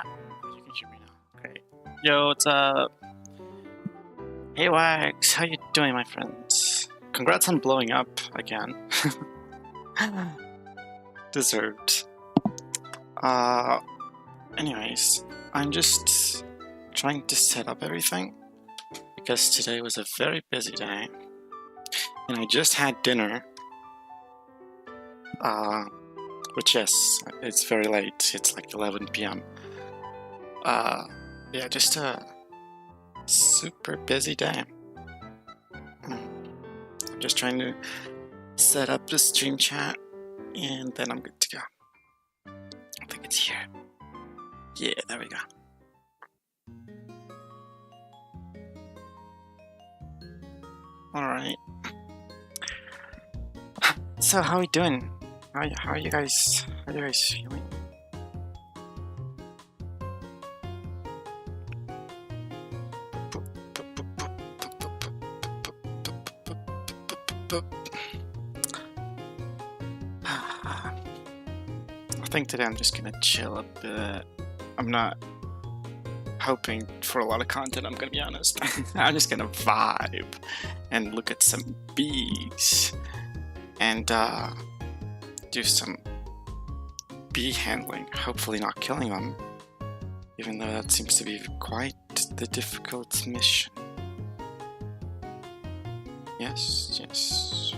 You can hear me now. Great. Yo, what's up? Hey, Wags. How you doing, my friends? Congrats on blowing up again. Deserved. Anyways, I'm just trying to set up everything because today was a very busy day. And I just had dinner. Which, yes, it's very late. It's like 11 p.m. Yeah, just a super busy day. I'm just trying to set up the stream chat and then I'm good to go. I think it's here. Yeah, there we go. Alright. So, how are we doing? How are you guys feeling? I think today I'm just gonna chill a bit. I'm not hoping for a lot of content, I'm gonna be honest. I'm just gonna vibe and look at some bees and do some bee handling, hopefully not killing them, even though that seems to be quite the difficult mission. Yes.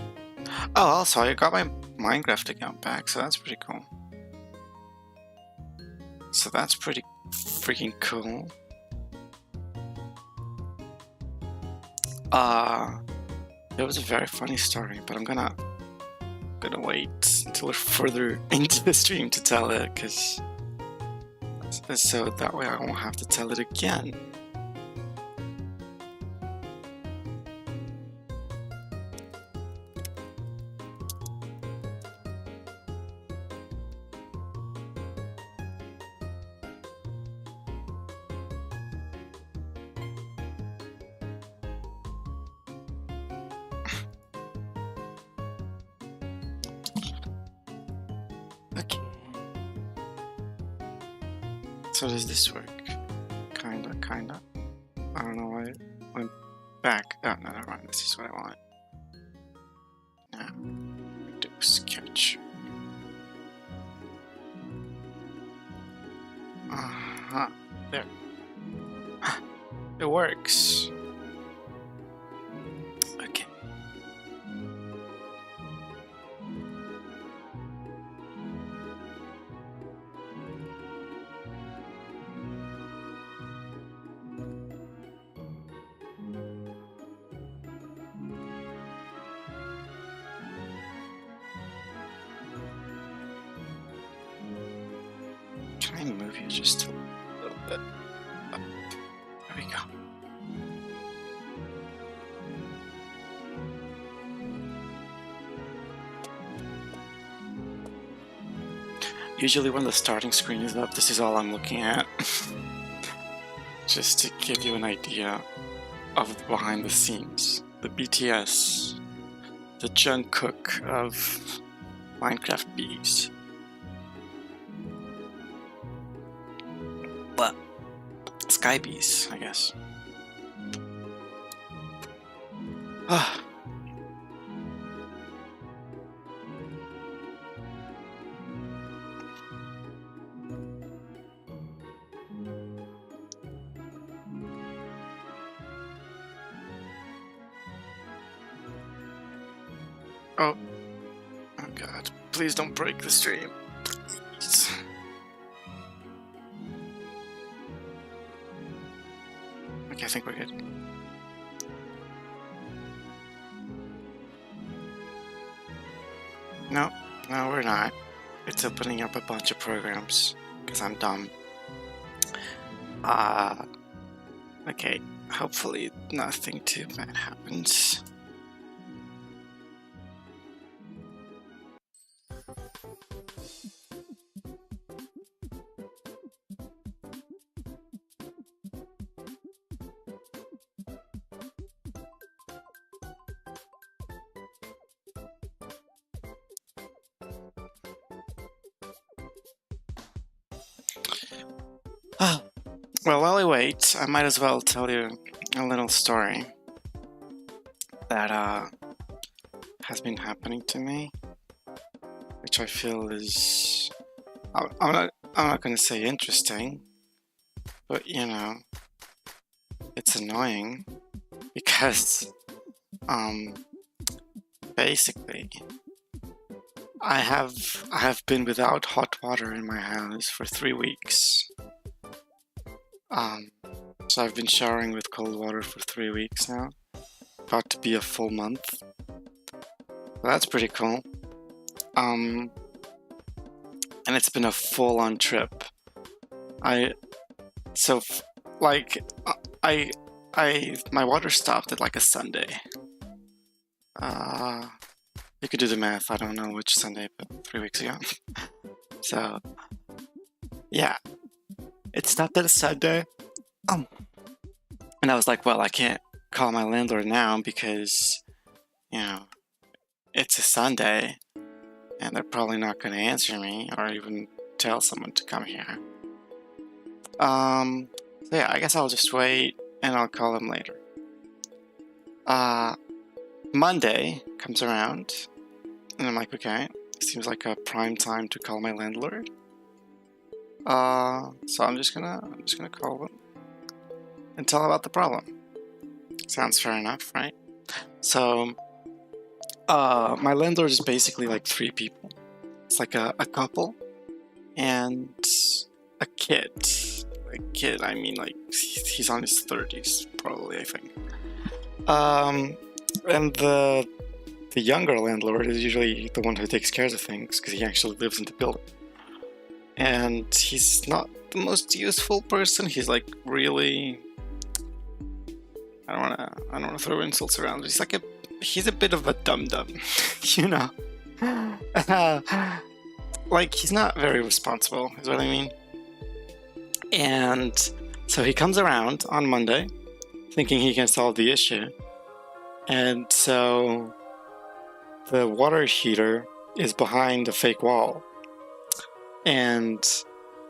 Oh, also, I got my Minecraft account back, so that's pretty cool. So that's pretty freaking cool. It was a very funny story, but I'm gonna wait until we're further into the stream to tell it, because so that way I won't have to tell it again. Okay. So does this work? Kinda. I don't know why it went back. Oh, no, never mind. This is what I want. Now, do sketch. There. It works. Okay. Can I move you just a little bit up? There we go. Usually when the starting screen is up, this is all I'm looking at. Just to give you an idea of behind the scenes. The BTS, the Jungkook of Minecraft bees. But sky bees, I guess. Ah. Oh god, please don't break the stream. Please. Okay, I think we're good. No, we're not. It's opening up a bunch of programs, because I'm dumb. Okay, hopefully nothing too bad happens. Well, while I wait, I might as well tell you a little story that has been happening to me, which I feel is I'm not gonna say interesting, but you know, it's annoying because basically I have been without hot water in my house for 3 weeks. So I've been showering with cold water for 3 weeks now. About to be a full month. So that's pretty cool. And it's been a full-on trip. My water stopped at like a Sunday. You could do the math, I don't know which Sunday, but 3 weeks ago. So, yeah. It stopped at a Sunday. And I was like, well, I can't call my landlord now because, you know, it's a Sunday and they're probably not going to answer me or even tell someone to come here. So yeah, I guess I'll just wait and I'll call them later. Monday comes around and I'm like, okay, seems like a prime time to call my landlord. So I'm just gonna call them and tell about the problem. Sounds fair enough, right? So, my landlord is basically like 3 people. It's like a couple and a kid. A kid, I mean, like he's on his 30s, probably, I think. And the younger landlord is usually the one who takes care of things because he actually lives in the building. And he's not the most useful person. He's like really, I don't wanna throw insults around. He's a bit of a dum-dum, you know. Like he's not very responsible, is what I mean. And so he comes around on Monday, thinking he can solve the issue. And so the water heater is behind a fake wall. And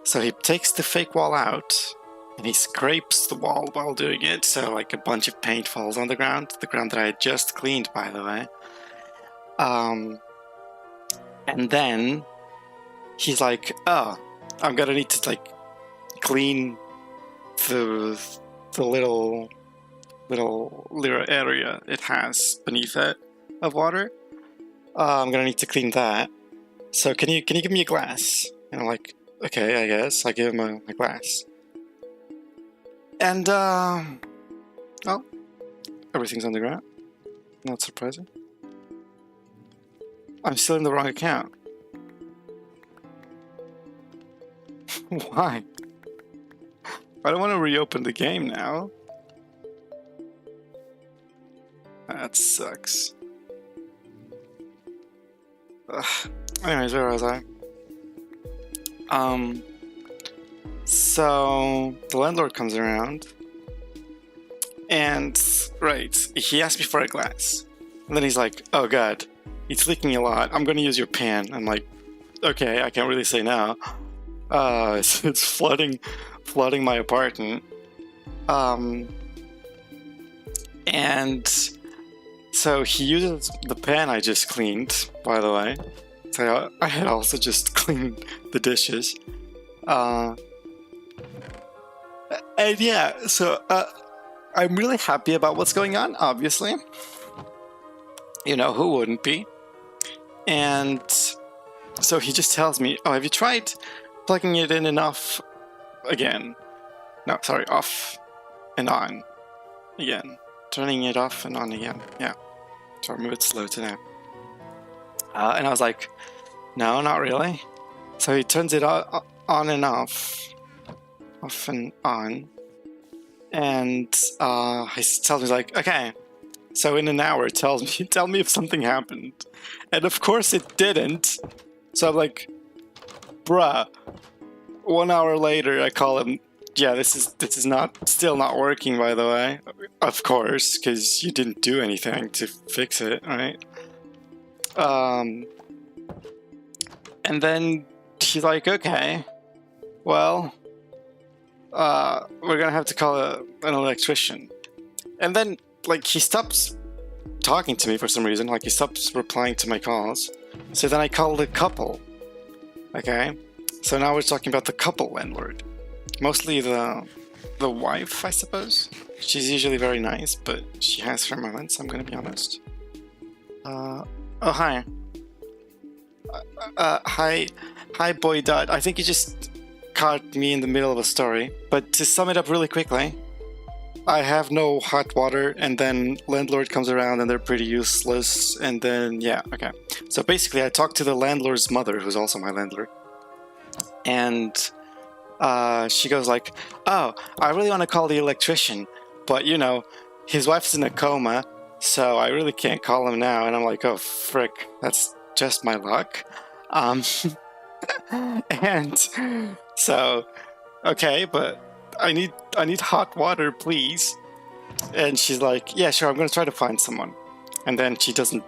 so he takes the fake wall out and he scrapes the wall while doing it. So like a bunch of paint falls on the ground that I had just cleaned, by the way. And then he's like, oh, I'm gonna need to like clean the little area it has beneath it of water. I'm gonna need to clean that. So can you give me a glass? And I'm like, okay, I guess. I give him a glass. And, well, everything's on the ground. Not surprising. I'm still in the wrong account. Why? I don't want to reopen the game now. That sucks. Ugh. Anyways, where was I? So the landlord comes around and, right, he asked me for a glass. And then he's like, oh god, it's leaking a lot. I'm gonna use your pan. I'm like, okay, I can't really say no. It's flooding my apartment. And so he uses the pan I just cleaned, by the way. So I had also just cleaned the dishes. And yeah, so I'm really happy about what's going on, obviously. You know, who wouldn't be? And so he just tells me, oh, have you tried plugging it in and off again? No, sorry, off and on again. Turning it off and on again, yeah. Sorry, move it slow today. And I was like, no, not really. So he turns it on and off and on. And he tells me like, okay, so in an hour, tell me if something happened. And of course it didn't. So I'm like, bruh. 1 hour later, I call him. Yeah, this is still not working, by the way. Of course, because you didn't do anything to fix it, right? And then he's like, okay, well, we're gonna have to call an electrician. And then, like, he stops talking to me for some reason. Like, he stops replying to my calls. So then I call the couple. Okay? So now we're talking about the couple landlord. Mostly the wife, I suppose. She's usually very nice, but she has her moments, I'm gonna be honest. Oh, hi. Hi, boy dad. I think you just caught me in the middle of a story. But to sum it up really quickly, I have no hot water, and then landlord comes around and they're pretty useless, and then, yeah, okay. So basically, I talked to the landlord's mother, who's also my landlord, and she goes like, oh, I really want to call the electrician, but, you know, his wife's in a coma, so I really can't call him now. And I'm like, oh, frick, that's just my luck. And so, okay, but I need hot water, please. And she's like, yeah, sure, I'm gonna try to find someone. And then she doesn't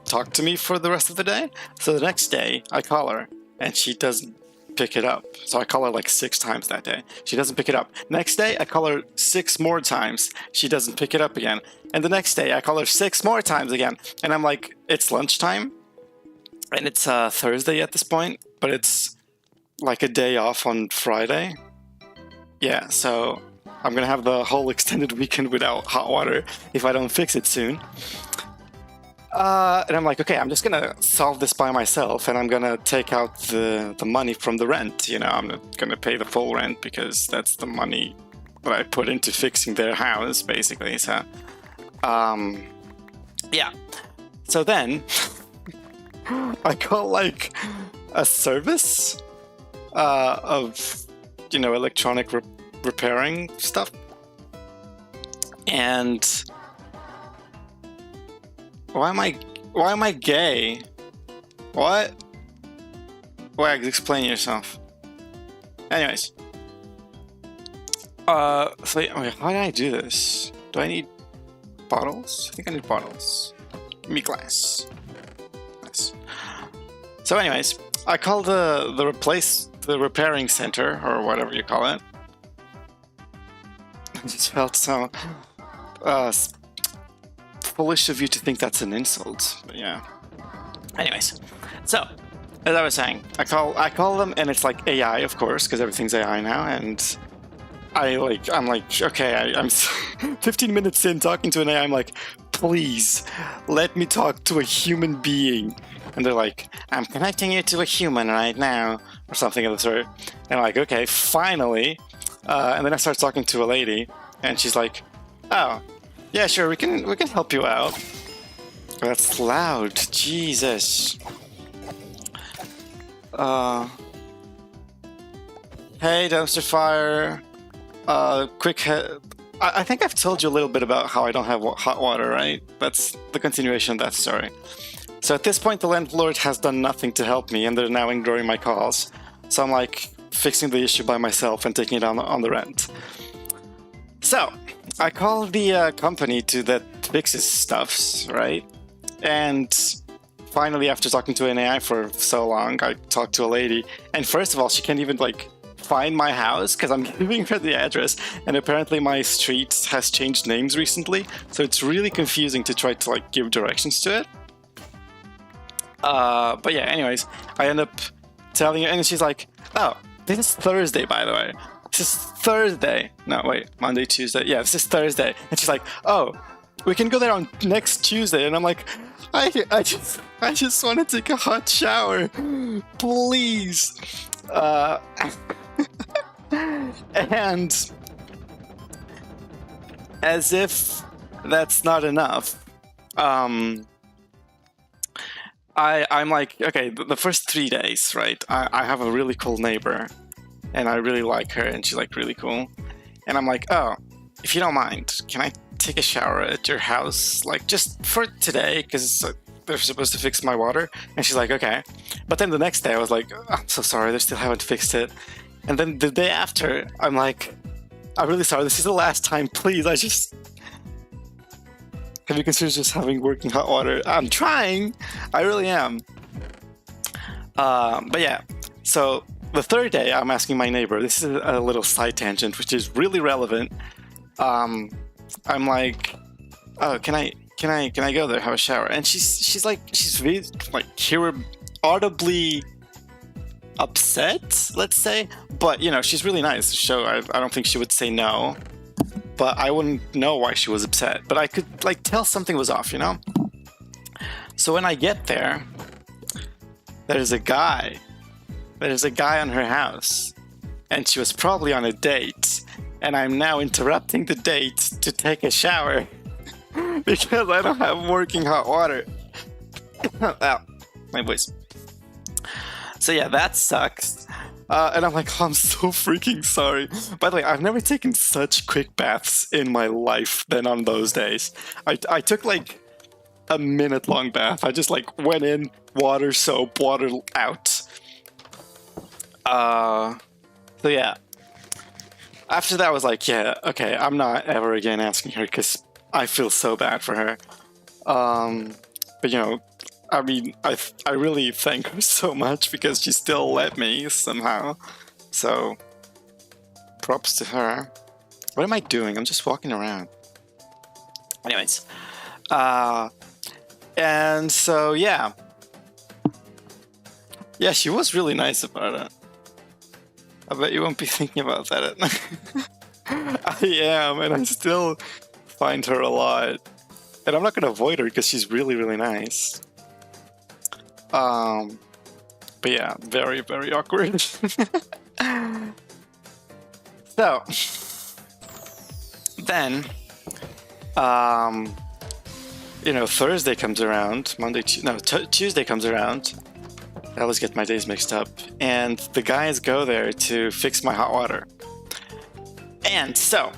talk to me for the rest of the day. So the next day, I call her, and she doesn't pick it up. So I call her like 6 times that day. She doesn't pick it up. Next day, I call her 6 more times. She doesn't pick it up again. And the next day, I call her 6 more times again. And I'm like, it's lunchtime. And it's Thursday at this point, but it's like a day off on Friday. Yeah, so I'm gonna have the whole extended weekend without hot water if I don't fix it soon. And I'm like, okay, I'm just gonna solve this by myself, and I'm gonna take out the money from the rent. You know, I'm not gonna pay the full rent because that's the money that I put into fixing their house, basically. So, yeah. So then, I call like a service of, you know, electronic repairing stuff, and why am I gay? What? Wags, explain yourself. Anyways, so wait, how do I do this? Do I need bottles? I think I need bottles. Give me glass. Nice. So anyways, I call the repairing center, or whatever you call it. I just felt so foolish of you to think that's an insult, but yeah. Anyways, so as I was saying, I call them, and it's like AI, of course, because everything's AI now, and I'm like, okay, I'm 15 minutes in talking to an AI. I'm like, please let me talk to a human being. And they're like, I'm connecting you to a human right now, or something of the sort. And I'm like, okay, finally. And then I start talking to a lady, and she's like, oh, yeah, sure, we can help you out. That's loud, Jesus. Hey, dumpster fire. I think I've told you a little bit about how I don't have hot water, right? That's the continuation of that story. So at this point, the landlord has done nothing to help me, and they're now ignoring my calls. So I'm like fixing the issue by myself and taking it on the rent. So I call the company that fixes stuffs, right? And finally, after talking to an AI for so long, I talked to a lady. And first of all, she can't even like find my house because I'm giving her the address, and apparently my street has changed names recently, so it's really confusing to try to like give directions to it. But yeah, anyways, I end up telling her, and she's like, oh, this is Thursday, by the way. This is Thursday. No, wait, Monday, Tuesday. Yeah, this is Thursday. And she's like, oh, we can go there on next Tuesday. And I'm like, I just want to take a hot shower, please. And as if that's not enough, I'm like, okay, the first 3 days, right? I have a really cool neighbor, and I really like her, and she's like really cool. And I'm like, oh, if you don't mind, can I take a shower at your house, like just for today, because they're supposed to fix my water? And she's like, okay. But then the next day I was like, I'm so sorry, they still haven't fixed it. And then the day after, I'm like, I'm really sorry, this is the last time, please, have you considered just having working hot water? I'm trying, I really am. But yeah, so the third day, I'm asking my neighbor. This is a little side tangent, which is really relevant. I'm like, oh, can I go there, have a shower? And she's very, like, audibly upset, let's say. But you know, she's really nice. So I don't think she would say no. But I wouldn't know why she was upset. But I could like tell something was off, you know. So when I get there, there's a guy on her house, and she was probably on a date, and I'm now interrupting the date to take a shower because I don't have working hot water. Ow, my voice. So yeah, that sucks. And I'm like, oh, I'm so freaking sorry. By the way, I've never taken such quick baths in my life than on those days. I took like a minute-long bath. I just like went in, water, soap, water out. So yeah. After that, I was like, yeah, okay, I'm not ever again asking her because I feel so bad for her. But you know, I mean, I really thank her so much because she still let me somehow. So, props to her. What am I doing? I'm just walking around. Anyways. And so, yeah. Yeah, she was really nice about it. I bet you won't be thinking about that. I am, and I still find her a lot. And I'm not going to avoid her because she's really, really nice. But yeah, very, very awkward. So, then, you know, Thursday comes around, Tuesday comes around. I always get my days mixed up. And the guys go there to fix my hot water. And so,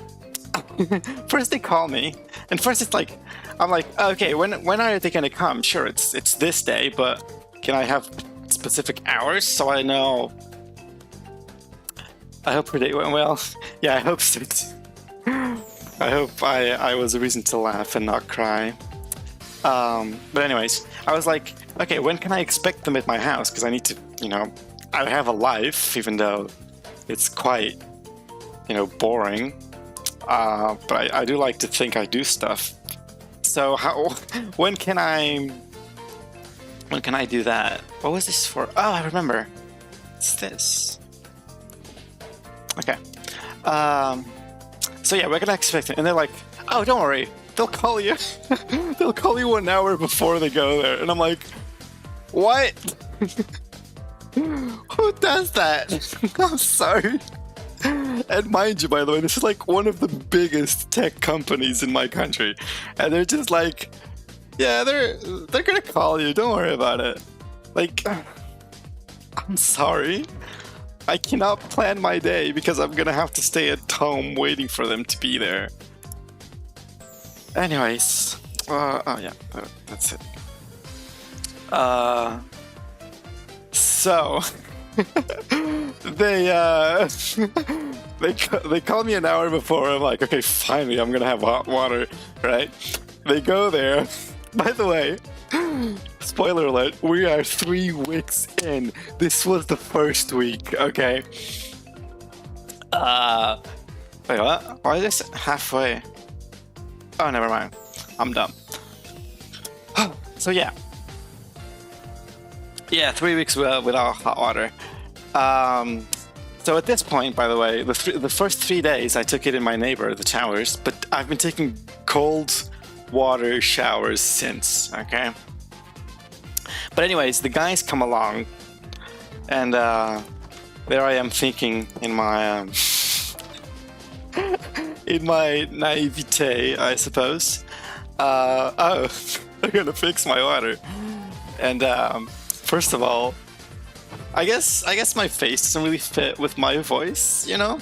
first they call me, and first it's like, I'm like, okay, when are they gonna come? Sure, it's this day, but can I have specific hours so I know? I hope her day went well. Yeah, I hope so too. I hope I was a reason to laugh and not cry. But anyways, I was like, okay, when can I expect them at my house? Because I need to, you know, I have a life, even though it's quite, you know, boring. But I do like to think I do stuff. So when can I do that? What was this for? Oh, I remember. It's this. Okay. So yeah, we're gonna expect it, and they're like, "Oh, don't worry, they'll call you. They'll call you 1 hour before they go there." And I'm like, "What? Who does that?" I'm sorry. And mind you, by the way, this is like one of the biggest tech companies in my country, and they're just like, "Yeah, they're gonna call you. Don't worry about it." Like, I'm sorry. I cannot plan my day because I'm gonna have to stay at home waiting for them to be there. Anyways, oh yeah, that's it. So they call me an hour before. I'm like, okay, finally, I'm gonna have hot water, right? They go there. By the way, spoiler alert, we are 3 weeks in. This was the first week, okay? Wait, what? Why is this halfway? Oh, never mind. I'm dumb. So yeah. Yeah, 3 weeks without hot water. So at this point, by the way, the first 3 days I took it in my neighbor, the showers, but I've been taking cold water showers since, okay? But anyways, the guys come along, and there I am thinking in my in my naivete, I suppose, oh, they're gonna fix my water. And first of all, I guess my face doesn't really fit with my voice, you know?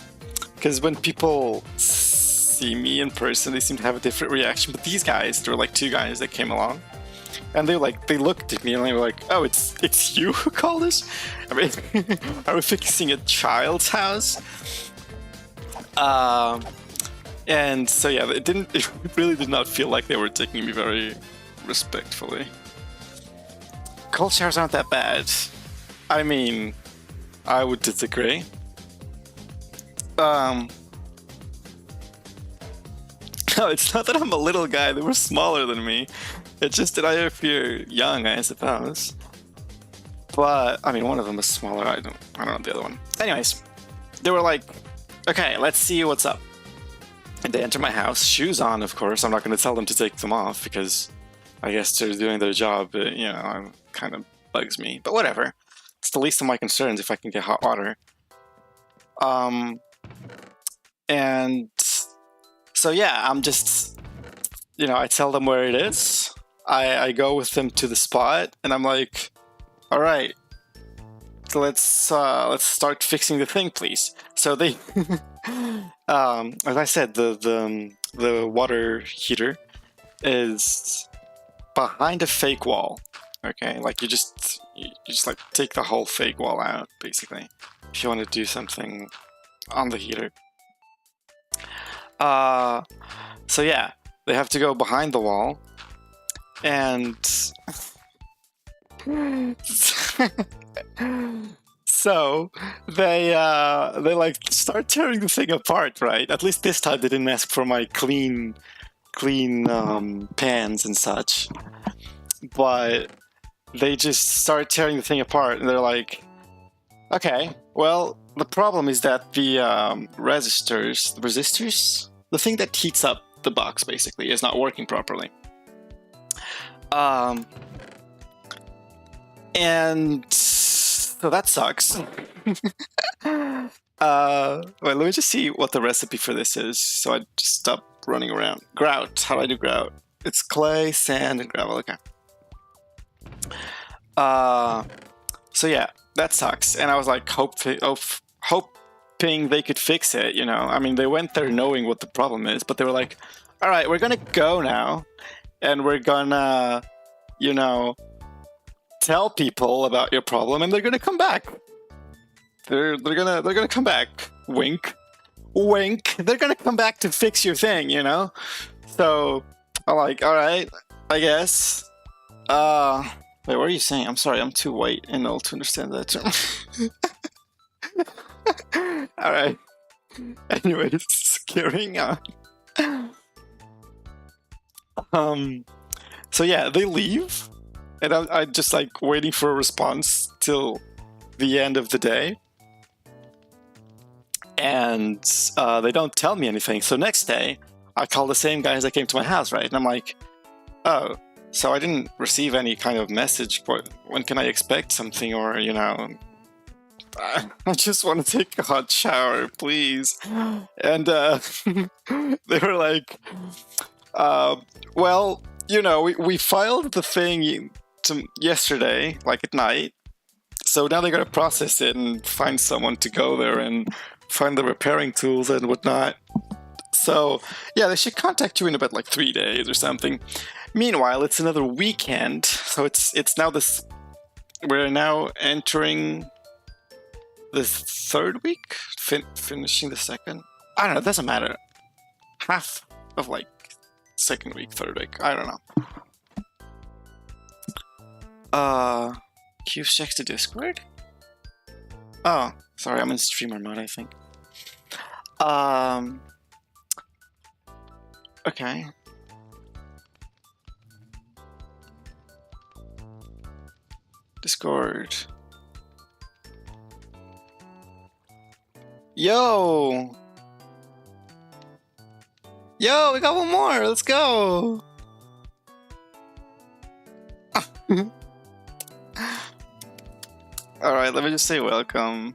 Because when people see me in person, they seem to have a different reaction. But these guys, there were like 2 guys that came along, and they looked at me and they were like, "Oh, it's you who called us? I mean, are we fixing a child's house?" And so yeah, it really did not feel like they were taking me very respectfully. Cold showers aren't that bad. I mean, I would disagree. No, it's not that I'm a little guy. They were smaller than me. It's just that I appear young, I suppose. But I mean, one of them is smaller. I don't know the other one. Anyways, they were like, "Okay, let's see what's up." And they enter my house, shoes on, of course. I'm not going to tell them to take them off because I guess they're doing their job. But, you know, it kind of bugs me. But whatever. It's the least of my concerns if I can get hot water. And so yeah, I'm just, you know, I tell them where it is. I go with them to the spot, and I'm like, all right, so let's start fixing the thing, please. So they, as I said, the water heater is behind a fake wall. Okay, like you just like take the whole fake wall out, basically, if you want to do something on the heater. So yeah, they have to go behind the wall, and so they like start tearing the thing apart, right? At least this time they didn't ask for my clean pans and such, but they just start tearing the thing apart, and they're like, okay, well, the problem is that the resistors, the thing that heats up the box basically, is not working properly. And so that sucks. Wait, let me just see what the recipe for this is, so I just stop running around. Grout. How do I do grout? It's clay, sand, and gravel. Okay. So yeah, that sucks. And I was like hoping they could fix it, you know? I mean, they went there knowing what the problem is, but they were like, all right, we're gonna go now, and we're gonna, you know, tell people about your problem, and they're gonna come back. They're gonna come back. Wink, wink. They're gonna come back to fix your thing, you know? So I'm like, all right, I guess. Wait, what are you saying? I'm sorry, I'm too white and old to understand that term. Alright. Anyways, carrying on. So yeah, they leave, and I'm just like waiting for a response till the end of the day. And they don't tell me anything. So next day, I call the same guys that came to my house, right? And I'm like, oh, so I didn't receive any kind of message. When can I expect something? Or, you know, I just want to take a hot shower, please. And they were like, well, you know, we filed the thing yesterday, like at night. So now they're going to process it and find someone to go there and find the repairing tools and whatnot. So yeah, they should contact you in about like 3 days or something. Meanwhile, it's another weekend, so it's now this. We're now entering the third week, finishing the second. I don't know. It doesn't matter. Half of like second week, third week. I don't know. Q checks the Discord. Oh, sorry, I'm in streamer mode, I think. Okay. Discord. Yo! Yo, we got one more! Let's go! Alright, let me just say welcome.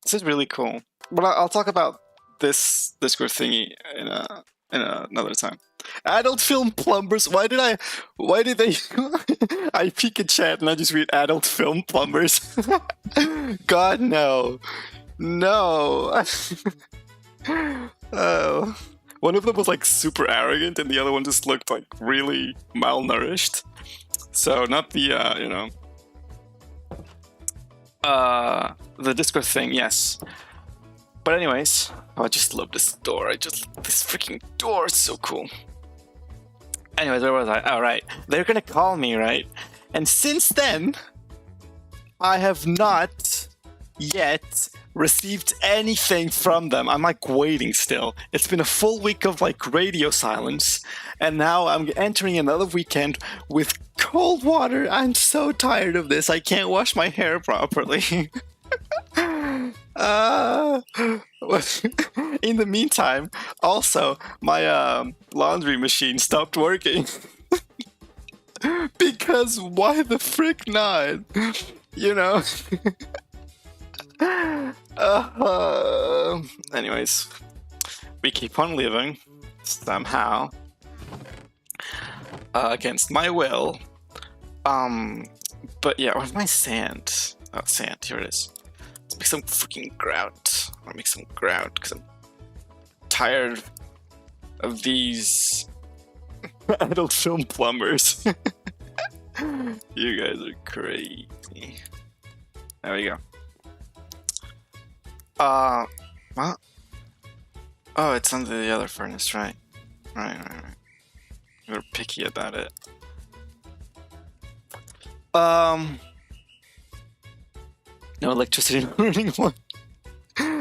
This is really cool. But I'll talk about this Discord thingy in another time. Adult film plumbers. Why did they? I peek in chat and I just read adult film plumbers. God no, no. Oh, one of them was like super arrogant, and the other one just looked like really malnourished. So not the you know, the Discord thing, yes. But anyways, oh, I just love this door. This freaking door is so cool. Anyways, where was I? Oh, right. They're gonna call me, right? And since then, I have not yet received anything from them. I'm like waiting still. It's been a full week of like radio silence, and now I'm entering another weekend with cold water. I'm so tired of this. I can't wash my hair properly. In the meantime, also my laundry machine stopped working. Because why the frick not? You know? Anyways, we keep on living somehow against my will. But yeah, where's my sand? Oh, sand, here it is. Let's make some freaking grout. I'll make some grout because I'm tired of these adult film plumbers. You guys are crazy. There we go. What? Oh, it's under the other furnace, right? Right. We were picky about it. No electricity anymore.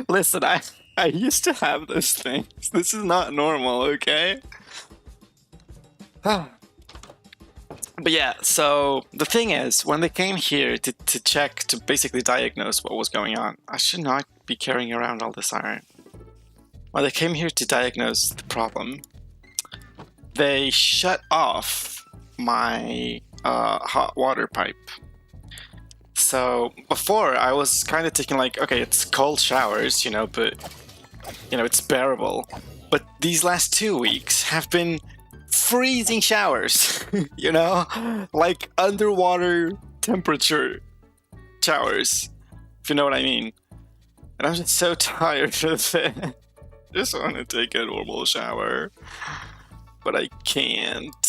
Listen, I used to have those things. This is not normal, okay? But yeah, so the thing is, when they came here to check, to basically diagnose what was going on, I should not be carrying around all this iron. When they came here to diagnose the problem, they shut off my hot water pipe. So before, I was kind of thinking like, okay, it's cold showers, you know, but, you know, it's bearable. But these last 2 weeks have been freezing showers, you know, like underwater temperature showers, if you know what I mean. And I'm just so tired of it. Just want to take a normal shower, but I can't.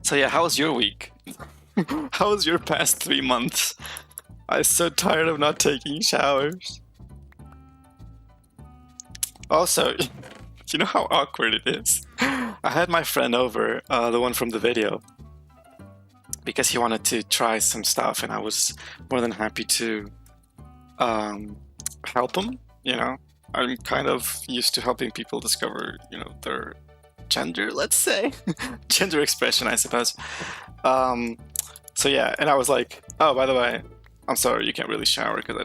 So yeah, how was your week? How was your past 3 months? I'm so tired of not taking showers. Also, you know how awkward it is? I had my friend over, the one from the video, because he wanted to try some stuff, and I was more than happy to help him, you know? I'm kind of used to helping people discover, you know, their gender, let's say. Gender expression, I suppose. So yeah, and I was like, oh, by the way, I'm sorry, you can't really shower because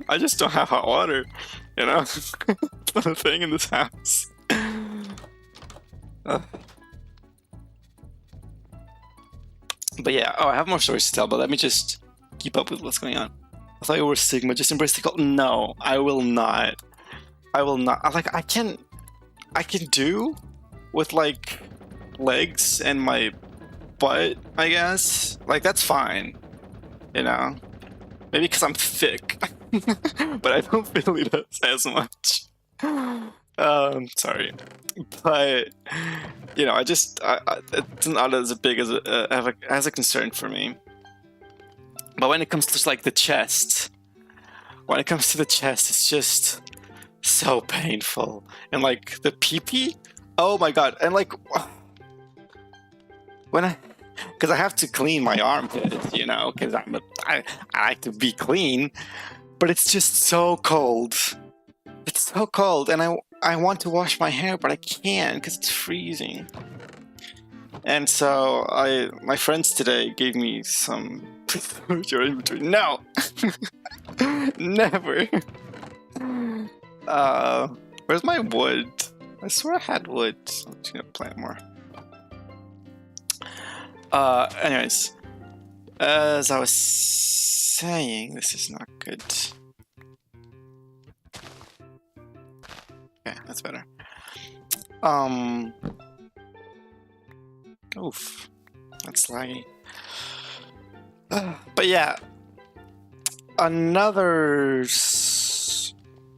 I just don't have hot water, you know? It's not a thing in this house. But yeah, oh, I have more stories to tell, but let me just keep up with what's going on. I thought you were Sigma, just embrace the cult. No, I will not. I will not. I can do with like legs and my butt, I guess. Like, that's fine, you know? Maybe because I'm thick, but I don't feel it as much. Sorry, but you know, it's not as big as a concern for me. But when it comes to like the chest, it's just so painful, and like the pee-pee, oh my god, and like because I have to clean my armpits, you know, because I like to be clean, but it's just so cold. It's so cold, and I want to wash my hair, but I can't because it's freezing. And so my friends today gave me some. Your inventory. No, never. Where's my wood? I swear I had wood. I'm just gonna plant more. Anyways, as I was saying, this is not good. Okay, that's better. Oof, that's laggy. But yeah,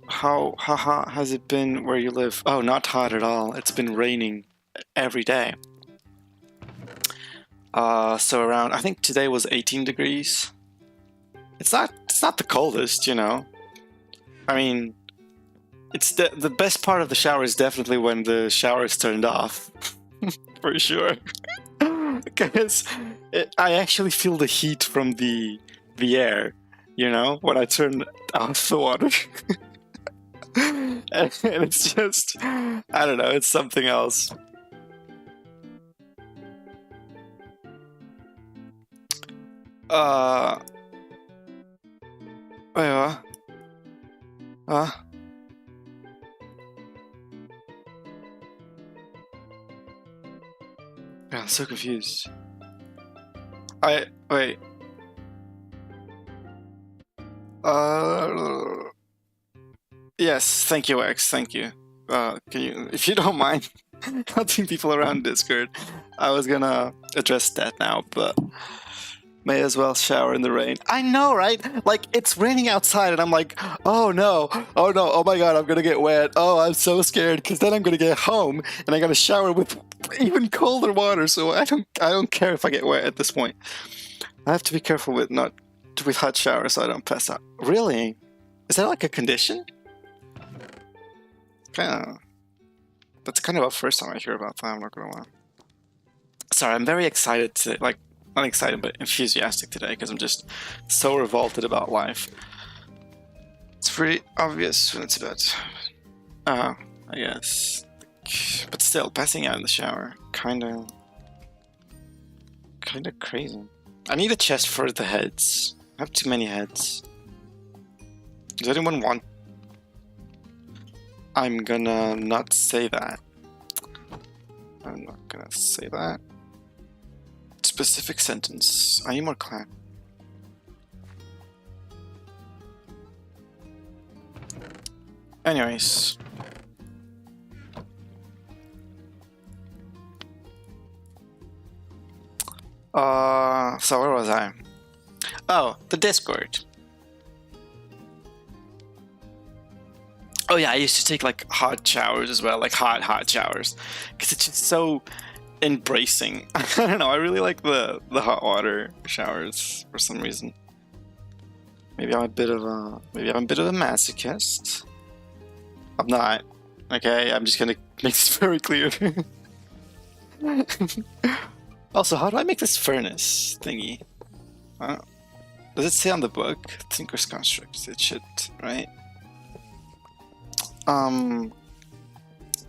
how hot has it been where you live? Oh, not hot at all. It's been raining every day. So around, I think today was 18 degrees. It's not the coldest, you know. I mean, it's the best part of the shower is definitely when the shower is turned off. For sure. Because I actually feel the heat from the air, you know, when I turn off the water. and it's just, I don't know, it's something else. Wait, what? Huh? Yeah, I'm so confused. Wait. Yes, thank you, X. Thank you. Can you, if you don't mind, helping people around Discord? I was gonna address that now, but may as well shower in the rain. I know, right? Like, it's raining outside, and I'm like, oh no, oh my god, I'm gonna get wet. Oh, I'm so scared, because then I'm gonna get home, and I gotta shower with even colder water, so I don't care if I get wet at this point. I have to be careful with hot showers so I don't pass out. Really? Is that like a condition? That's kind of the first time I hear about that, I'm not gonna lie. Sorry, I'm very excited to, like, not excited, but enthusiastic today, because I'm just so revolted about life. It's pretty obvious when it's about... I guess. But still, passing out in the shower, kinda crazy. I need a chest for the heads. I have too many heads. Does anyone want... I'm gonna not say that. I'm not gonna say that. Specific sentence. I need more clan. Anyways. So where was I? Oh, the Discord. Oh yeah, I used to take like hot showers as well, like hot showers, because it's just so embracing. I don't know. I really like the hot water showers for some reason. Maybe I'm a bit of a masochist. I'm not. Okay, I'm just gonna make this very clear. Also, how do I make this furnace thingy? Does it say on the book? Tinker's Construct. It should, right? But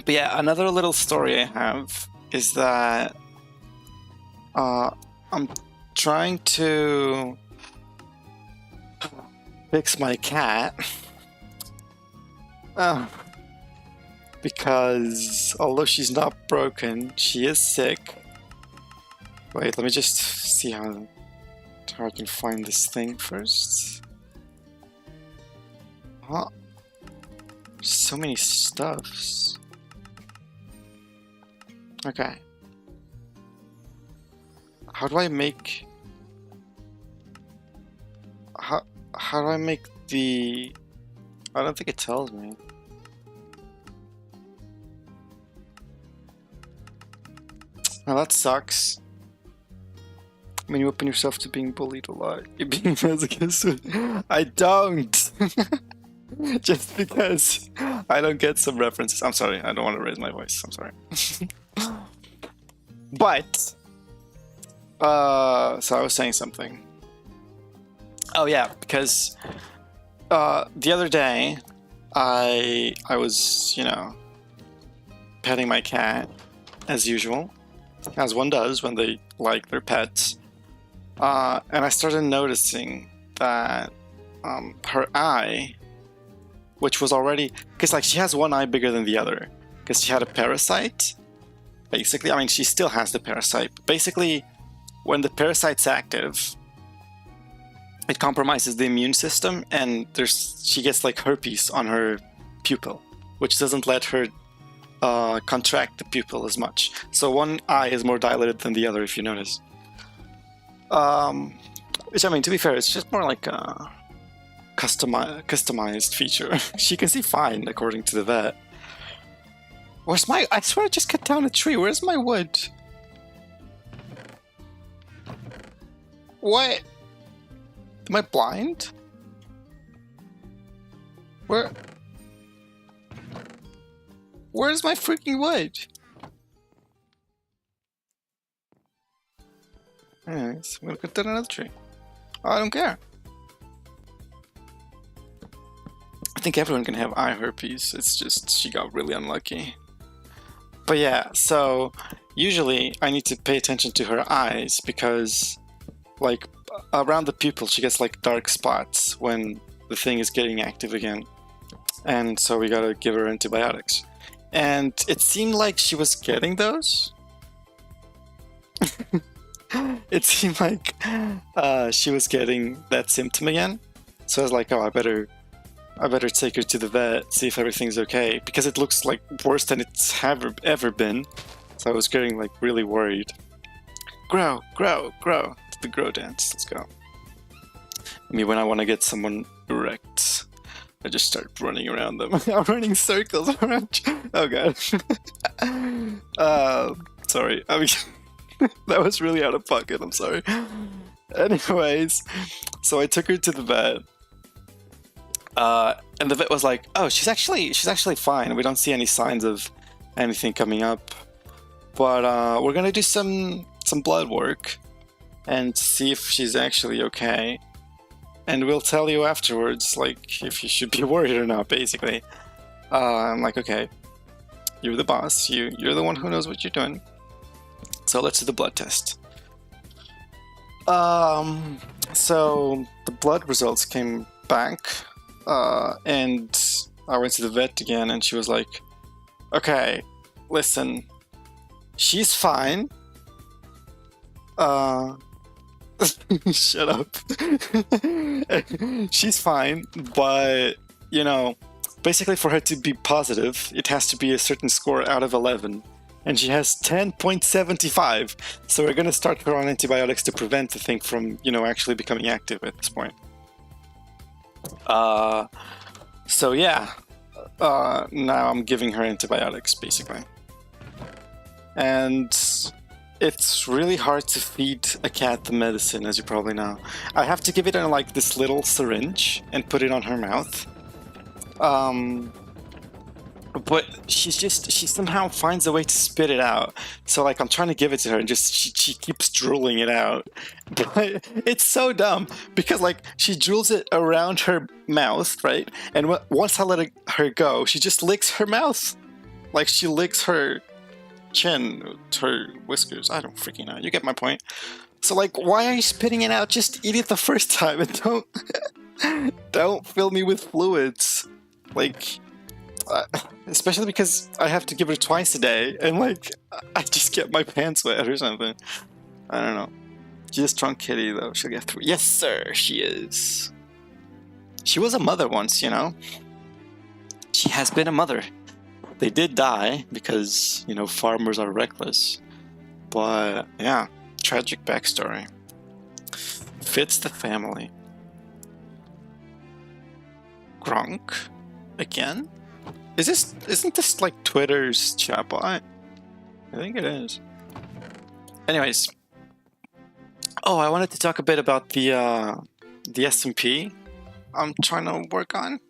yeah, another little story I have is that I'm trying to fix my cat because although she's not broken, she is sick. Wait, let me just see how I can find this thing first. Huh? So many stuffs. Okay. How do I make... How do I make the... I don't think it tells me. Now that sucks. When you open yourself to being bullied a lot, you're being masochist. I don't! Just because I don't get some references. I'm sorry, I don't want to raise my voice. I'm sorry. But, so I was saying something. Oh yeah, because the other day I was, you know, petting my cat as usual, as one does when they like their pets. And I started noticing that her eye, which was already... Because, like, she has one eye bigger than the other. Because she had a parasite. Basically, I mean, she still has the parasite. Basically, when the parasite's active, it compromises the immune system, and she gets, like, herpes on her pupil, which doesn't let her contract the pupil as much. So one eye is more dilated than the other, if you notice. Which, I mean, to be fair, it's just more like a customized feature. She can see fine, according to the vet. Where's my... I swear I just cut down a tree. Where's my wood? What? Am I blind? Where's my freaking wood? Anyways, I'm gonna cut down another tree. I don't care. I think everyone can have eye herpes. It's just she got really unlucky. But yeah, so usually I need to pay attention to her eyes because, like, around the pupil she gets like dark spots when the thing is getting active again. And so we gotta give her antibiotics. And it seemed like she was getting those. It seemed like she was getting that symptom again. So I was like, oh, I better take her to the vet, see if everything's okay, because it looks like worse than it's ever been. So I was getting like really worried. Grow, grow, grow. To the grow dance. Let's go. I mean, when I want to get someone erect, I just start running around them. I'm running circles around. Oh god. Sorry. I mean, that was really out of pocket. I'm sorry. Anyways, so I took her to the vet. And the vet was like, "Oh, she's actually fine. We don't see any signs of anything coming up, but we're gonna do some blood work and see if she's actually okay. And we'll tell you afterwards, like, if you should be worried or not." Basically, I'm like, "Okay, you're the boss. You're the one who knows what you're doing. So let's do the blood test." So the blood results came back. And I went to the vet again, and she was like, "Okay, listen, she's fine. Shut up. She's fine, but, you know, basically for her to be positive, it has to be a certain score out of 11. And she has 10.75, so we're gonna start her on antibiotics to prevent the thing from, you know, actually becoming active at this point." So yeah, now I'm giving her antibiotics, basically. And it's really hard to feed a cat the medicine, as you probably know. I have to give it in like this little syringe and put it on her mouth. But she somehow finds a way to spit it out. So like I'm trying to give it to her and just she keeps drooling it out. But it's so dumb because like she drools it around her mouth, right? And once I let her go, she just licks her mouth. Like she licks her chin, her whiskers. I don't freaking know. You get my point. So like, why are you spitting it out? Just eat it the first time and don't fill me with fluids. Like, especially because I have to give her twice a day, and like I just get my pants wet or something. I don't know. She's a strong kitty though. She'll get through. Yes, sir. She is. She was a mother once, you know. She has been a mother. They did die because, you know, farmers are reckless. But yeah, tragic backstory. Fits the family. Gronk again. Isn't this like Twitter's chatbot? I think it is. Anyways, oh, I wanted to talk a bit about the SMP I'm trying to work on.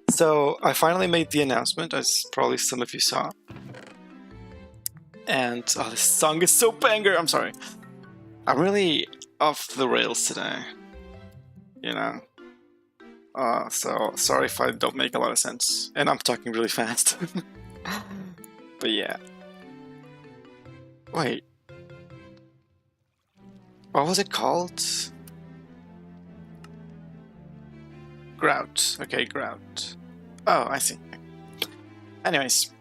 So I finally made the announcement, as probably some of you saw. And oh, this song is so banger. I'm sorry. I'm really off the rails today. You know. So sorry if I don't make a lot of sense, and I'm talking really fast. But yeah. Wait. What was it called? Grout. Okay, Grout. Oh, I see. Anyways.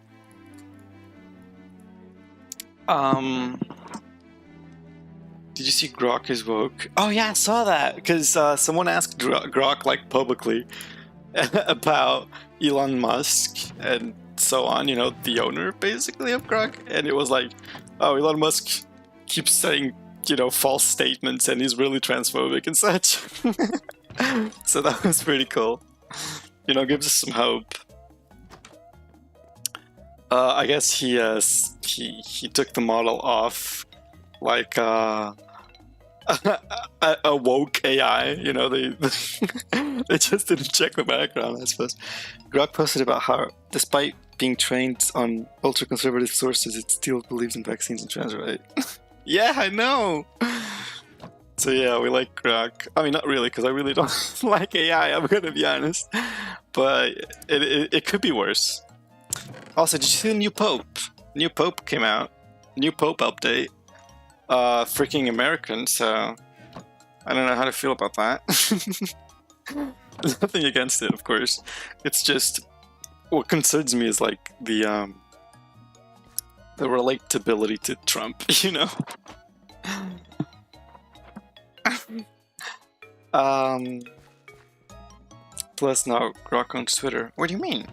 Did you see Grok is woke? Oh yeah, I saw that because someone asked Grok like publicly about Elon Musk and so on. You know, the owner basically of Grok, and it was like, oh, Elon Musk keeps saying, you know, false statements and he's really transphobic and such. So that was pretty cool. You know, gives us some hope. I guess he took the model off like a woke AI, you know, they just didn't check the background, I suppose. Grok posted about how, despite being trained on ultra-conservative sources, it still believes in vaccines and trans rights. Yeah, I know! So yeah, we like Grok. I mean, not really, because I really don't like AI, I'm gonna be honest. But it could be worse. Also, did you see the new Pope? New Pope came out. New Pope update. Freaking American, so I don't know how to feel about that. Nothing against it, of course. It's just what concerns me is like the relatability to Trump, you know? Plus now Grok owns Twitter. What do you mean?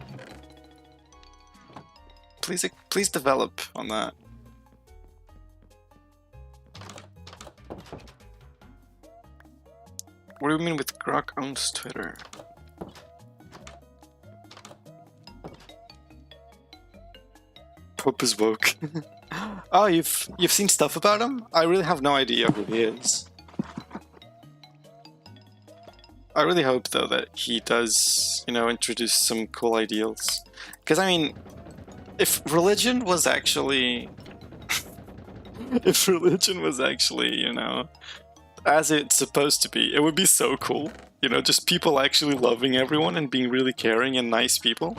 Please develop on that. What do you mean with Grok owns Twitter? Pope is woke. Oh, you've seen stuff about him? I really have no idea who he is. I really hope though that he does, you know, introduce some cool ideals. Because I mean, if religion was actually, if religion was actually, you know, as it's supposed to be, it would be so cool. You know, just people actually loving everyone and being really caring and nice people.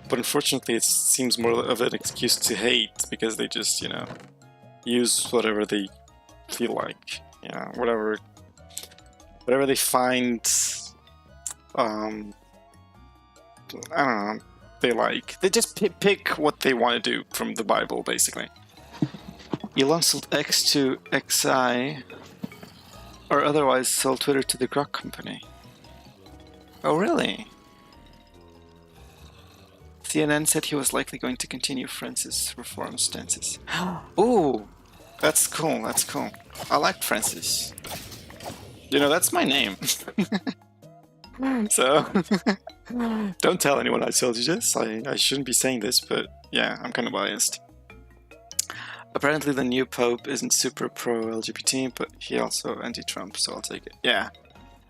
But unfortunately, it seems more of an excuse to hate because they just, you know, use whatever they feel like. You know, whatever they find, I don't know, they like. They just pick what they want to do from the Bible, basically. Elon sold X to XI, or otherwise sold Twitter to the Grok company. Oh, really? CNN said he was likely going to continue Francis' reform stances. Ooh, that's cool, that's cool. I like Francis. You know, that's my name. So, don't tell anyone I told you this. I shouldn't be saying this, but yeah, I'm kind of biased. Apparently the new Pope isn't super pro-LGBT, but he also anti-Trump, so I'll take it. Yeah.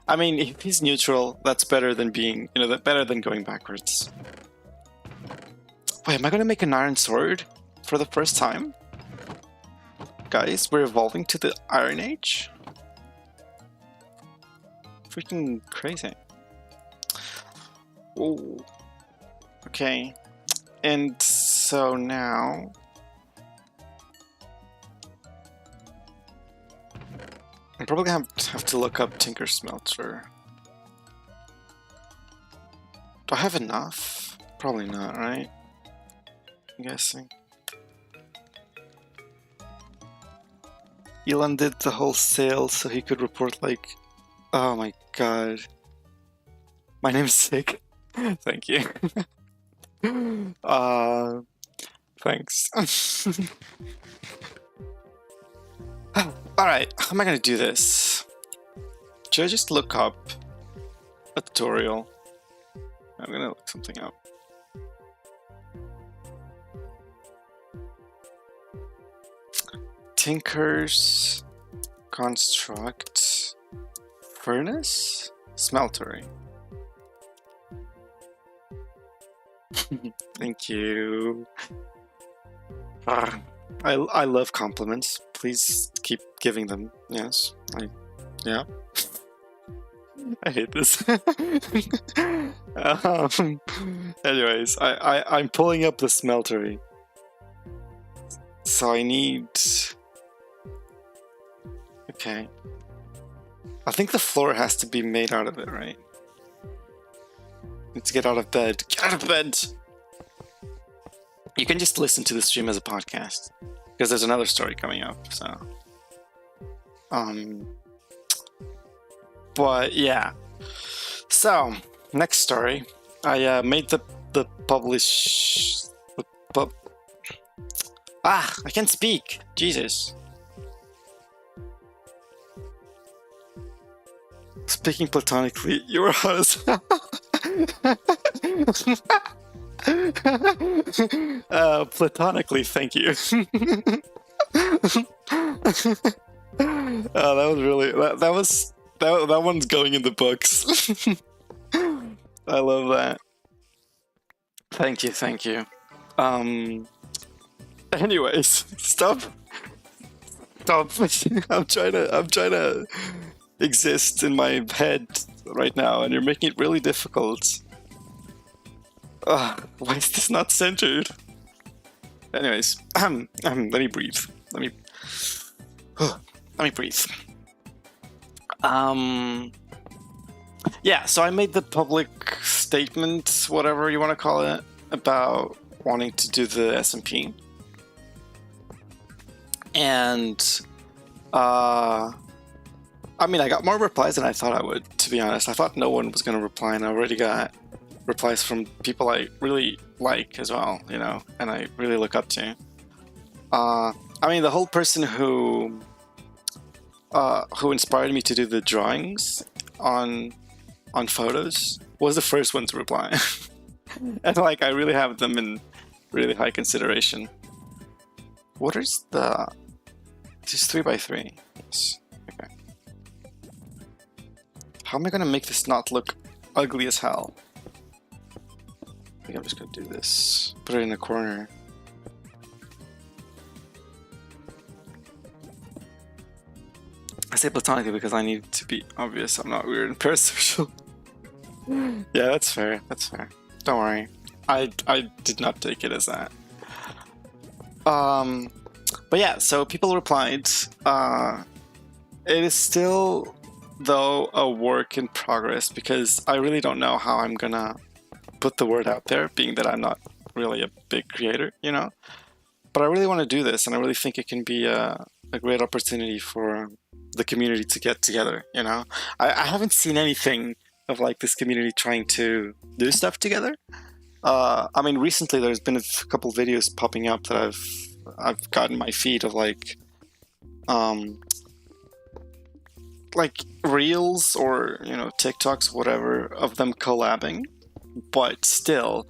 I mean, if he's neutral, that's better than being, you know, better than going backwards. Wait, am I gonna make an iron sword for the first time? Guys, we're evolving to the Iron Age? Freaking crazy. Oh. Okay. And so now... I'm probably gonna have to look up Tinker Smelter. Do I have enough? Probably not, right? I'm guessing. Elon did the whole sale so he could report like... Oh my god. My name's Sick. Thank you. Thanks. Alright, how am I gonna do this? Should I just look up a tutorial? I'm gonna look something up. Tinker's construct furnace smeltery. Thank you. I love compliments. Please keep giving them. Yes. Yeah. I hate this. Anyways, I'm pulling up the smeltery. So I need... Okay. I think the floor has to be made out of it, right? Need to get out of bed. Get out of bed! You can just listen to the stream as a podcast. Because there's another story coming up, so... But yeah. So, next story. I made the publish... I can't speak! Jesus. Speaking platonically, you're hot as platonically, thank you. Oh, that was really... That one's going in the books. I love that. Thank you, thank you. Anyways, stop Stop. I'm trying to exist in my head right now, and you're making it really difficult. Why is this not centered? Anyways, let me breathe. Let me breathe. Yeah, so I made the public statement, whatever you want to call it, about wanting to do the SMP. And, I mean, I got more replies than I thought I would, to be honest. I thought no one was going to reply, and I already got replies from people I really like as well, you know, and I really look up to. I mean, the whole person who inspired me to do the drawings on photos was the first one to reply. And like, I really have them in really high consideration. What is the... This is 3x3. Yes. Okay. How am I gonna make this not look ugly as hell? I think I'm just gonna do this. Put it in the corner. I say platonically because I need to be obvious. I'm not weird and parasocial. Yeah, that's fair. That's fair. Don't worry. I did not take it as that. But yeah, so people replied. It is still, though, a work in progress because I really don't know how I'm gonna put the word out there, being that I'm not really a big creator, you know? But I really want to do this, and I really think it can be a great opportunity for the community to get together, you know? I haven't seen anything of like this community trying to do stuff together. I mean, recently there's been a couple videos popping up that I've gotten my feed of like reels or, you know, TikToks, whatever, of them collabing, but still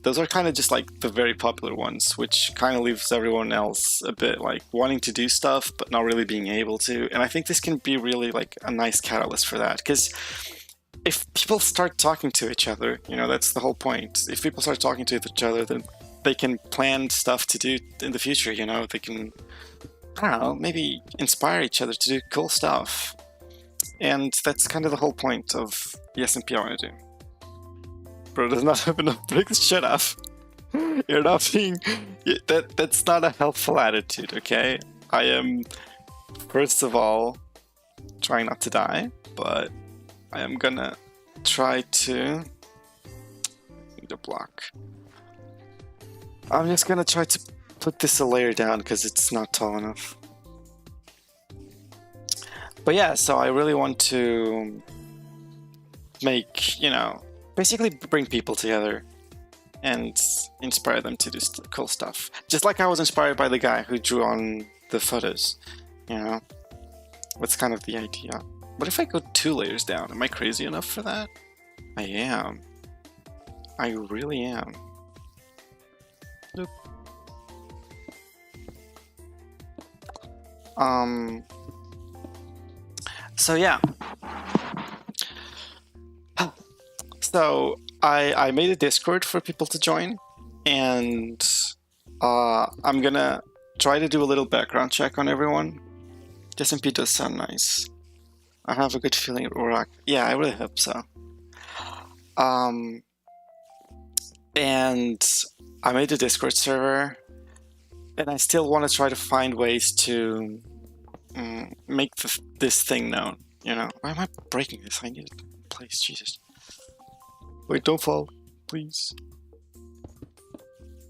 those are kind of just like the very popular ones, which kind of leaves everyone else a bit like wanting to do stuff but not really being able to. And I think this can be really like a nice catalyst for that, because if people start talking to each other, you know, that's the whole point. If people start talking to each other, then they can plan stuff to do in the future, you know? They can, I don't know, maybe inspire each other to do cool stuff. And that's kind of the whole point of the SMP I want to do. Bro does not have enough bricks. Shut up. You're not being... That's not a helpful attitude, okay? I am, first of all, trying not to die, but I am gonna try to... Need a block. I'm just gonna try to put this a layer down because it's not tall enough. But yeah, so I really want to make, you know, basically bring people together and inspire them to do cool stuff. Just like I was inspired by the guy who drew on the photos, you know? That's kind of the idea. What if I go 2 layers down? Am I crazy enough for that? I am. I really am. Nope. So yeah. So I made a Discord for people to join, and I'm gonna try to do a little background check on everyone. SMP does sound nice. I have a good feeling it will rock. Yeah, I really hope so. And I made a Discord server, and I still want to try to find ways to make this thing known, you know? Why am I breaking this? I need it in place, Jesus. Wait, don't fall, please.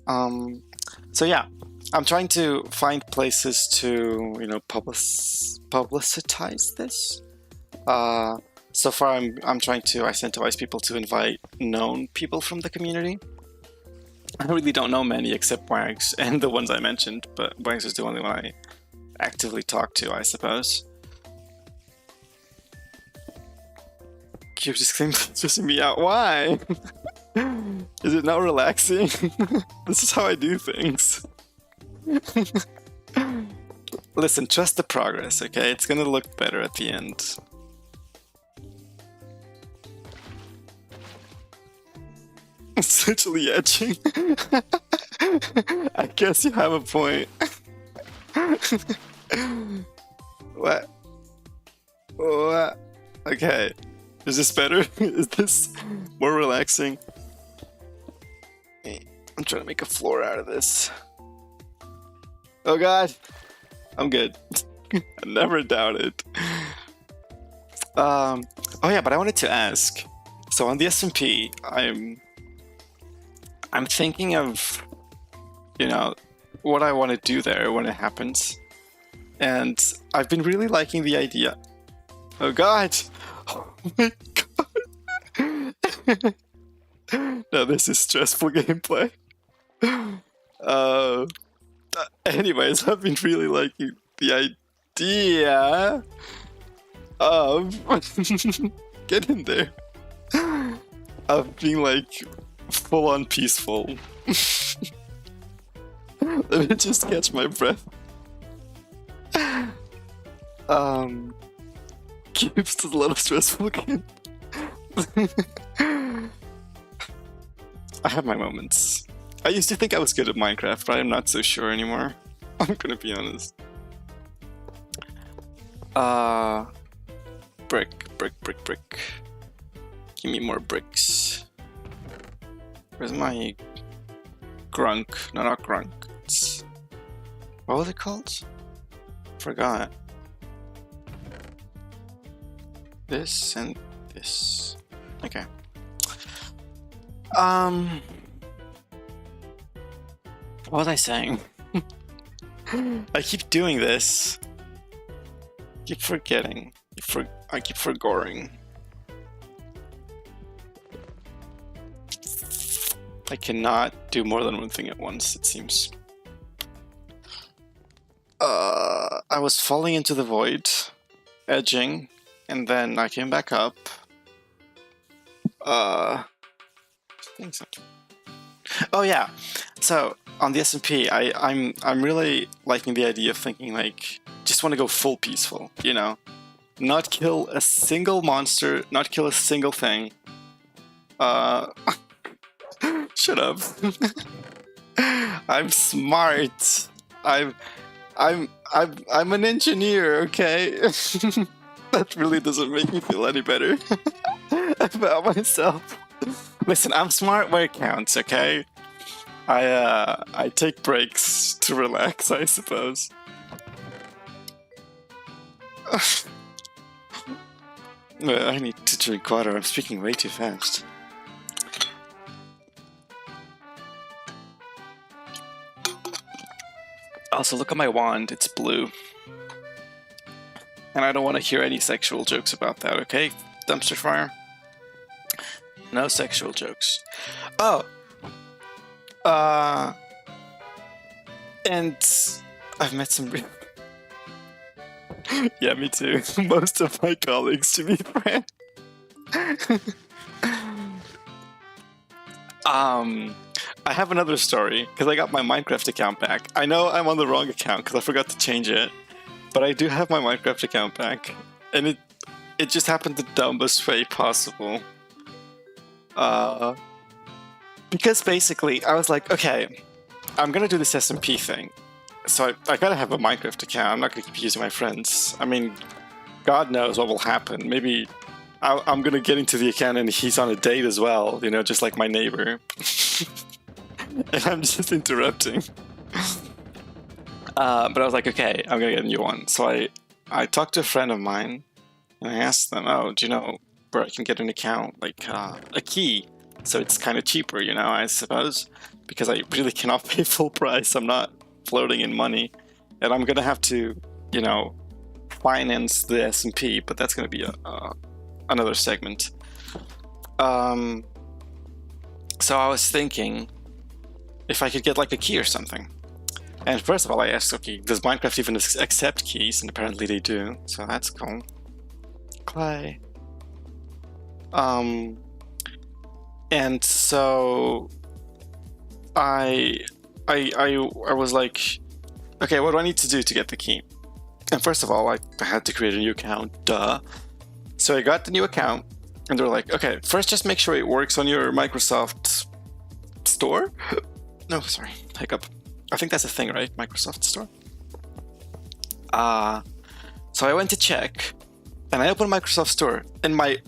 So yeah, I'm trying to find places to, you know, publicize this. So far I'm trying to incentivize people to invite known people from the community. I really don't know many except Wags and the ones I mentioned, but Wags is the only one I actively talk to, I suppose. You're just stressing me out. Why? Is it not relaxing? This is how I do things. Listen, trust the progress, okay? It's gonna look better at the end. Essentially etching. I guess you have a point. What? What? Okay. Is this better? Is this more relaxing? I'm trying to make a floor out of this. Oh god. I'm good. I never doubted. Oh yeah, but I wanted to ask. So on the SMP, I'm thinking of, you know, what I want to do there when it happens. And I've been really liking the idea. Oh god! Oh my god! No, this is stressful gameplay. Anyways, I've been really liking the idea of get in there. Of being like full on peaceful. Let me just catch my breath. Keeps a lot of stressful game. I have my moments. I used to think I was good at Minecraft, but I'm not so sure anymore. I'm gonna be honest. Brick. Give me more bricks. Where's my grunk? No, not grunk. It's... what was it called? Forgot. This and this. Okay. What was I saying? I keep doing this. Keep forgetting. I keep forgoing. I cannot do more than one thing at once, it seems. I was falling into the void, edging, and then I came back up. Think something. Oh yeah. So on the SMP, I'm really liking the idea of thinking like just want to go full peaceful, you know, not kill a single monster, not kill a single thing. Shut up. I'm smart. I'm an engineer, okay? That really doesn't make me feel any better about myself. Listen, I'm smart where it counts, okay? I take breaks to relax, I suppose. I need to drink water. I'm speaking way too fast. Also, look at my wand. It's blue. And I don't want to hear any sexual jokes about that, okay? Dumpster fire? No sexual jokes. Oh! And I've met some real... Yeah, me too. Most of my colleagues, to be frank. I have another story, because I got my Minecraft account back. I know I'm on the wrong account, because I forgot to change it. But I do have my Minecraft account back. And it just happened the dumbest way possible. Because basically, I was like, okay, I'm gonna do this SMP thing. So I gotta have a Minecraft account. I'm not gonna keep using my friends. I mean, God knows what will happen. Maybe I'm gonna get into the account and he's on a date as well, you know, just like my neighbor. And I'm just interrupting. But I was like, okay, I'm gonna get a new one. So I talked to a friend of mine and I asked them, oh, do you know where I can get an account, like a key? So it's kind of cheaper, you know, I suppose, because I really cannot pay full price. I'm not floating in money, and I'm gonna have to, you know, finance the SMP, but that's gonna be another segment. So I was thinking if I could get like a key or something. And first of all, I asked, okay, does Minecraft even accept keys? And apparently they do, so that's cool. Clay. And so I was like, okay, what do I need to do to get the key? And first of all, I had to create a new account, duh. So I got the new account, and they're like, okay, first just make sure it works on your Microsoft Store. No, sorry, hiccup. I think that's a thing, right? Microsoft Store. So I went to check, and I opened Microsoft Store, and my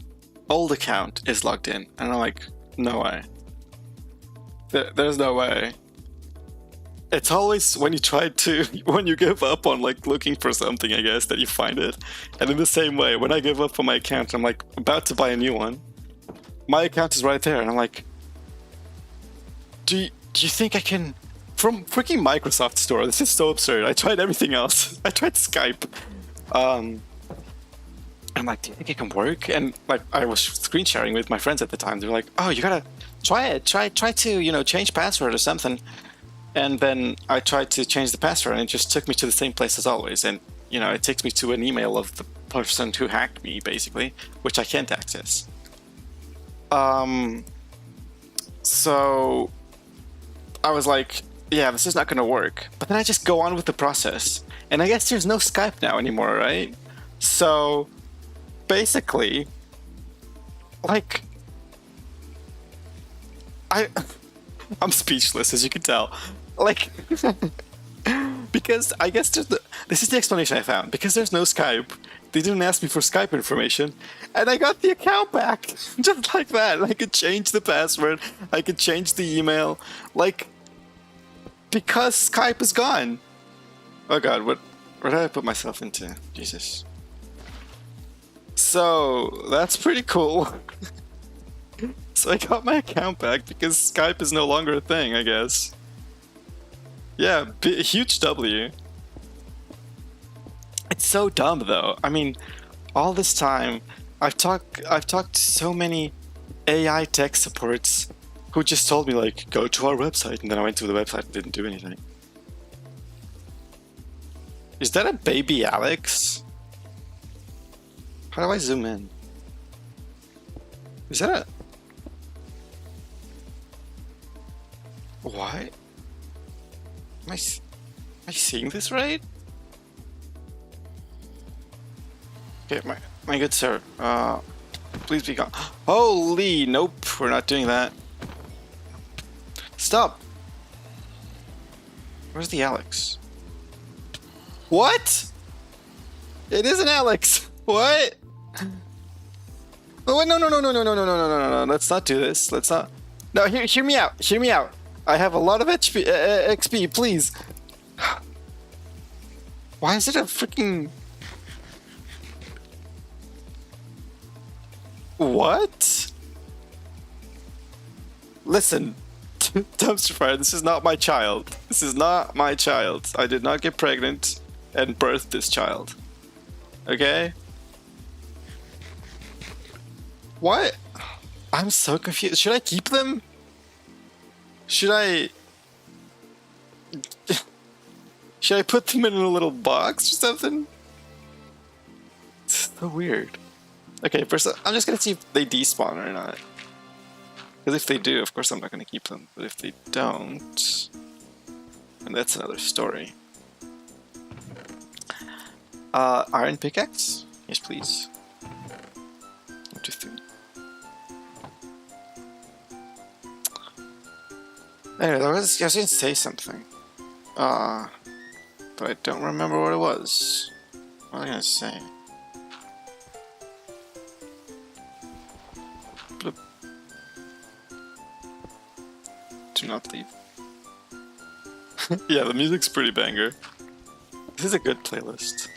old account is logged in, and I'm like, no way. There's no way. It's always when you give up on like looking for something, I guess, that you find it. And in the same way, when I give up on my account, I'm like about to buy a new one. My account is right there, and I'm like, do you think I can, from freaking Microsoft Store? This is so absurd. I tried everything else. I tried Skype. I'm like, do you think it can work? And like, I was screen sharing with my friends at the time. They were like, oh, you gotta try it. Try to change password or something. And then I tried to change the password, and it just took me to the same place as always. And it takes me to an email of the person who hacked me, basically, which I can't access. So I was like, yeah, this is not going to work. But then I just go on with the process. And I guess there's no Skype now anymore, right? So basically, like, I'm speechless, as you can tell. Like, because I guess this is the explanation I found. Because there's no Skype, they didn't ask me for Skype information, and I got the account back just like that. I could change the password, I could change the email, like, because Skype is gone. Oh God, what did I put myself into? Jesus. So that's pretty cool. So I got my account back because Skype is no longer a thing, I guess. Yeah, huge W. It's so dumb though. I mean, all this time I've talked to so many AI tech supports who just told me like, go to our website, and then I went to the website and didn't do anything. Is that a baby Alex? How do I zoom in? Is that a... Why? Am I seeing this right? Okay, my good sir. Please be gone. Holy, nope, we're not doing that. Stop. Where's the Alex? What? It isn't Alex. What? Oh, no. Let's not do this. Let's not. No, hear me out. Hear me out. I have a lot of XP, please. Why is it a freaking... What? Listen, Dumpster Fire, this is not my child. This is not my child. I did not get pregnant and birth this child. Okay? What? I'm so confused. Should I keep them? Should I put them in a little box or something? It's so weird. Okay, first I'm just gonna see if they despawn or not. Because if they do, of course I'm not gonna keep them. But if they don't, and that's another story. Iron pickaxe? Yes, please. 1, 2, 3. Anyway, I was gonna say something. But I don't remember what it was. What was I gonna say? Bloop. Do not leave. Yeah, the music's pretty banger. This is a good playlist.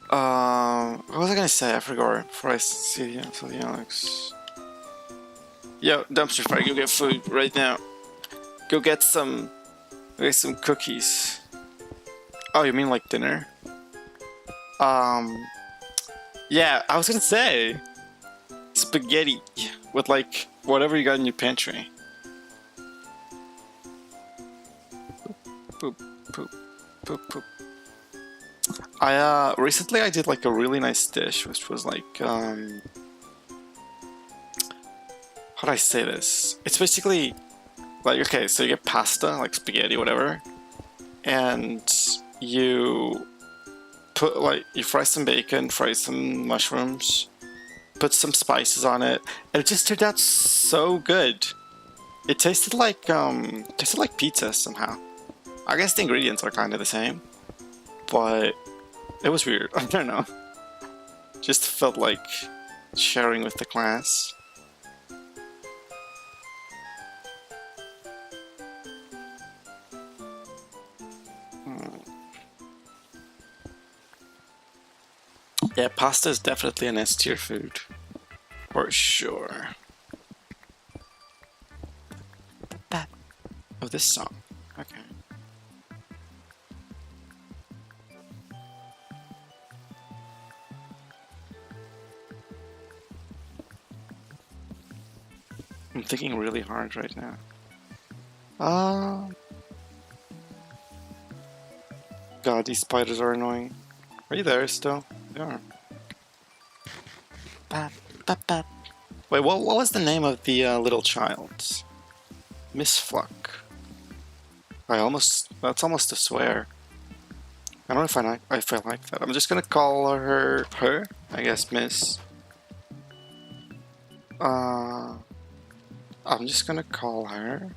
What was I gonna say? I forgot. Before I see the Alex. Yo, Dumpster Fire, go get food right now. Go get some cookies. Oh, you mean like dinner? Yeah, I was gonna say spaghetti with like whatever you got in your pantry. Poop, poop, poop, poop. Recently I did like a really nice dish, which was like, how do I say this? It's basically like, okay, so you get pasta, like spaghetti, whatever, and you put like, you fry some bacon, fry some mushrooms, put some spices on it, and it just turned out so good. It tasted like pizza somehow. I guess the ingredients are kind of the same, but it was weird. I don't know. Just felt like sharing with the class. Yeah, pasta is definitely an S tier food. For sure. Oh, this song. Okay. I'm thinking really hard right now. God, these spiders are annoying. Are you there still? They are. Wait, what was the name of the little child? Miss Fluck. That's almost a swear. I don't know if I like that. I'm just gonna call her, I guess, Miss. I'm just gonna call her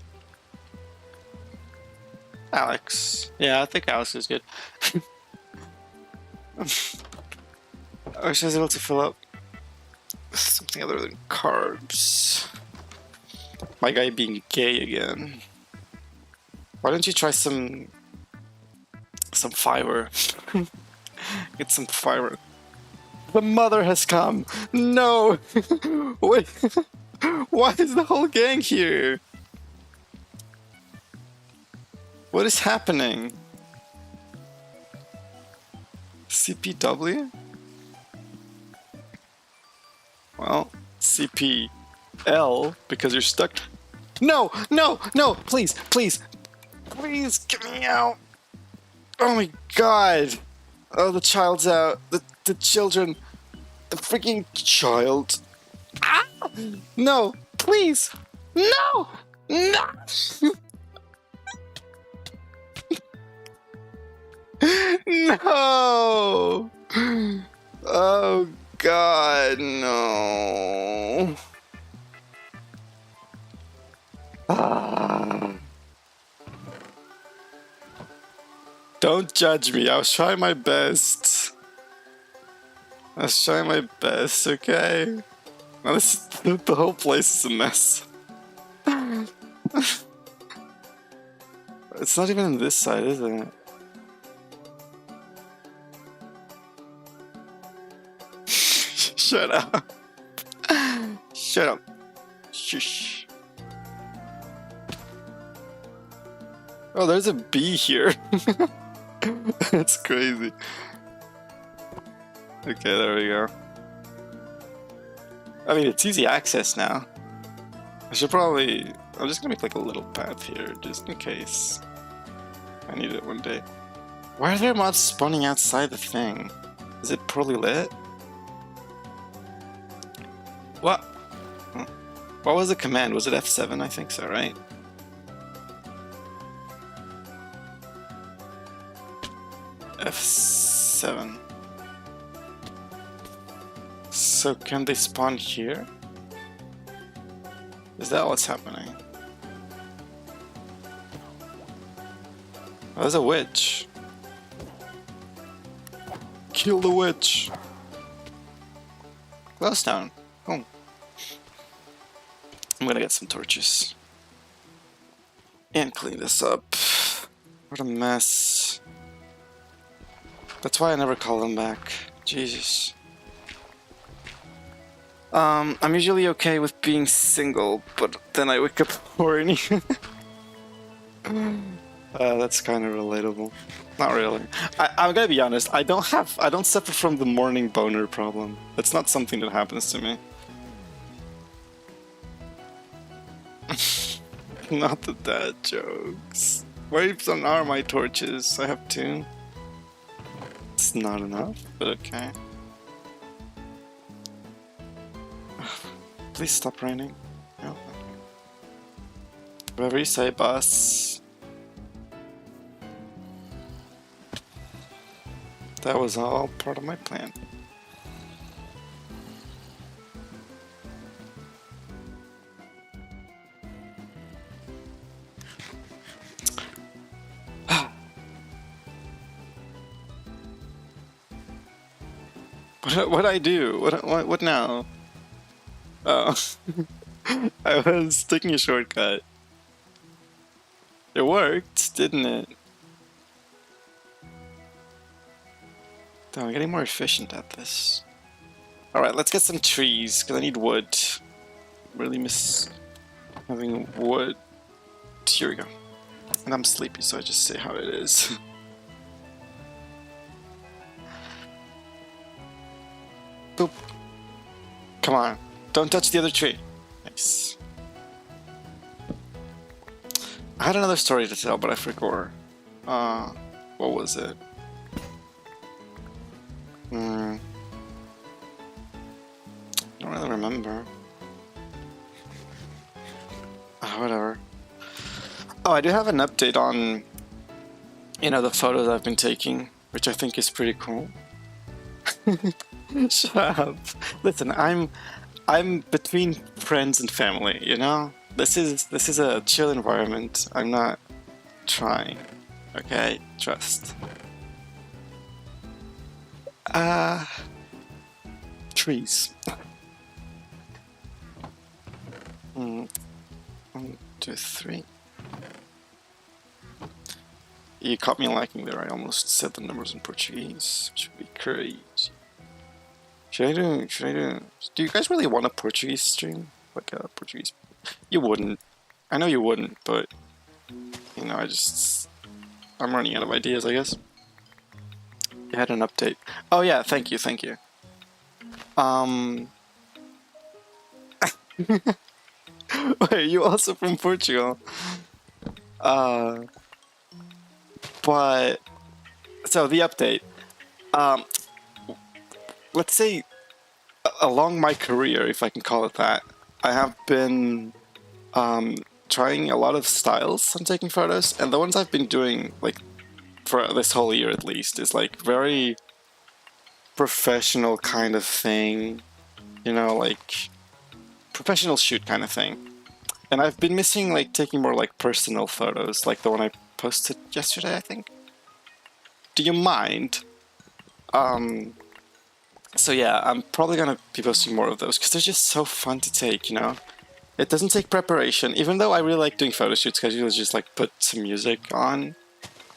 Alex. Yeah, I think Alex is good. I wish I was able to fill up something other than carbs. My guy being gay again. Why don't you try some fiber? Get some fiber. The mother has come. No. Wait. Why is the whole gang here? What is happening? CPW? Well, CPL, because you're stuck. No, no, no, please, please, please get me out. Oh my god. Oh, the child's out. The children. The freaking child. Ah! No, please. No, no. No. Oh god, no. Ah. Don't judge me. I was trying my best. I was trying my best, okay? Now the whole place is a mess. It's not even on this side, is it? Shut up. Shut up. Shush. Oh, there's a bee here. That's crazy. Okay, there we go. I mean, it's easy access now. I should probably... I'm just gonna make like a little path here, just in case I need it one day. Why are there mobs spawning outside the thing? Is it poorly lit? What? What was the command? Was it F7? I think so, right? F7. So can they spawn here? Is that what's happening? Oh, there's a witch. Kill the witch. Glowstone. Oh. I'm gonna get some torches. And clean this up. What a mess. That's why I never call them back. Jesus. I'm usually okay with being single, but then I wake up horny. That's kind of relatable. Not really. I'm gonna be honest. I don't suffer from the morning boner problem. That's not something that happens to me. Not the dad jokes. Where are my torches? I have 2. It's not enough, but okay. Please stop raining. No. Whatever you say, boss. That was all part of my plan. What I do? What now? Oh, I was taking a shortcut. It worked, didn't it? Damn, I'm getting more efficient at this. Alright, let's get some trees, because I need wood. Really miss having wood. Here we go. And I'm sleepy, so I just say how it is. Boop. Come on. Don't touch the other tree. Nice. I had another story to tell, but I forgot. What was it? I don't really remember. Whatever. Oh, I do have an update on, the photos I've been taking, which I think is pretty cool. Shut up. Listen, I'm between friends and family, you know? This is a chill environment. I'm not trying. Okay? Trust. Trees. 1, 2, 3. You caught me lacking there. I almost said the numbers in Portuguese, which would be crazy. Should I do? Do you guys really want a Portuguese stream? Like a Portuguese? You wouldn't. I know you wouldn't, but I'm running out of ideas, I guess. You had an update. Oh yeah, thank you. Wait, you also from Portugal? But so the update. Let's say along my career, if I can call it that, I have been trying a lot of styles on taking photos, and the ones I've been doing, like, for this whole year at least, is like very professional kind of thing, like professional shoot kind of thing. And I've been missing like taking more like personal photos, like the one I posted yesterday, I think. Do you mind? So yeah, I'm probably gonna be posting more of those because they're just so fun to take, It doesn't take preparation, even though I really like doing photo shoots because you just like put some music on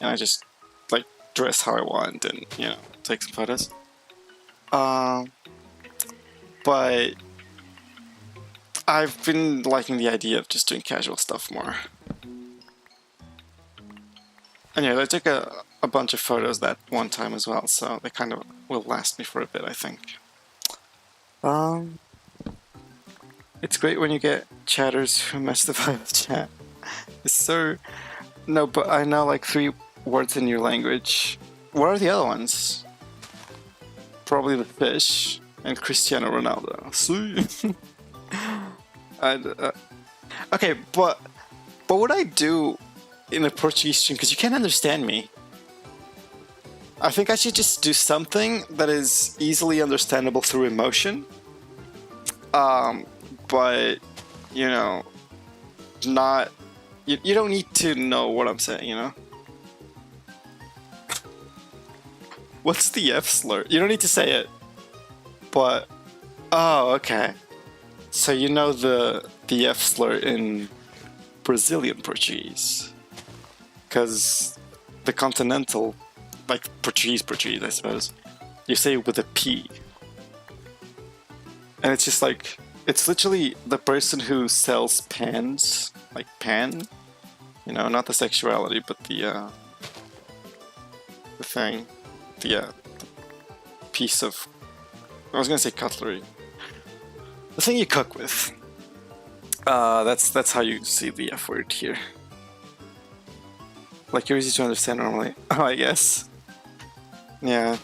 and I just like dress how I want and, take some photos. But I've been liking the idea of just doing casual stuff more. And yeah, I took a bunch of photos that one time as well, so they kind of will last me for a bit, I think. It's great when you get chatters who mess the vibe of chat. It's so... No, but I know like 3 words in your language. What are the other ones? Probably the fish and Cristiano Ronaldo. See? Okay, but what would I do in a Portuguese stream? Because you can't understand me. I think I should just do something that is easily understandable through emotion. But, not... You don't need to know what I'm saying, What's the F slur? You don't need to say it. But... Oh, okay. So you know the F slur in Brazilian Portuguese. Because the continental, like Portuguese, I suppose, you say it with a P. And it's just like, it's literally the person who sells pans, like pan, not the sexuality, but the thing, the piece of, I was gonna say cutlery. The thing you cook with. That's how you see the F word here. Like, you're easy to understand normally. Oh, I guess. Yeah.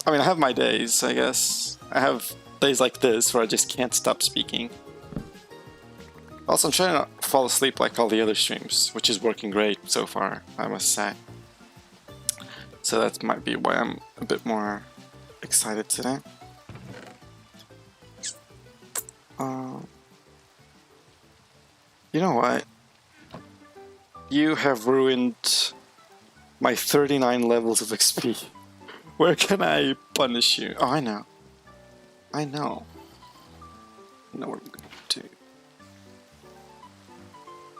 I mean, I have my days, I guess. I have days like this where I just can't stop speaking. Also, I'm trying to fall asleep like all the other streams, which is working great so far, I must say. So that might be why I'm a bit more excited today. You know what? You have ruined my 39 levels of XP. Where can I punish you? Oh, I know. I know. I know what I'm gonna do.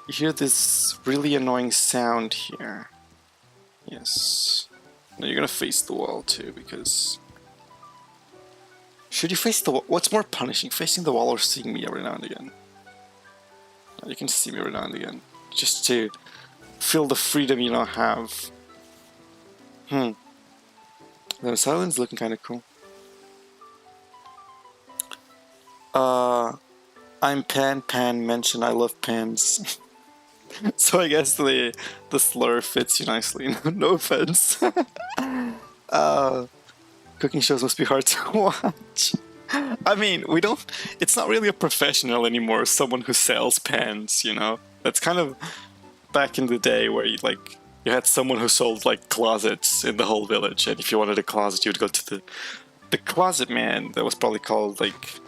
You hear this really annoying sound here. Yes. Now you're gonna face the wall too, because... Should you face the wall? What's more punishing, facing the wall or seeing me every now and again? You can see me every now and again, just to feel the freedom you now have. The silence looking kind of cool. I'm Pan mention I love pans. So I guess the slur fits you nicely. No offense. Cooking shows must be hard to watch. I mean, we don't... It's not really a professional anymore, someone who sells pans, you know? That's kind of back in the day where you had someone who sold, like, closets in the whole village, and if you wanted a closet, you would go to the closet man. That was probably called, like,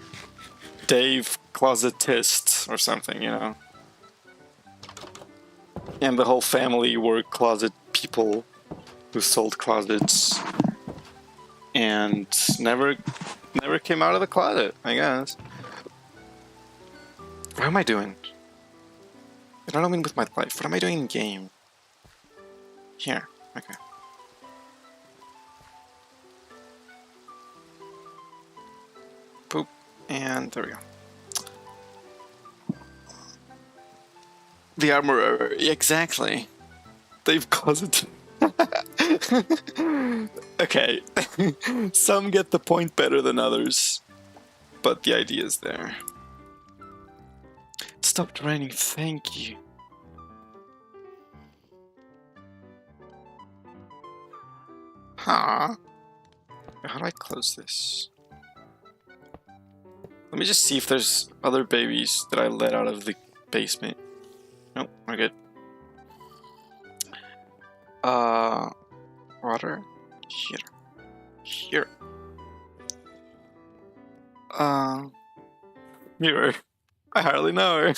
Dave Closetist or something, you know? And the whole family were closet people who sold closets and never came out of the closet, I guess. What am I doing? I don't mean with my life. What am I doing in game? Here. Okay. Poop. And there we go. The armorer. Exactly. They've closeted. Okay. Some get the point better than others. But the idea is there. It stopped raining, thank you. Huh? How do I close this? Let me just see if there's other babies that I let out of the basement. Nope, we're good. Water. Here. Mirror. I hardly know her.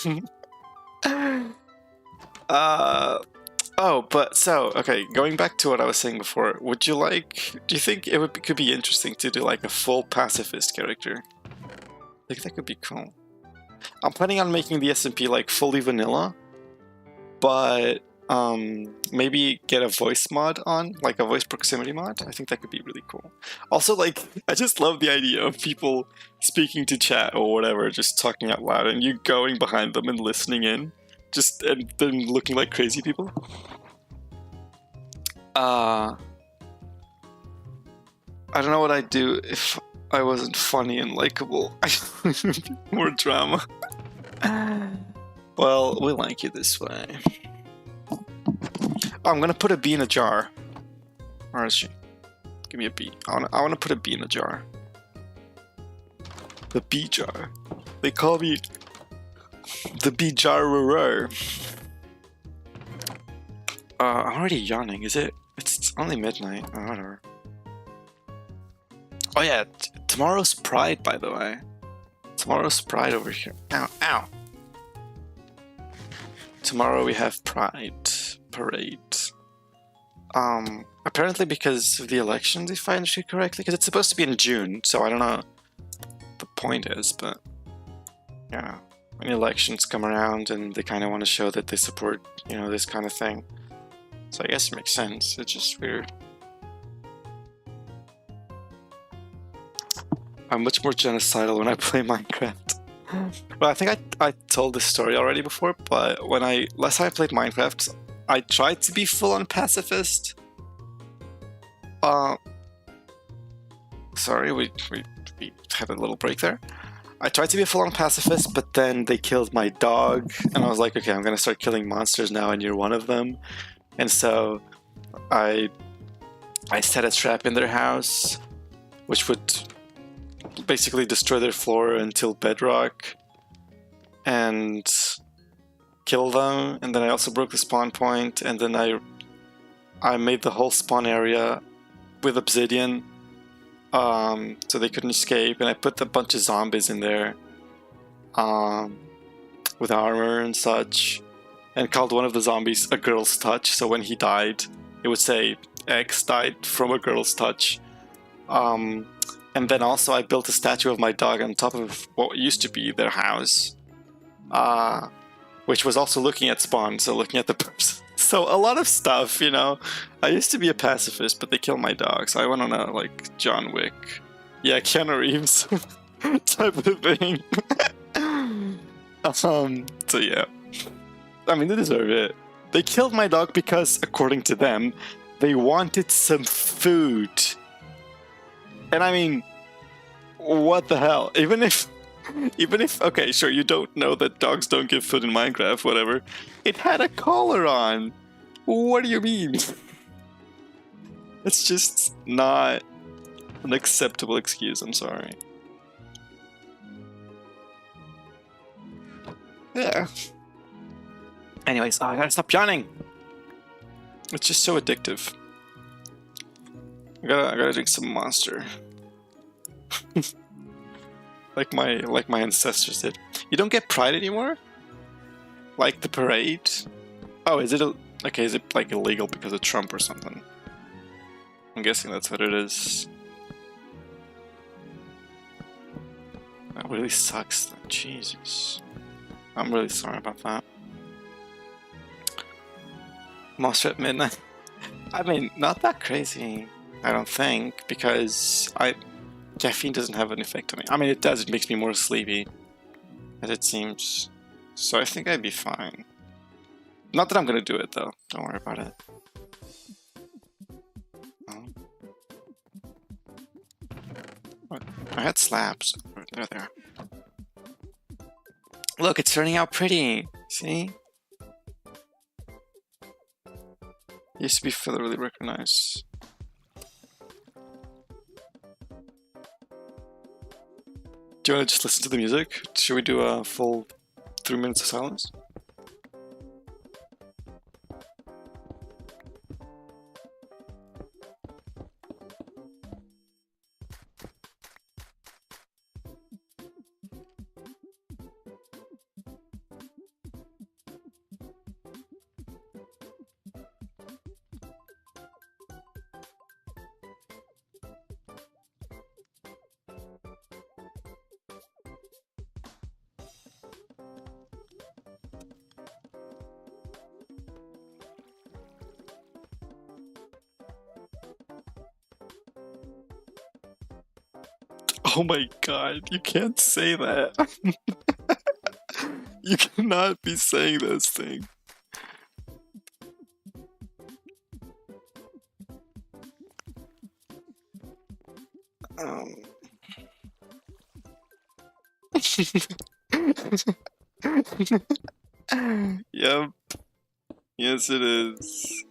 Oh, but so, okay, going back to what I was saying before, do you think it could be interesting to do like a full pacifist character? I think that could be cool. I'm planning on making the SMP like fully vanilla, but maybe get a voice mod on, like a voice proximity mod. I think that could be really cool. Also, like, I just love the idea of people speaking to chat or whatever, just talking out loud, and you going behind them and listening in, and then looking like crazy people. I don't know what I'd do if I wasn't funny and likable. More drama. Well, we like you this way. Oh, I'm gonna put a bee in a jar. Where is she? Give me a bee. I wanna put a bee in a jar. The bee jar. They call me the bee jar-rer. I'm already yawning. Is it? It's only midnight. Oh, whatever. Oh yeah, tomorrow's Pride, by the way. Tomorrow's Pride over here. Ow, ow. Tomorrow we have Pride Parade. Apparently because of the elections, if I understood correctly, because it's supposed to be in June, so I don't know what the point is, but yeah, when elections come around and they kind of want to show that they support, you know, this kind of thing. So I guess it makes sense. It's just weird. I'm much more genocidal when I play Minecraft. Well, I think I told this story already before, but when last time I played Minecraft, I tried to be full-on pacifist. Sorry, we had a little break there. I tried to be a full-on pacifist, but then they killed my dog, and I was like, okay, I'm gonna start killing monsters now, and you're one of them. And so I set a trap in their house, which would basically destroy their floor until bedrock and kill them. And then I also broke the spawn point, and then I made the whole spawn area with obsidian, so they couldn't escape, and I put a bunch of zombies in there with armor and such, and called one of the zombies a girl's touch, so when he died it would say X died from a girl's touch. And then also I built a statue of my dog on top of what used to be their house, which was also looking at spawn, so looking at the person. So a lot of stuff, you know. I used to be a pacifist, but they killed my dog, so I went on a like John Wick, yeah, Keanu Reeves type of thing. So yeah, I mean they deserve it. They killed my dog because, according to them, they wanted some food. And I mean, what the hell? Even if, okay, sure, you don't know that dogs don't get food in Minecraft, whatever. It had a collar on. What do you mean? It's just not an acceptable excuse, I'm sorry. Yeah. Anyways, I gotta stop yawning. It's just so addictive. I gotta drink some Monster. like my ancestors did. You don't get Pride anymore? Like the parade? Oh, is it okay? Is it like illegal because of Trump or something? I'm guessing that's what it is. That really sucks. Though. Jesus, I'm really sorry about that. Monster at midnight. I mean, not that crazy. I don't think, because caffeine doesn't have an effect on me. I mean, it does. It makes me more sleepy, as it seems. So I think I'd be fine. Not that I'm gonna do it though. Don't worry about it. Oh. What? I had slabs. They're there. Look, it's turning out pretty. See? Used to be federally recognized. Do you want to just listen to the music? Should we do a full 3 minutes of silence? Oh my god, you can't say that. You cannot be saying this thing. Yep. Yes, it is.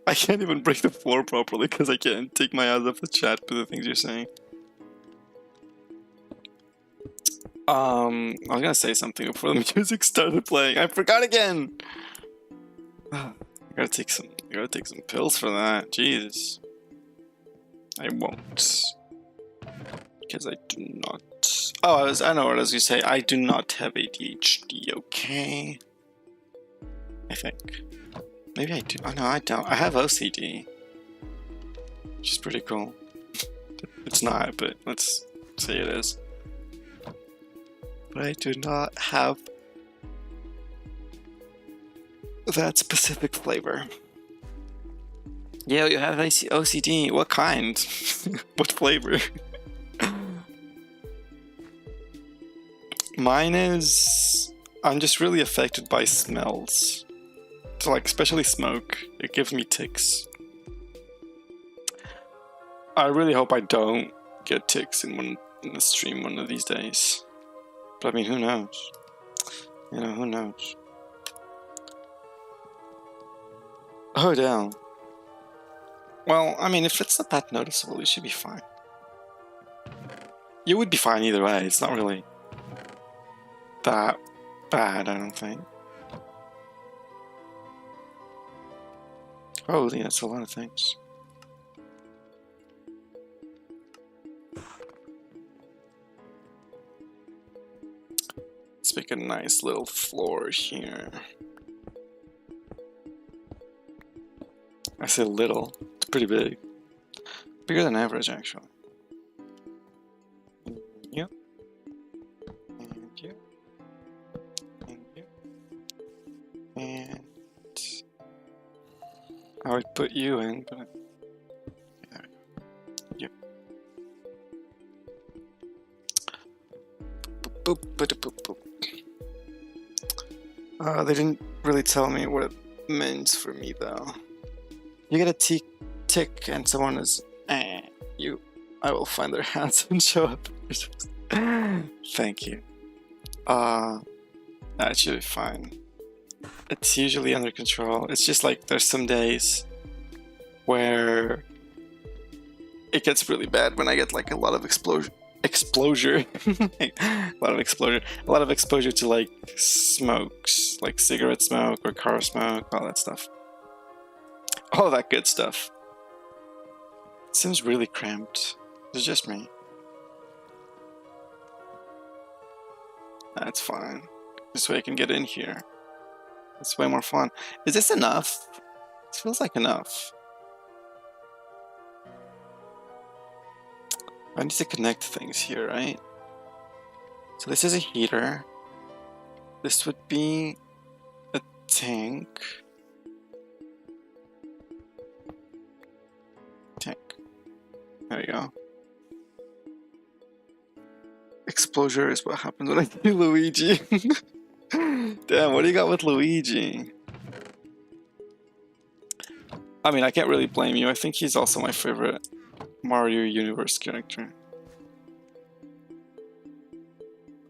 I can't even break the floor properly because I can't take my eyes off the chat for the things you're saying. I was gonna say something before the music started playing. I forgot again. I gotta take some pills for that. Jesus. I won't. Because I do not. Oh, I know what I was gonna say. I do not have ADHD, okay? I think. Maybe I do. Oh no, I don't. I have OCD. Which is pretty cool. It's not, but let's say it is. But I do not have that specific flavor. Yeah, you have OCD. What kind? What flavor? Mine is... I'm just really affected by smells. So like, especially smoke. It gives me tics. I really hope I don't get tics in the stream one of these days. But I mean, who knows? You know, who knows? Oh, damn. Well, I mean, if it's not that noticeable, you should be fine. You would be fine either way. It's not really that bad, I don't think. Holy, that's a lot of things. Let's make a nice little floor here. I say little. It's pretty big. Bigger than average, actually. And you. And you. And you. And I would put you in, but there we go. You. Boop, boop, boop, boop. They didn't really tell me what it means for me, though. You get a tick and someone is you. I will find their hands and show up. Thank you. That should be fine. It's usually under control. It's just like there's some days where it gets really bad when I get like a lot of exposure. A lot of exposure to like smokes, like cigarette smoke or car smoke, all that stuff. All that good stuff. It seems really cramped. It's just me. That's fine. This way I can get in here. It's way more fun. Is this enough? It feels like enough. I need to connect things here, right? So this is a heater. This would be a tank. There we go. Explosion is what happens when I do Luigi. Damn, what do you got with Luigi? I mean, I can't really blame you. I think he's also my favorite Mario Universe character.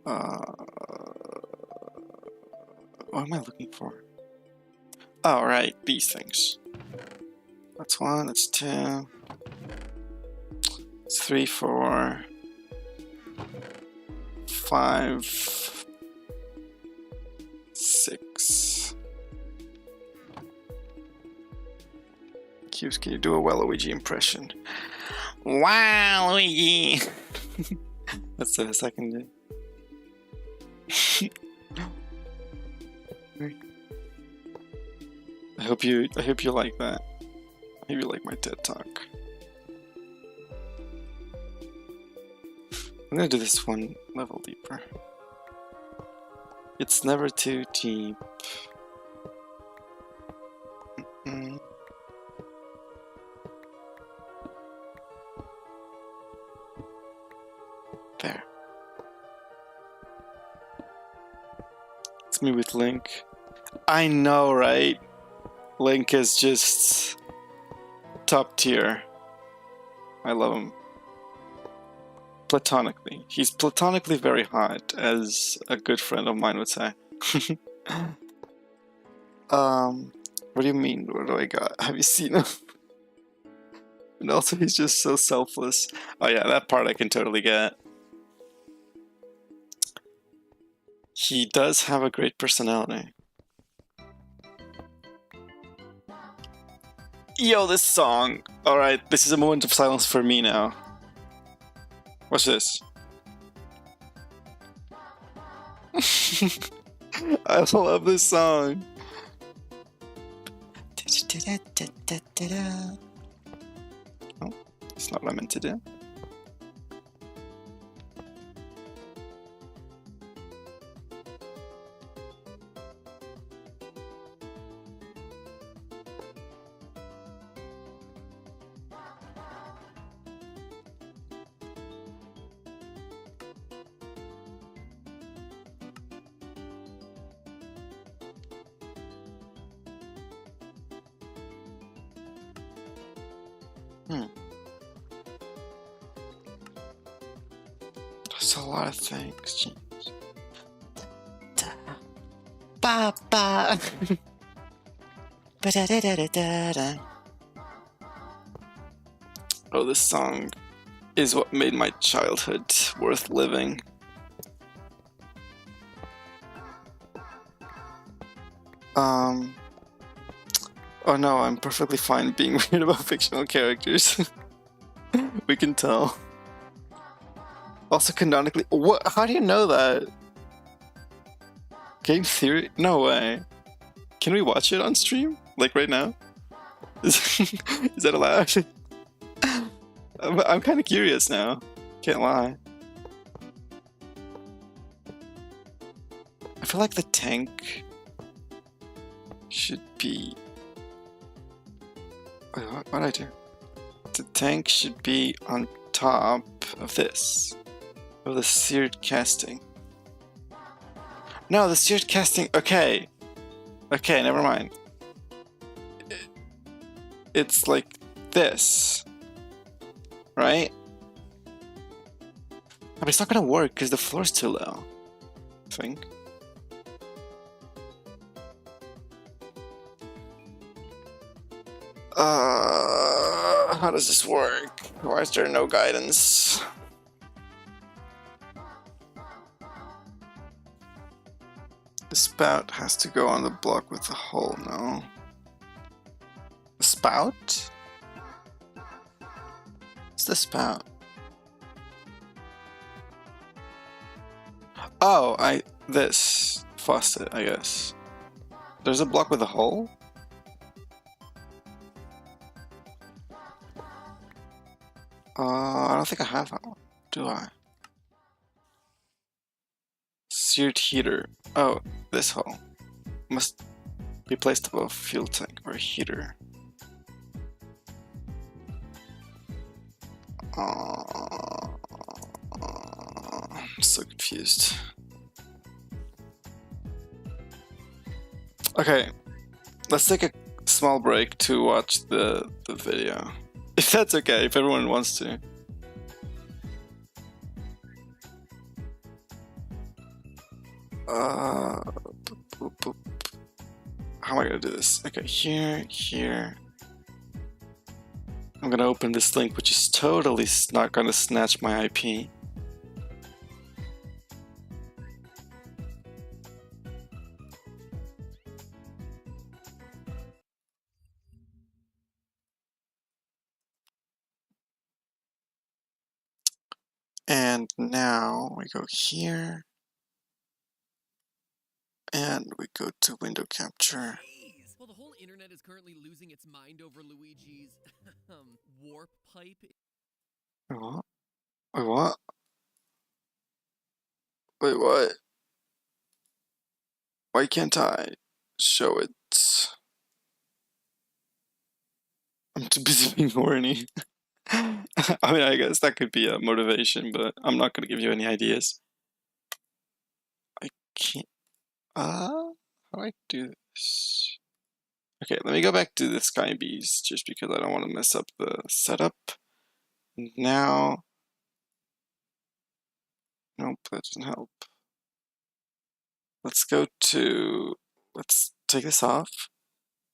What am I looking for? Oh, right, these things. That's 1, that's 2. It's 3, 4, 5, 6. Cubes, can you do a Waluigi impression? Wow, Luigi! That's the second day. I hope you like that. I hope you like my TED Talk. I'm gonna do this one level deeper. It's never too deep. There. It's me with Link. I know, right? Link is just top tier. I love him. Platonically. He's platonically very hot, as a good friend of mine would say. What do you mean? What do I got? Have you seen him? And also, he's just so selfless. Oh yeah, that part I can totally get. He does have a great personality. Yo, this song! Alright, this is a moment of silence for me now. What's this? I love this song. Oh, that's not what I meant to do. That's a lot of things. Papa. Oh, this song is what made my childhood worth living. Oh no, I'm perfectly fine being weird about fictional characters. We can tell. Also canonically, what? How do you know that? Game theory? No way. Can we watch it on stream? Like right now? Is that allowed? I'm kind of curious now. Can't lie. I feel like the tank should be... Wait, what did I do? The tank should be on top of this. Of the seared casting. No, the seared casting... Okay. Okay, never mind. It's like this. Right? But it's not gonna work because the floor's too low. I think. How does this work? Why is there no guidance? The spout has to go on the block with the hole, no? The spout? What's the spout? Oh, this faucet, I guess. There's a block with a hole? I don't think I have that one, do I? Seared heater. Oh, this hole. Must be placed above fuel tank or heater. I'm so confused. Okay, let's take a small break to watch the video. If that's okay, if everyone wants to. How am I gonna do this? Okay, here. I'm gonna open this link, which is totally not gonna snatch my IP. And now we go here. And we go to window capture. Jeez. Well, the whole internet is currently losing its mind over Luigi's warp pipe. Wait, what? Wait, what? Wait, what? Why can't I show it? I'm too busy being horny. I mean, I guess that could be a motivation, but I'm not gonna give you any ideas. I can't... how do I do this? Okay, let me go back to the Sky Bees, just because I don't want to mess up the setup. Now... Nope, that doesn't help. Let's go to... Let's take this off.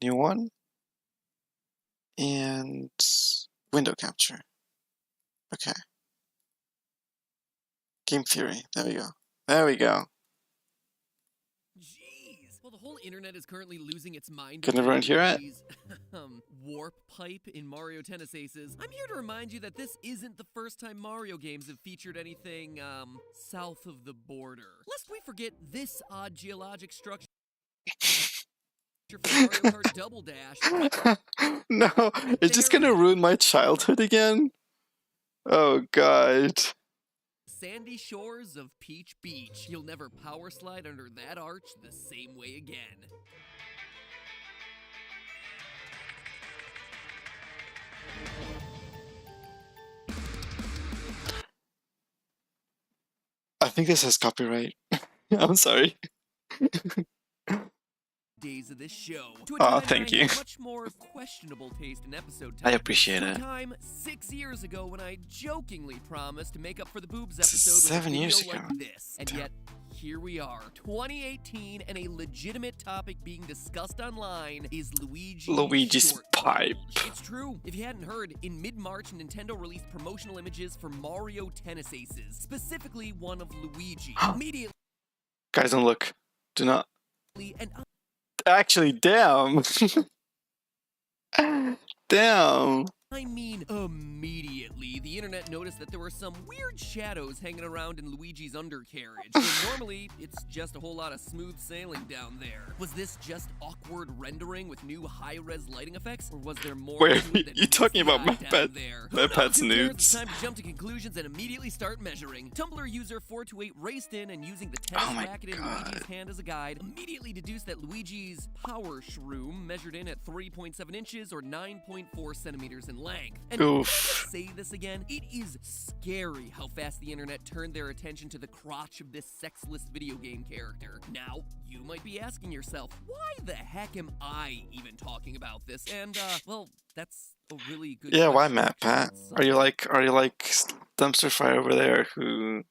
New one. And... window capture. Okay. Game theory. There we go. There we go. Jeez. Well, the whole internet is currently losing its mind. Can everyone hear it? Warp pipe in Mario Tennis Aces. I'm here to remind you that this isn't the first time Mario games have featured anything, south of the border. Lest we forget this odd geologic structure for Mario Kart Double Dash. No, it's just gonna ruin my childhood again? Oh god. Sandy shores of Peach Beach. You'll never power slide under that arch the same way again. I think this has copyright. I'm sorry. Days of this show. Thank you. Much more questionable taste in episode I time. appreciate it. Time 6 years ago when I jokingly promised to make up for the boobs This is episode with 7 a video years ago. like this. And yet, here we are. 2018 and a legitimate topic being discussed online is Luigi's short pipe. bulge. It's true. If you hadn't heard, in mid-March, Nintendo released promotional images for Mario Tennis Aces, specifically one of Luigi. Immediately, Guys, don't look. Do not. and Actually, damn. Damn. I mean, immediately, the internet noticed that there were some weird shadows hanging around in Luigi's undercarriage. When normally, it's just a whole lot of smooth sailing down there. Was this just awkward rendering with new high-res lighting effects, or was there more Wait, to it than you talking about meets the eye down MadPet- there? MadPet's Who knows? It's nudes? time to jump to conclusions and immediately start measuring. Tumblr user 428 raced in and using the tennis Oh my racket in God. Luigi's hand as a guide, immediately deduced that Luigi's power shroom measured in at 3.7 inches or 9.4 centimeters in length. And Oof. say this again, it is scary how fast the internet turned their attention to the crotch of this sexless video game character. Now, you might be asking yourself, why the heck am I even talking about this? And, well, that's a really good Yeah, why question, Matt Pat? actually. Are you like Dumpster Fire over there who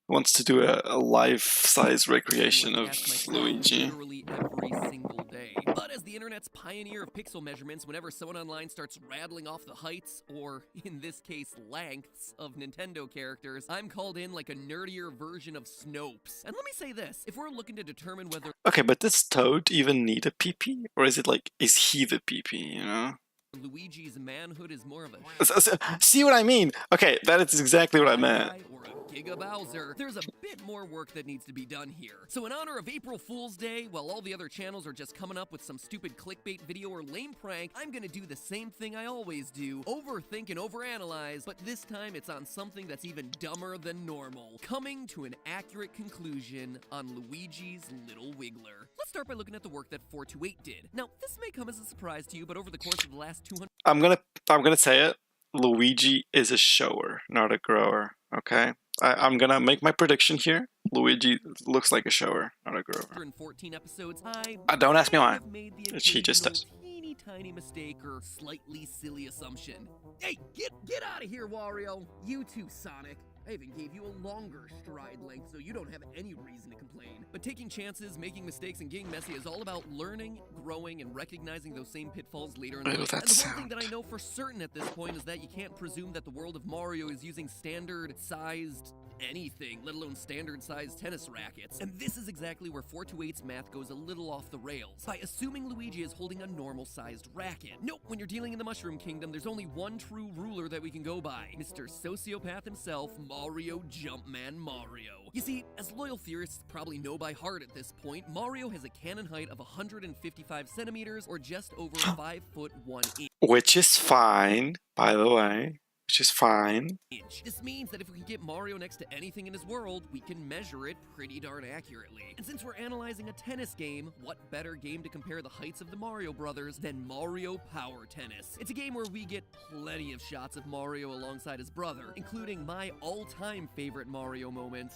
wants to do a life-size recreation I of ask myself Luigi? literally every single day. But as the internet's pioneer of pixel measurements, whenever someone online starts rattling off the heights, or in this case, lengths, of Nintendo characters, I'm called in like a nerdier version of Snopes. And let me say this, if we're looking to determine whether Okay, but does Toad even need a PP? Or is it like, is he the PP, you know? Luigi's manhood is more of a See what I mean? Okay, that is exactly what I meant. Guy or a Giga Bowser, there's a bit more work that needs to be done here. So in honor of April Fool's Day, while all the other channels are just coming up with some stupid clickbait video or lame prank, I'm gonna do the same thing I always do, overthink and overanalyze, but this time it's on something that's even dumber than normal. Coming to an accurate conclusion on Luigi's Little Wiggler. Let's start by looking at the work that 428 did. Now, this may come as a surprise to you, but over the course of the last 200 I'm gonna say it. Luigi is a shower, not a grower. Okay, I'm gonna make my prediction here. Luigi looks like a shower, not a grower. 114 episodes, I Don't ask me why. have made the She just occasional teeny tiny mistake or slightly silly assumption. Hey, get out of here, Wario! You too, Sonic. I even gave you a longer stride length, so you don't have any reason to complain. But taking chances, making mistakes, and getting messy is all about learning, growing, and recognizing those same pitfalls later in Ew, life. that And the one thing that I sound. know for certain at this point is that you can't presume that the world of Mario is using standard-sized anything, let alone standard-sized tennis rackets. And this is exactly where 428's math goes a little off the rails, by assuming Luigi is holding a normal-sized racket. Nope, when you're dealing in the Mushroom Kingdom, there's only one true ruler that we can go by, Mr. Sociopath himself, Mario Jumpman Mario. You see, as loyal theorists probably know by heart at this point, Mario has a canon height of 155 centimeters, or just over 5 foot 1 inch. Which is fine, by the way. Which is fine. This means that if we can get Mario next to anything in his world, we can measure it pretty darn accurately. And since we're analyzing a tennis game, what better game to compare the heights of the Mario brothers than Mario Power Tennis? It's a game where we get plenty of shots of Mario alongside his brother, including my all-time favorite Mario moment.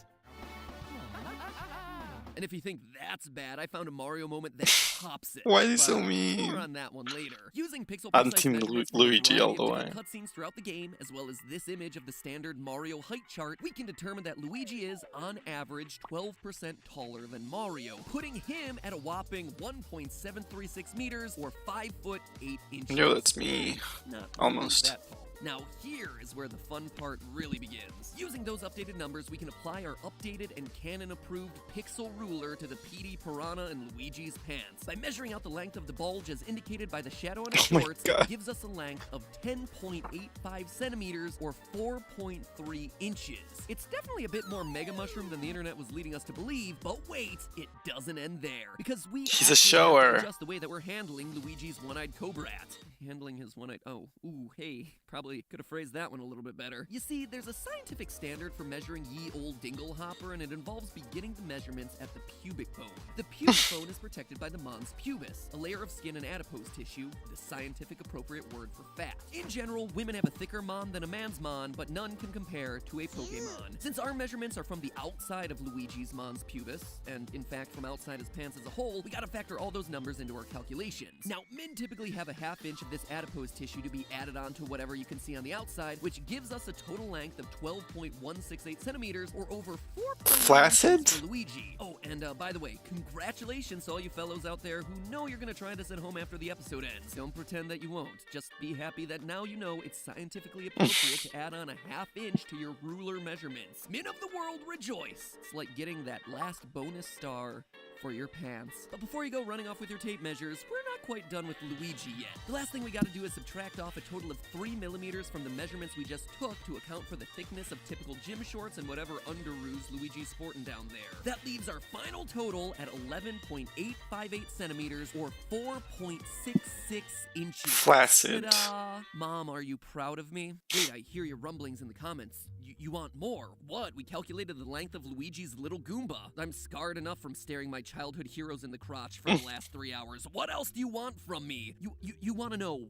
And if you think that's bad, I found a Mario moment that tops it. Why is he so But mean? more on that one later. Using pixel I'm precise team measurements from a Luigi all variety the of way. different cutscenes throughout the game, as well as this image of the standard Mario height chart, we can determine that Luigi is, on average, 12% taller than Mario, putting him at a whopping 1.736 meters, or 5 foot 8 inches. Yo, that's me. Not Almost. That tall. Now here is where the fun part really begins. Using those updated numbers, we can apply our updated and canon-approved pixel ruler to the PD Piranha and Luigi's pants. By measuring out the length of the bulge as indicated by the shadow on his Oh my shorts, God. it gives us a length of 10.85 centimeters or 4.3 inches. It's definitely a bit more Mega Mushroom than the internet was leading us to believe, but wait, it doesn't end there. Because we He's a actually shower. have to adjust the way that we're handling Luigi's one-eyed Cobrat. Handling his one-eyed... Oh, ooh, hey, probably could have phrased that one a little bit better. You see, there's a scientific standard for measuring ye old dingle hopper, and it involves beginning the measurements at the pubic bone. The pubic bone is protected by the mons pubis, a layer of skin and adipose tissue, the scientific appropriate word for fat. In general, women have a thicker mon than a man's mon, but none can compare to a Pokemon. Since our measurements are from the outside of Luigi's mons pubis, and in fact from outside his pants as a whole, we gotta factor all those numbers into our calculations. Now, men typically have a half inch of this adipose tissue to be added on to whatever you can see on the outside, which gives us a total length of 12.168 centimeters, or over 4 Flaccid? for Luigi. Oh, and by the way, congratulations to all you fellows out there who know you're gonna try this at home after the episode ends. Don't pretend that you won't. Just be happy that now you know it's scientifically appropriate to add on a half inch to your ruler measurements. Men of the world, rejoice! It's like getting that last bonus star for your pants. But before you go running off with your tape measures, we're not quite done with Luigi yet. The last thing we gotta do is subtract off a total of 3 millimeters from the measurements we just took to account for the thickness of typical gym shorts and whatever underoos Luigi's sporting down there. That leaves our final total at 11.858 centimeters or 4.66 inches. Flaccid. Ta-da! Mom, are you proud of me? Wait, I hear your rumblings in the comments. You want more? What? We calculated the length of Luigi's little Goomba. I'm scarred enough from staring my childhood heroes in the crotch for the last 3 hours. What else do you want from me? You want to know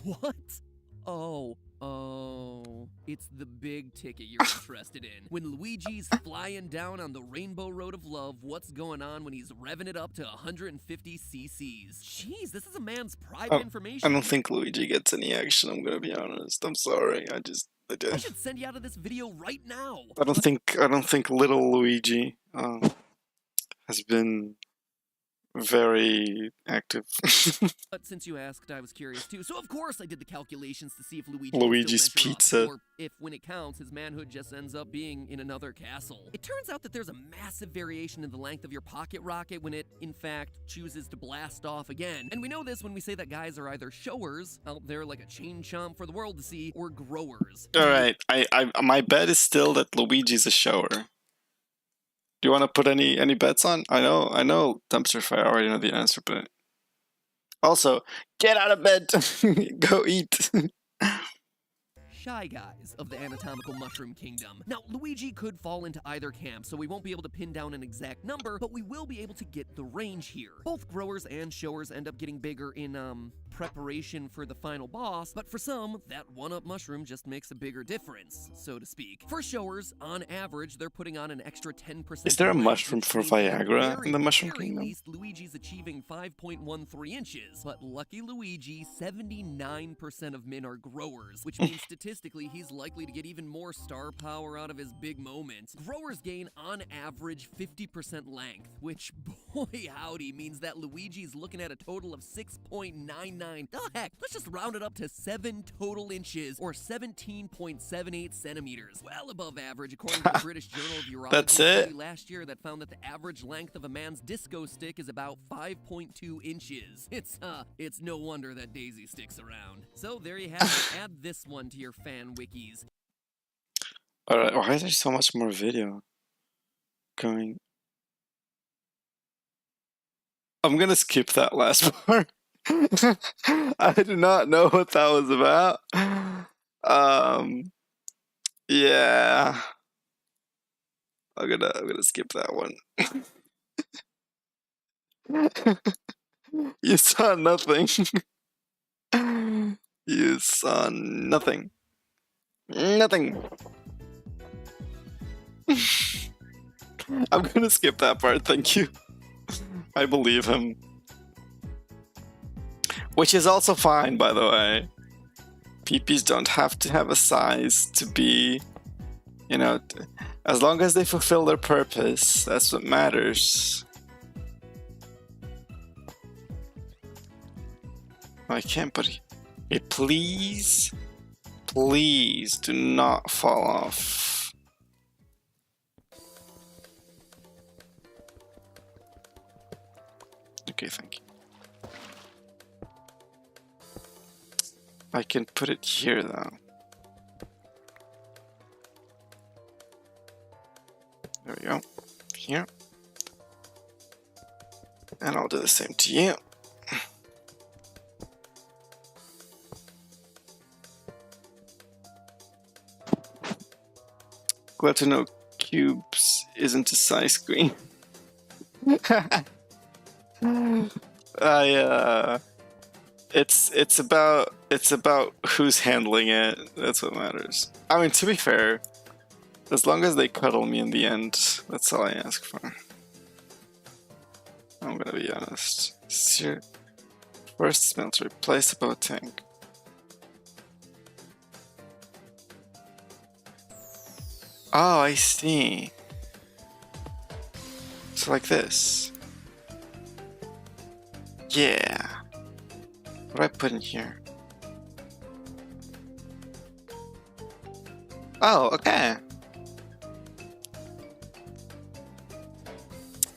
what? Oh, it's the big ticket you're interested in. When Luigi's flying down on the rainbow road of love, what's going on when he's revving it up to 150 cc's? Jeez, this is a man's private information. I don't think Luigi gets any action, I'm gonna be honest. I'm sorry, I should send you out of this video right now. I don't think little Luigi has been very active. But since you asked, I was curious too. So of course I did the calculations to see if Luigi's Pizza, or if when it counts, his manhood just ends up being in another castle. It turns out that there's a massive variation in the length of your pocket rocket when it, in fact, chooses to blast off again. And we know this when we say that guys are either showers, out there like a chain chomp for the world to see, or growers. Alright, my bet is still that Luigi's a shower. Do you want to put any bets on? I know Dumpster Fire, I already know the answer, but also, get out of bed! Go eat! Shy Guys of the Anatomical Mushroom Kingdom. Now, Luigi could fall into either camp, so we won't be able to pin down an exact number, but we will be able to get the range here. Both growers and showers end up getting bigger in, preparation for the final boss, but for some, that one-up mushroom just makes a bigger difference, so to speak. For showers, on average, they're putting on an extra 10%. Is there a mushroom for Viagra in the Mushroom Kingdom? At least, Luigi's achieving 5.13 inches, but lucky Luigi, 79% of men are growers, which means statistically he's likely to get even more star power out of his big moments. Growers gain, on average, 50% length, which, boy howdy, means that Luigi's looking at a total of 6.99. Oh heck, let's just round it up to 7 total inches, or 17.78 centimeters. Well above average, according to the British Journal of Urology. That's it? Last year that found that the average length of a man's disco stick is about 5.2 inches. It's no wonder that Daisy sticks around. So there you have it. Add this one to your fan wikis. Alright, why is there so much more video going? I'm gonna skip that last part. I do not know what that was about. Yeah. I'm gonna skip that one. You saw nothing. You saw nothing. Nothing. I'm gonna skip that part, thank you. I believe him. Which is also fine, by the way. Peepees don't have to have a size to be, you know, as long as they fulfill their purpose, that's what matters. I can't put it. Please do not fall off. Okay, thank you. I can put it here though. There we go. Here. And I'll do the same to you. Glad to know Cubes isn't a size screen. It's about who's handling it. That's what matters. I mean, to be fair, as long as they cuddle me in the end, that's all I ask for. I'm gonna be honest. First spell to replace a boat tank. Oh, I see. So like this. Yeah. What do I put in here? Oh, okay.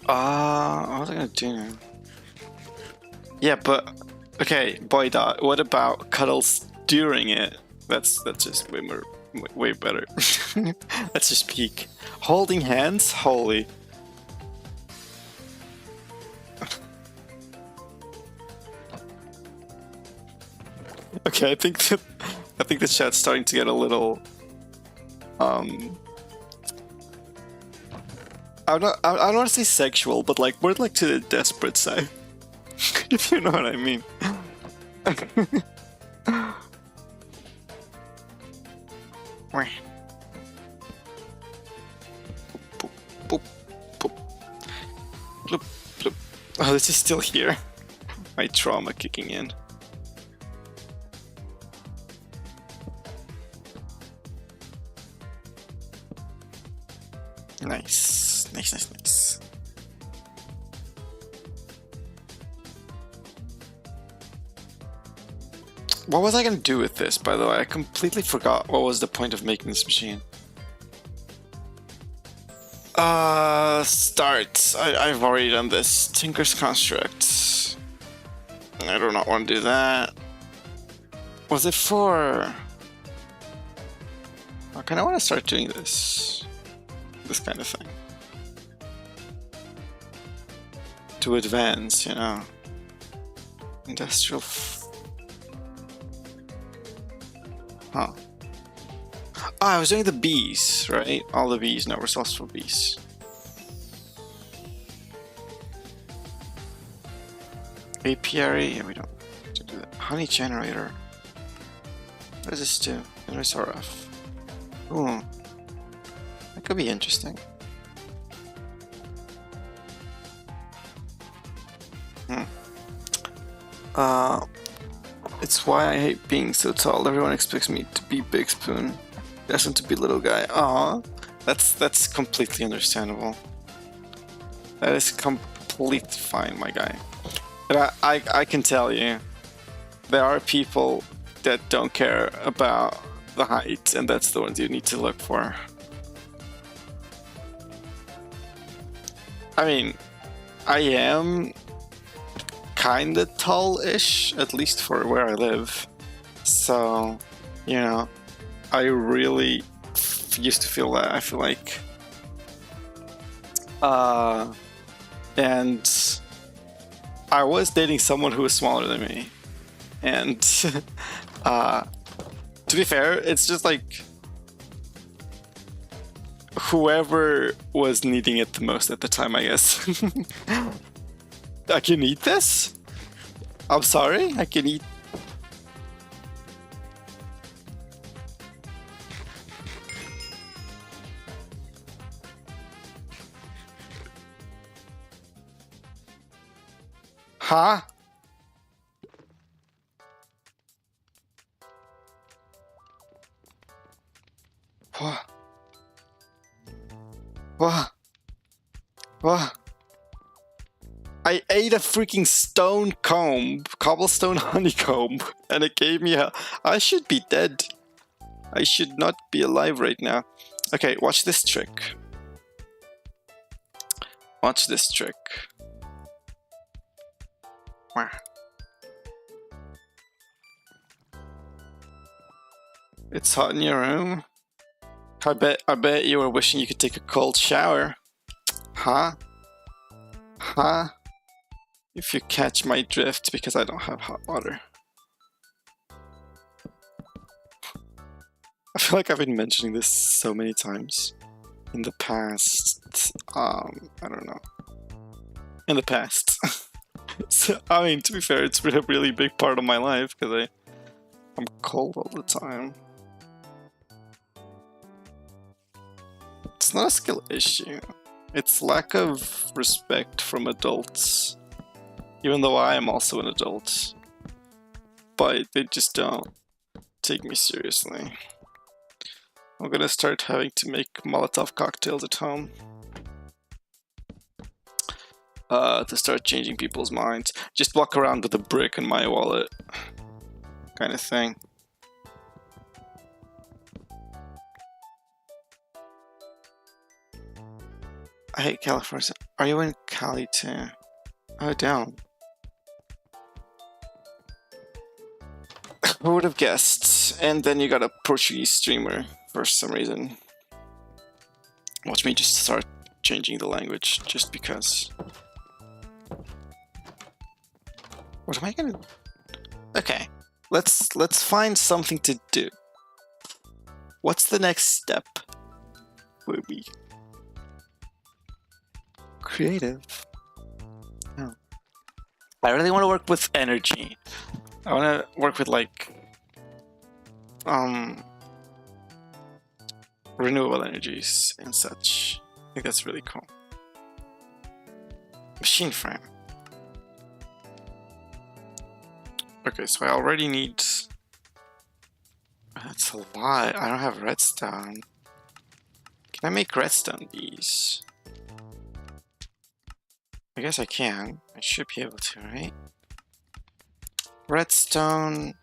What was I gonna do now? Yeah, but Okay, boy dot. What about cuddles during it? That's just way better. Let's just peek. Holding hands, holy. Okay, I think the chat's starting to get a little I don't want to say sexual, but like more like to the desperate side. If you know what I mean. Oh, this is still here. My trauma kicking in. Nice. Nice. What was I gonna do with this, by the way? I completely forgot what was the point of making this machine. Start. I've already done this. Tinker's Construct. I do not want to do that. Was it for... I kinda want to start doing this. This kind of thing. To advance, you know. Industrial... Huh. Oh, I was doing the bees, right? All the bees, no resourceful bees. Apiary, yeah, we don't have to do that. Honey generator. What does this do? There's RF. Ooh. That could be interesting. It's why I hate being so tall. Everyone expects me to be Big Spoon. Doesn't to be little guy. Aw, that's completely understandable. That is completely fine, my guy. But I can tell you, there are people that don't care about the height, and that's the ones you need to look for. I mean, I am kinda tall-ish, at least for where I live. So, you know, I really used to feel that. I feel like... and I was dating someone who was smaller than me. And, to be fair, it's just like... whoever was needing it the most at the time, I guess. I can eat this? I'm sorry? I can eat... Huh? What? What? What? I ate a freaking stone comb, cobblestone honeycomb, and it gave me a... I should be dead. I should not be alive right now. Okay, watch this trick. Watch this trick. It's hot in your room? I bet you were wishing you could take a cold shower. Huh? Huh? If you catch my drift, because I don't have hot water. I feel like I've been mentioning this so many times in the past. I don't know. In the past. So, I mean, to be fair, it's been a really big part of my life because I'm cold all the time. It's not a skill issue. It's lack of respect from adults. Even though I am also an adult. But they just don't take me seriously. I'm gonna start having to make Molotov cocktails at home. To start changing people's minds. Just walk around with a brick in my wallet. Kind of thing. I hate California. Are you in Cali too? Oh, down. Who would have guessed? And then you got a Portuguese streamer for some reason. Watch me just start changing the language just because. What am I gonna? Okay, let's find something to do. What's the next step? Would be creative. Oh. I really want to work with energy. I want to work with like renewable energies and such. I think that's really cool. Machine frame. Okay, so I already need. That's a lot. I don't have redstone. Can I make redstone bees? I guess I can. I should be able to, right? Redstone.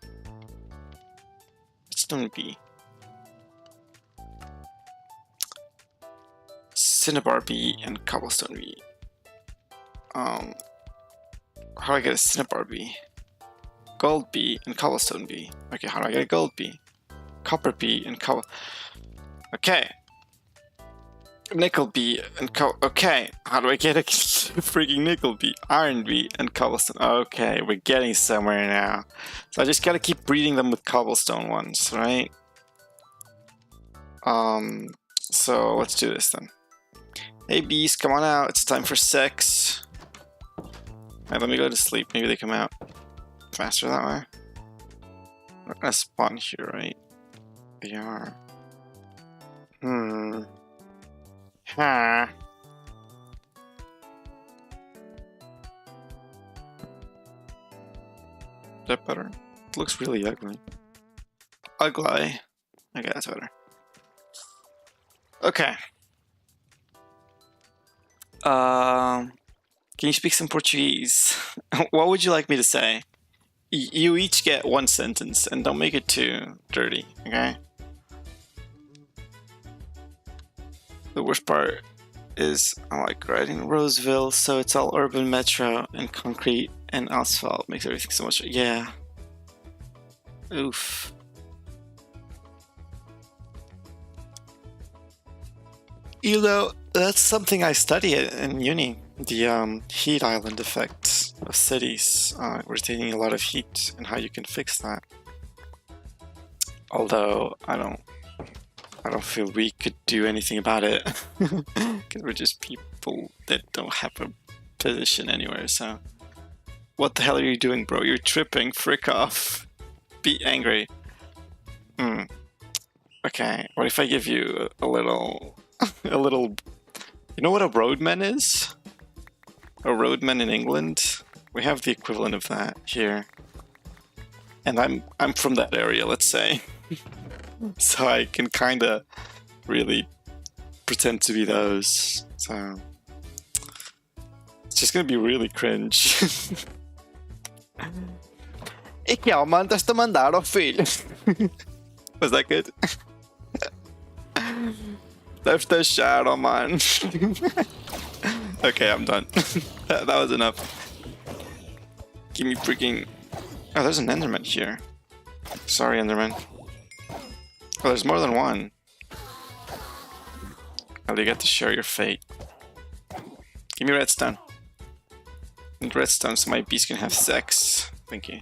Redstone bee. Cinnabar bee and cobblestone bee. How do I get a cinnabar bee? Gold bee and cobblestone bee. Okay, how do I get a gold bee? Copper bee and cobble. Okay. Nickel bee and okay, how do I get a freaking nickel bee? Iron bee and cobblestone. Okay, we're getting somewhere now. So I just gotta keep breeding them with cobblestone ones, right? So let's do this then. Hey bees, come on out. It's time for sex. Alright, let me go to sleep. Maybe they come out faster that way. We're gonna spawn here, right? They are. Huh. Is that better? It looks really ugly. Ugly. Okay, that's better. Okay. Can you speak some Portuguese? What would you like me to say? You each get one sentence, and don't make it too dirty, okay? The worst part is I like riding Roseville, so it's all urban metro and concrete and asphalt. Makes everything so much. Yeah. Oof. You know, that's something I study in uni. The heat island effect of cities, retaining a lot of heat, and how you can fix that. Although I don't feel we could do anything about it because we're just people that don't have a position anywhere. So, what the hell are you doing, bro? You're tripping. Frick off. Be angry. Okay. What if I give you a little, a little? You know what a roadman is? A roadman in England. We have the equivalent of that here, and I'm from that area. Let's say. So I can kind of really pretend to be those. So it's just gonna be really cringe. Ik mandaste mandar ao filho. Was that good? Left the shadow, man. Okay, I'm done. that was enough. Give me freaking. Oh, there's an Enderman here. Sorry, Enderman. Oh, there's more than one. Well, you get to share your fate. Give me redstone. And redstone so my beast can have sex. Thank you.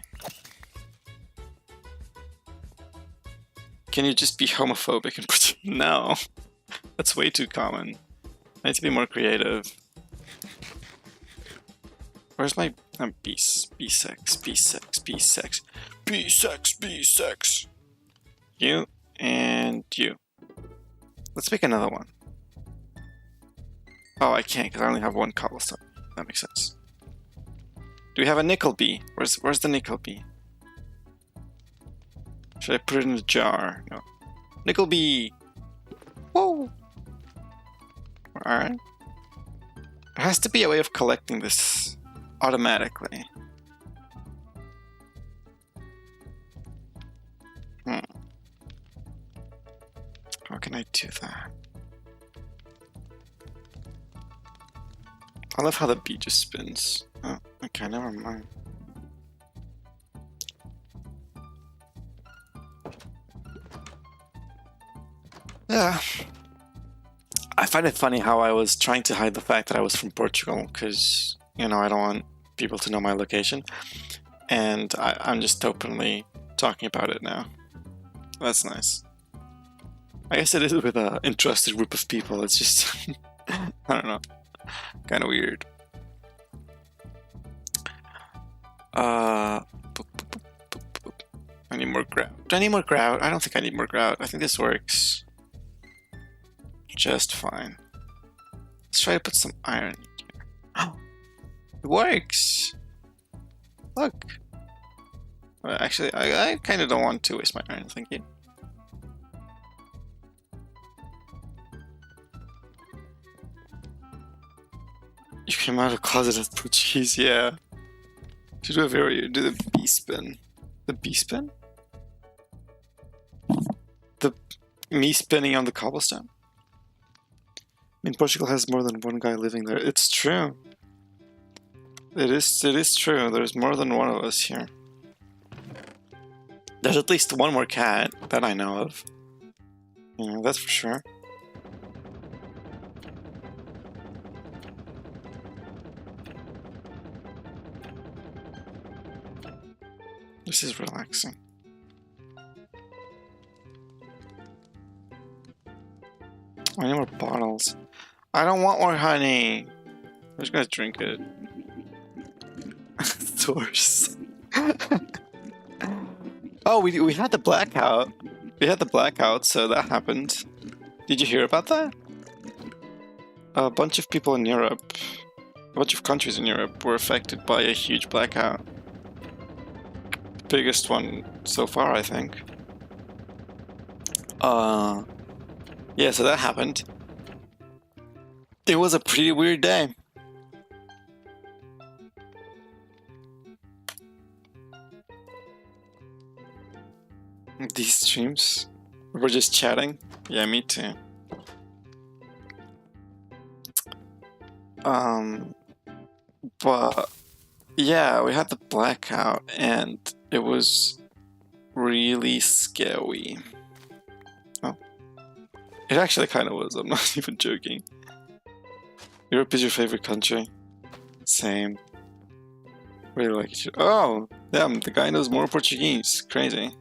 Can you just be homophobic and put... No. That's way too common. I need to be more creative. Where's my... beast? B-sex, B-sex, B-sex. B-sex, B-sex. You. And you. Let's make another one. Oh, I can't because I only have one cobblestone. That makes sense. Do we have a nickel bee? Where's the nickel bee? Should I put it in a jar? No. Nickel bee! Whoa! Alright. There has to be a way of collecting this automatically. How can I do that? I love how the bee just spins. Oh, okay, never mind. Yeah. I find it funny how I was trying to hide the fact that I was from Portugal because, you know, I don't want people to know my location. And I'm just openly talking about it now. That's nice. I guess it is with an interested group of people. It's just, I don't know, kind of weird. I need more grout. Do I need more grout? I don't think I need more grout. I think this works just fine. Let's try to put some iron in here. Oh, it works! Look. Actually, I kind of don't want to waste my iron, thank you. You came out of closet as Portuguese, yeah. Should do a very do the bee spin. The bee spin? The me spinning on the cobblestone? I mean, Portugal has more than one guy living there. It's true. It is true. There's more than one of us here. There's at least one more cat that I know of. Yeah, that's for sure. This is relaxing. I need more bottles. I don't want more honey. I'm just gonna drink it. Source. Oh, we had the blackout. We had the blackout, so that happened. Did you hear about that? A bunch of people in Europe, a bunch of countries in Europe were affected by a huge blackout. Biggest one so far, I think. Yeah, so that happened. It was a pretty weird day. These streams, we're just chatting. Yeah, me too. But yeah, we had the blackout and it was really scary. Oh, it actually kind of was. I'm not even joking. Europe is your favorite country? Same. Really like it. Oh, damn! The guy knows more Portuguese. Crazy.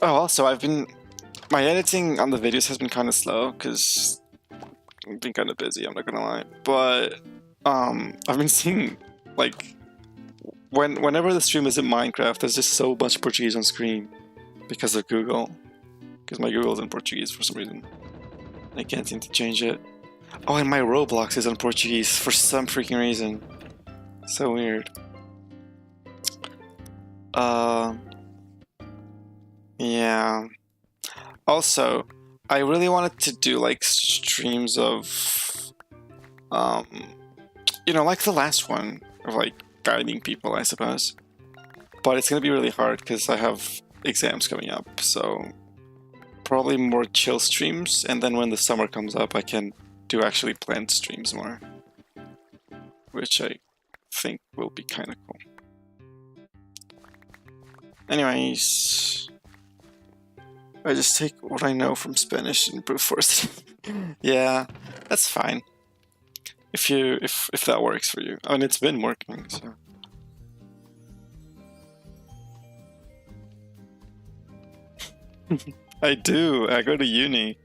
Oh, also, my editing on the videos has been kind of slow because I've been kind of busy, I'm not gonna lie. But I've been seeing like whenever the stream is in Minecraft, there's just so much Portuguese on screen because of Google. Because my Google is in Portuguese for some reason. I can't seem to change it. Oh, and my Roblox is in Portuguese for some freaking reason. So weird. Yeah. Also, I really wanted to do like streams of, you know, like the last one of like guiding people, I suppose. But it's gonna be really hard because I have exams coming up, so probably more chill streams, and then when the summer comes up, I can do actually planned streams more, which I think will be kind of cool. Anyways. I just take what I know from Spanish and brute force it. Yeah, that's fine. If that works for you. I mean, it's been working, so. I do. I go to uni.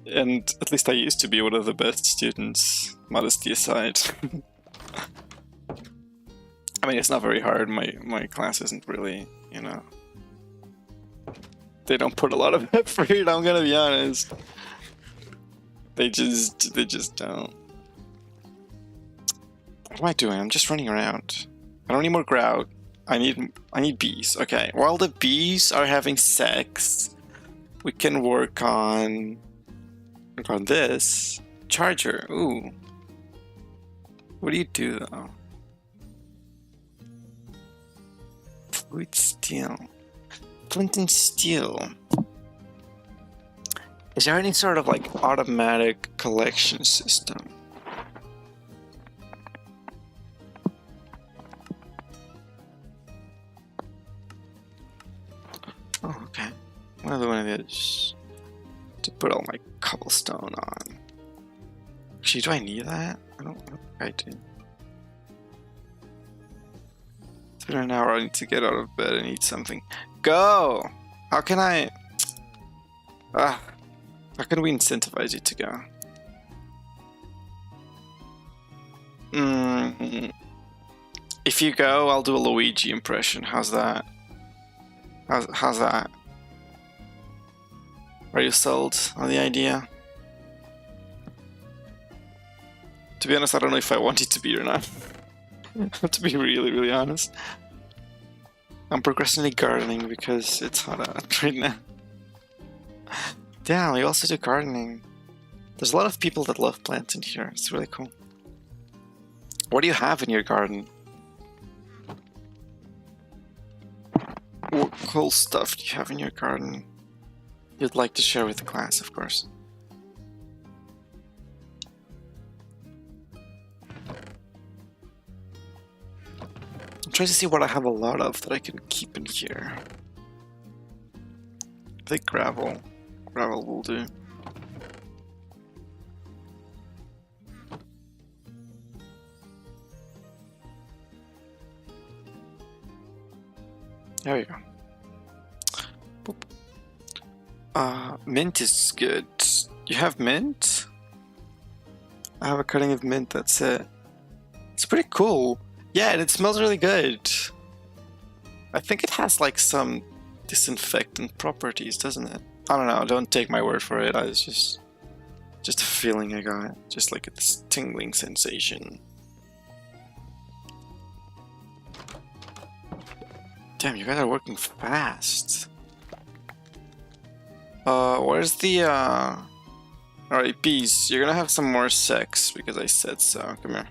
And at least I used to be one of the best students, modesty aside. I mean, it's not very hard. My class isn't really, you know. They don't put a lot of effort, I'm gonna be honest. They just don't. What am I doing? I'm just running around. I don't need more grout. I need bees. Okay, while the bees are having sex, we can work on this. Charger, ooh. What do you do though? Fluid steel. Flint and steel. Is there any sort of like automatic collection system? Oh, okay. Another one of those to put all my cobblestone on. Actually, do I need that? I don't think I do. It's been an hour. I need to get out of bed and eat something. Go! How can I... how can we incentivize you to go? If you go, I'll do a Luigi impression. How's that? How's that? Are you sold on the idea? To be honest, I don't know if I want it to be or not. To be really, really honest. I'm procrastinating gardening because it's hot out right now. Damn, you also do gardening. There's a lot of people that love plants in here. It's really cool. What do you have in your garden? What cool stuff do you have in your garden you'd like to share with the class, of course? I'm trying to see what I have a lot of that I can keep in here. I think gravel. Gravel will do. There we go. Boop. Mint is good. You have mint? I have a cutting of mint, that's it. It's pretty cool. Yeah, and it smells really good. I think it has like some disinfectant properties, doesn't it? I don't know, don't take my word for it. It's just a feeling I got. Just like this tingling sensation. Damn, you guys are working fast. Where's the, Alright, bees, you're gonna have some more sex because I said so. Come here.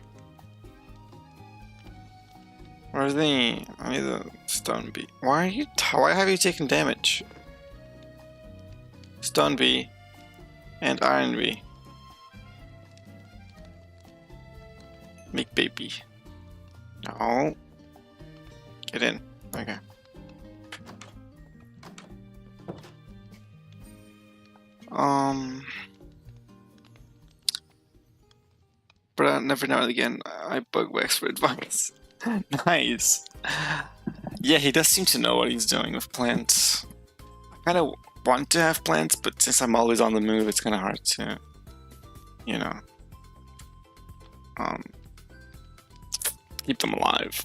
Where's the... I need the stone bee. Why have you taken damage? Stone bee and iron bee. Make baby. No. Get in. Okay. But every now and again, I bug Wax for advice. Nice. Yeah, he does seem to know what he's doing with plants. I kind of want to have plants, but since I'm always on the move, it's kind of hard to, you know, keep them alive.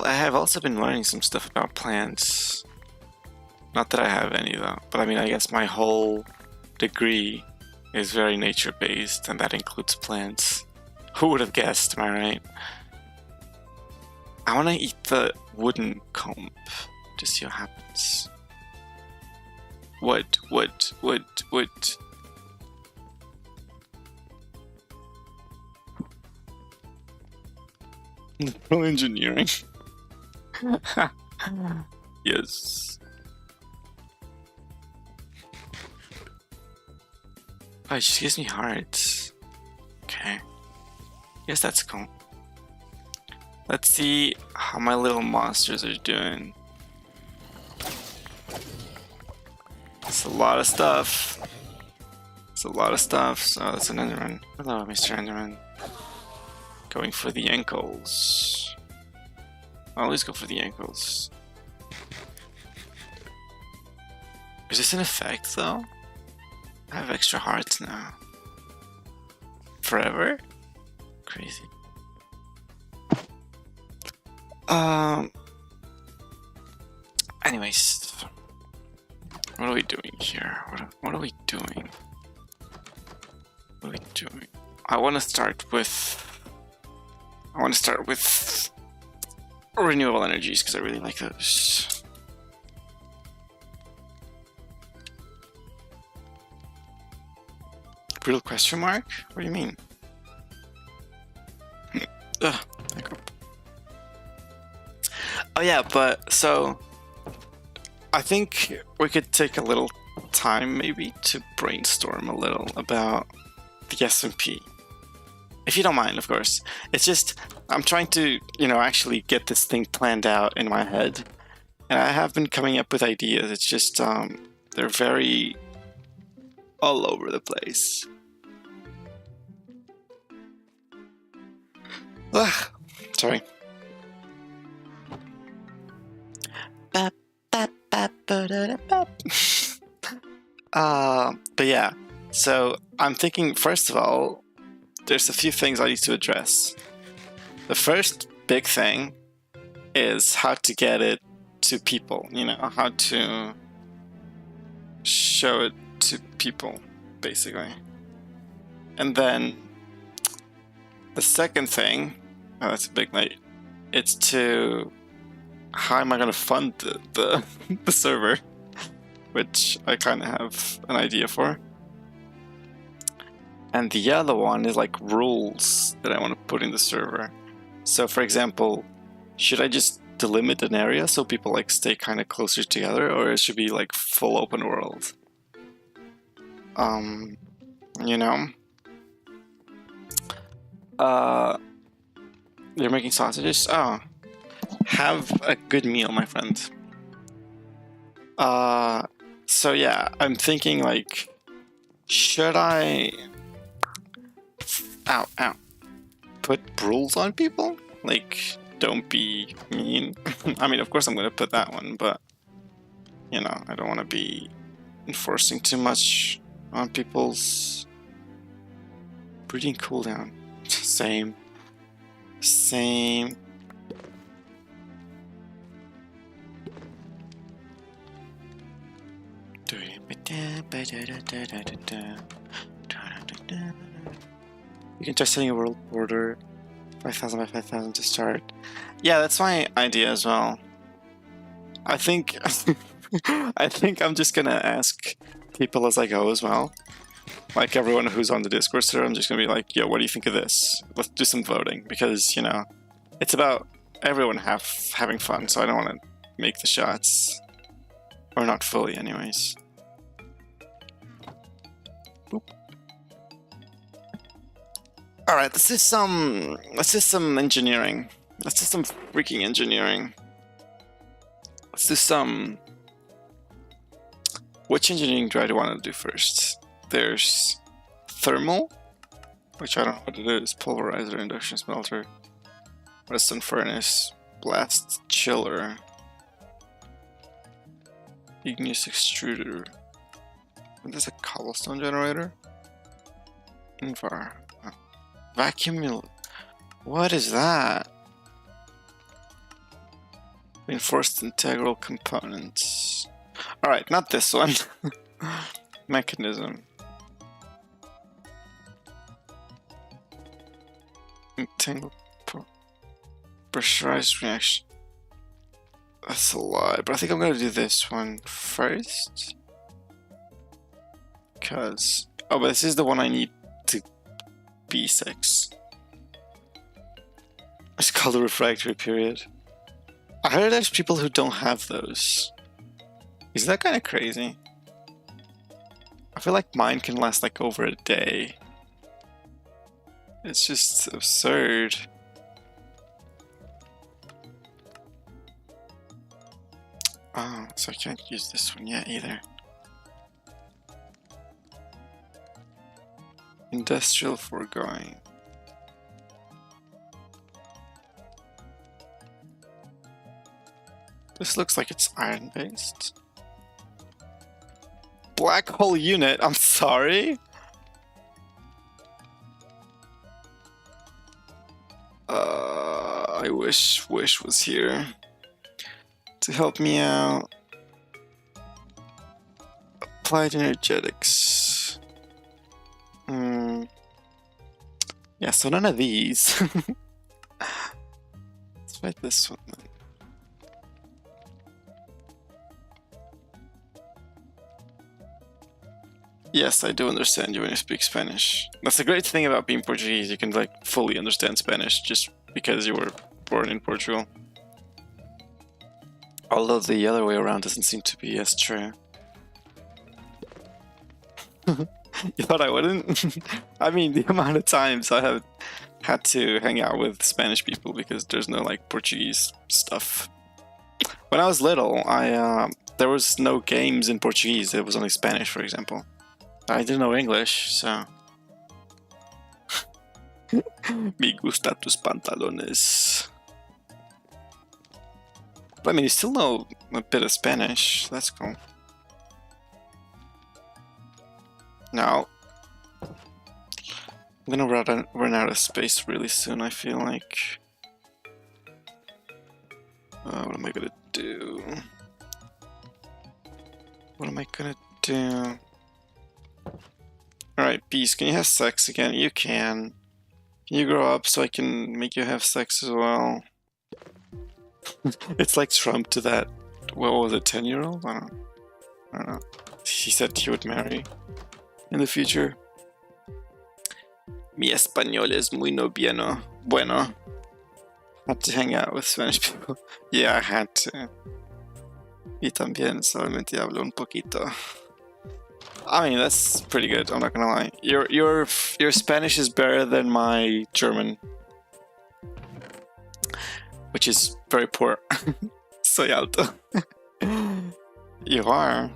I have also been learning some stuff about plants. Not that I have any though, but I mean, I guess my whole degree is very nature-based, and that includes plants. Who would have guessed, am I right? I want to eat the wooden comb to see what happens. Wood. Natural engineering. Yes. Oh, it just gives me hearts. Okay. Yes, that's cool. Let's see how my little monsters are doing. It's a lot of stuff. It's a lot of stuff. So that's an Enderman. Hello, Mr. Enderman. Going for the ankles. I always go for the ankles. Is this an effect though? I have extra hearts now. Forever? Crazy. Anyways, what are we doing here? What are we doing? What are we doing? I want to start with renewable energies because I really like those. Real question mark? What do you mean? Ugh, oh yeah, but so I think we could take a little time maybe to brainstorm a little about the SMP. If you don't mind, of course. It's just, I'm trying to, you know, actually get this thing planned out in my head. And I have been coming up with ideas. It's just, they're very all over the place. Ugh, sorry. But yeah, so I'm thinking, first of all, there's a few things I need to address. The first big thing is how to get it to people, you know, how to show it to people, basically. And then the second thing, oh, that's a big night, it's to, how am I going to fund the server, which I kind of have an idea for. And the other one is like rules that I want to put in the server. So for example, should I just delimit an area so people like stay kind of closer together, or it should be like full open world? You know? You're making sausages? Oh. Have a good meal, my friend. So yeah, I'm thinking like, should I... Ow, ow. Put rules on people? Like, don't be mean. I mean, of course I'm gonna put that one, but, you know, I don't want to be enforcing too much on people's breeding cooldown. Same. Same. You can try setting a world border 5,000 by 5,000 to start. Yeah, that's my idea as well. I think I think I'm just gonna ask people as I go as well. Like everyone who's on the Discord server, I'm just gonna be like, yo, what do you think of this? Let's do some voting, because, you know, it's about everyone having fun, so I don't want to make the shots. Or not fully, anyways. Alright, let's do some engineering. Let's do some freaking engineering. Let's do some... Which engineering do I want to do first? There's thermal, which I don't know what it is. Pulverizer, induction smelter, redstone furnace, blast chiller, igneous extruder. What is a cobblestone generator? Invar. Vacuum. What is that? Reinforced integral components. Alright, not this one. Mechanism. Entangled pressurized reaction. That's a lot, but I think I'm gonna do this one first. Because... Oh, but this is the one I need to B6. It's called the refractory period. I heard there's people who don't have those. Is that kind of crazy? I feel like mine can last like over a day. It's just absurd. Oh, so I can't use this one yet either. Industrial foregoing. This looks like it's iron based. Black hole unit, I'm sorry. I wish Wish was here to help me out. Applied energetics. Yeah, so none of these. Let's write this one then. Yes, I do understand you when you speak Spanish. That's the great thing about being Portuguese. You can like fully understand Spanish just because you were born in Portugal. Although the other way around doesn't seem to be as true. You thought I wouldn't? I mean, the amount of times I have had to hang out with Spanish people because there's no like Portuguese stuff. When I was little, there was no games in Portuguese. It was only Spanish, for example. I didn't know English, so. Me gusta tus pantalones. But I mean, you still know a bit of Spanish. That's cool. Now, I'm gonna run out of space really soon, I feel like. What am I gonna do? What am I gonna do? Alright, Beast, can you have sex again? You can. Can you grow up so I can make you have sex as well? It's like Trump to that, what was it, 10-year-old? I don't know. He said he would marry in the future. Mi español es muy no bueno. Had to hang out with Spanish people. Yeah, I had to. Y también solamente hablo un poquito. I mean, that's pretty good, I'm not gonna lie. Your Spanish is better than my German. Which is very poor. Soy alto. You are.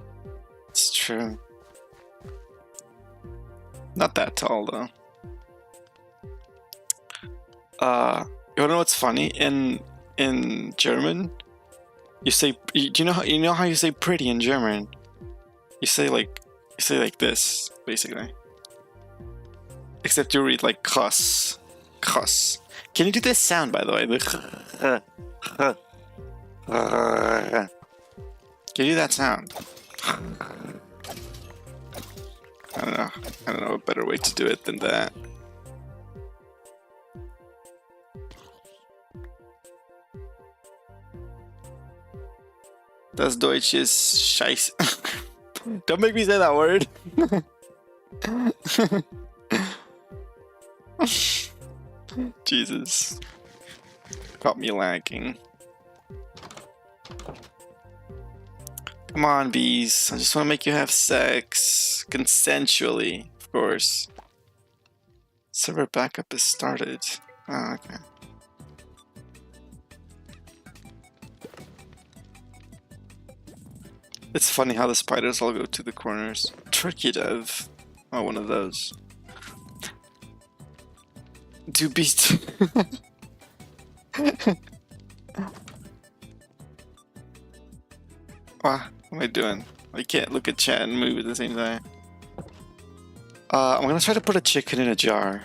It's true. Not that tall though. You wanna know what's funny? In German, you say, you know how you say pretty in German? You say like this, basically. Except you read like krass. Krass. Can you do this sound, by the way? Can you do that sound? I don't know a better way to do it than that. Das Deutsch ist scheiße. Don't make me say that word. Jesus. Got me lagging. Come on, bees. I just want to make you have sex. Consensually, of course. Server backup has started. Oh, okay. It's funny how the spiders all go to the corners. Turkey dove. Oh, one of those. Do beast. What am I doing? I can't look at chat and move at the same time. I'm gonna try to put a chicken in a jar.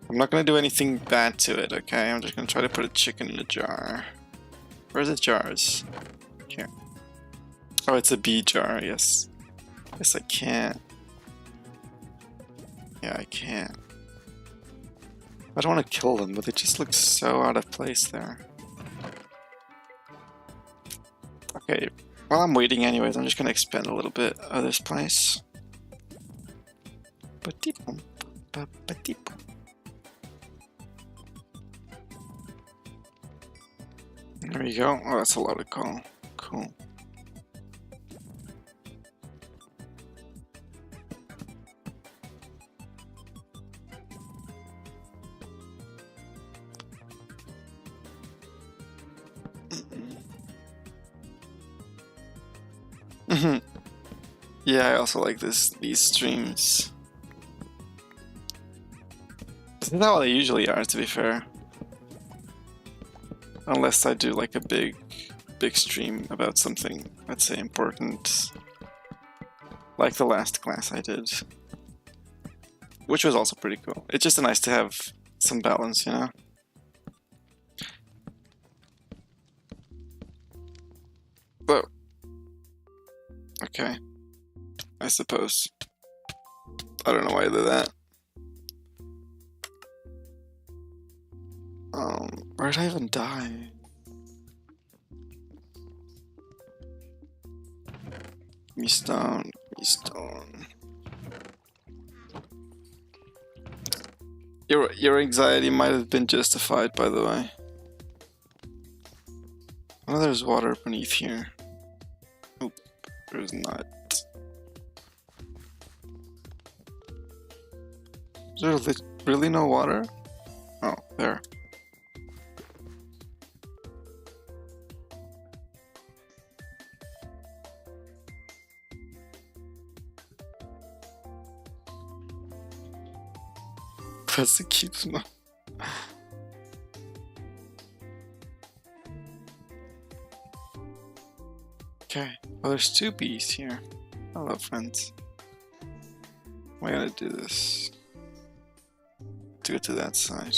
I'm not gonna do anything bad to it, okay? I'm just gonna try to put a chicken in a jar. Where's the jars? Here. Oh, it's a bee jar, yes. Yes, I can. Yeah, I can. I don't want to kill them, but they just look so out of place there. Okay, while I'm waiting anyways, I'm just gonna expand a little bit of this place. There we go. Oh, that's a lot of coal. Cool. Yeah, I also like these streams. Isn't that what they usually are, to be fair? Unless I do like a big stream about something, let's say, important. Like the last class I did. Which was also pretty cool. It's just nice to have some balance, you know? But okay. I suppose. I don't know why I did that. Where did I even die? Me stone. Your anxiety might have been justified, by the way. Oh, there's water beneath here. Oop, there's not. Is there really no water? Oh, there. Press the keeps no. Okay. Well, there's 2 bees here. Hello, friends. We're gonna do this to get to that side.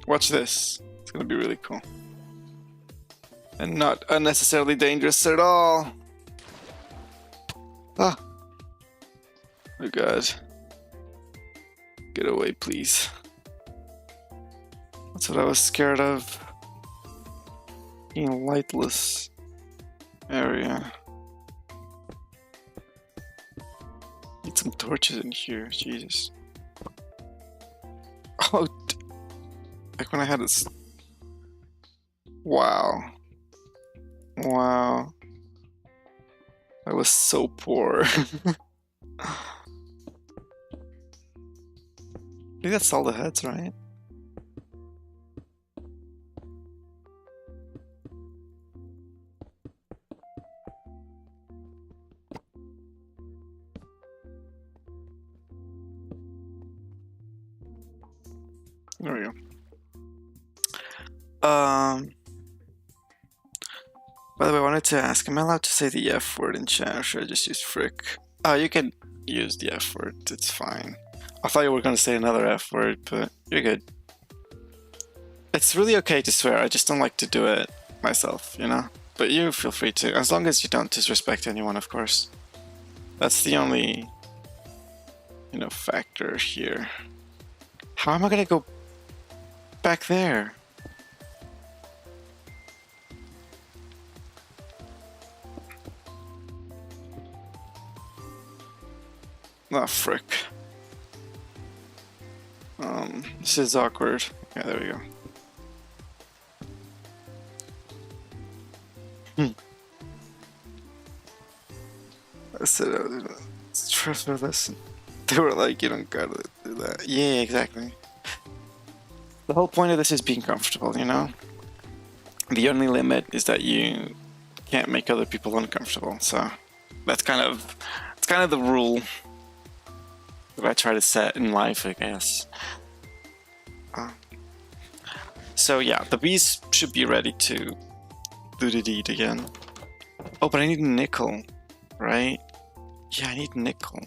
Watch this. It's gonna be really cool. And not unnecessarily dangerous at all. Ah. Oh god. Get away, please. That's what I was scared of. In a lightless area. Need some torches in here, Jesus. Oh, like when I had this. Wow. Wow. I was so poor. I think that's all the heads, right? There we go. By the way, I wanted to ask, am I allowed to say the F word in chat, or should I just use frick? Oh, you can use the F word, it's fine. I thought you were going to say another F word, but you're good. It's really okay to swear, I just don't like to do it myself, you know? But you feel free to, as long as you don't disrespect anyone, of course. That's the only, you know, factor here. How am I going to go back there? Oh, frick. This is awkward. Yeah, there we go. I said, it's trust me, listen. They were like, you don't gotta do that. Yeah, exactly. The whole point of this is being comfortable, you know? The only limit is that you can't make other people uncomfortable, so that's kind of the rule that I try to set in life, I guess. So yeah, the bees should be ready to do the deed again. Oh, but I need nickel, right? Yeah, I need nickel.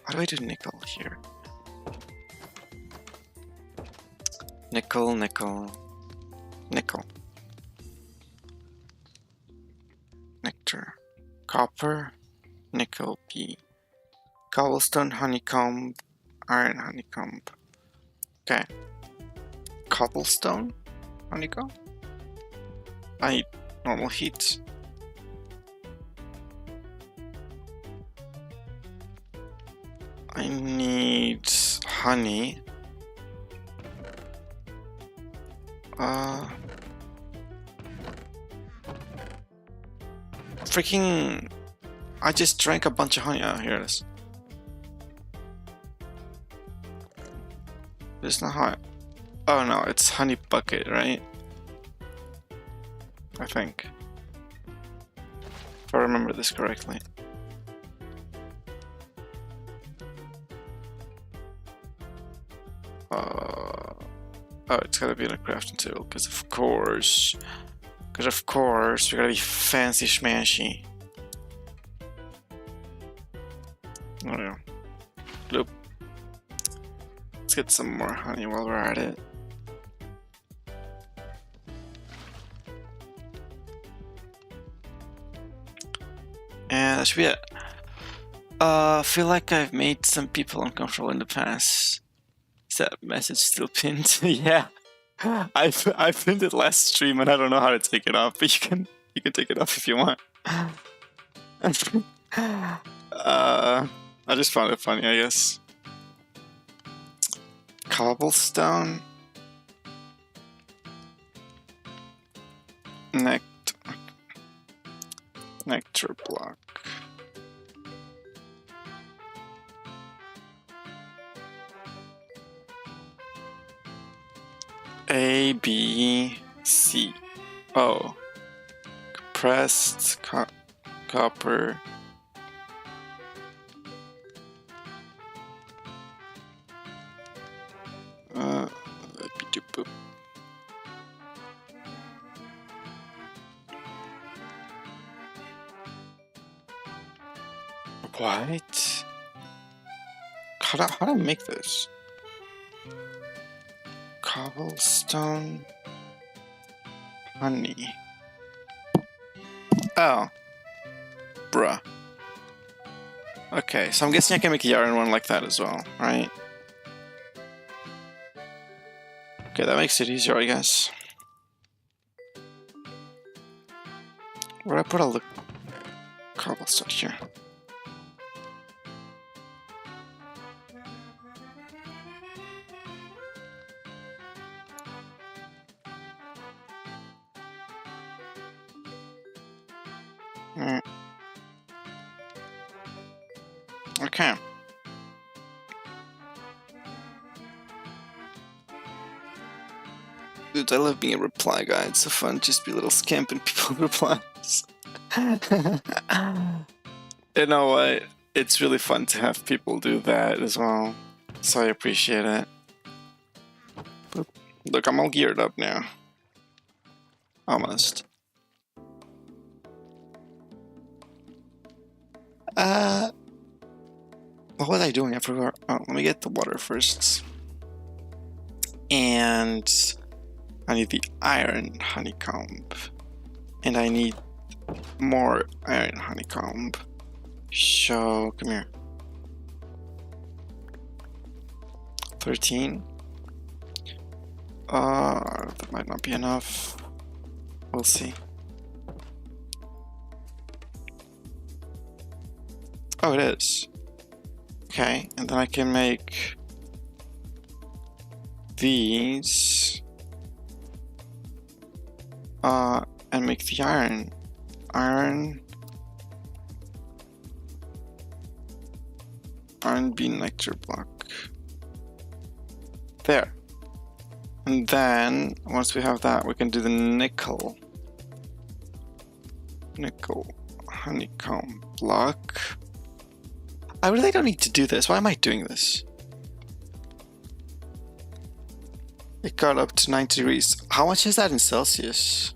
How do I do nickel here? Nickel, nickel, nickel. Nectar. Copper, nickel, bee. Cobblestone, honeycomb, iron honeycomb. Okay. Cobblestone, honeycomb? I need normal heat. I need honey. Freaking... I just drank a bunch of honey. Oh, here it is. It's not hot. Oh no, it's honey bucket, right? I think. If I remember this correctly. Oh, it's gotta be in a crafting table, because of course, we gotta be fancy schmancy. There we go. Bloop. Let's get some more honey while we're at it. And that should be it. I feel like I've made some people uncomfortable in the past. Is that message still pinned? Yeah. I pinned it last stream and I don't know how to take it off, but you can take it off if you want. I just found it funny, I guess. Cobblestone. Nectar block. A, B, C. Oh. Compressed copper. Boop. What? How do I make this? Cobblestone honey. Oh. Bruh. Okay, so I'm guessing I can make a yarn one like that as well, right? Okay, that makes it easier, I guess. Where do I put all the cobblestone here? Okay. Dude, I love being a reply guy. It's so fun just be a little scamp and people replies. You know what? It's really fun to have people do that as well. So I appreciate it. But look, I'm all geared up now. Almost. What was I doing? I forgot. Oh, let me get the water first. And I need the iron honeycomb. And I need more iron honeycomb. So, come here. 13. That might not be enough. We'll see. Oh, it is. Okay, and then I can make these. And make the iron. Iron bean nectar block. There. And then, once we have that, we can do the nickel. Nickel honeycomb block. I really don't need to do this. Why am I doing this? It got up to 90 degrees. How much is that in Celsius?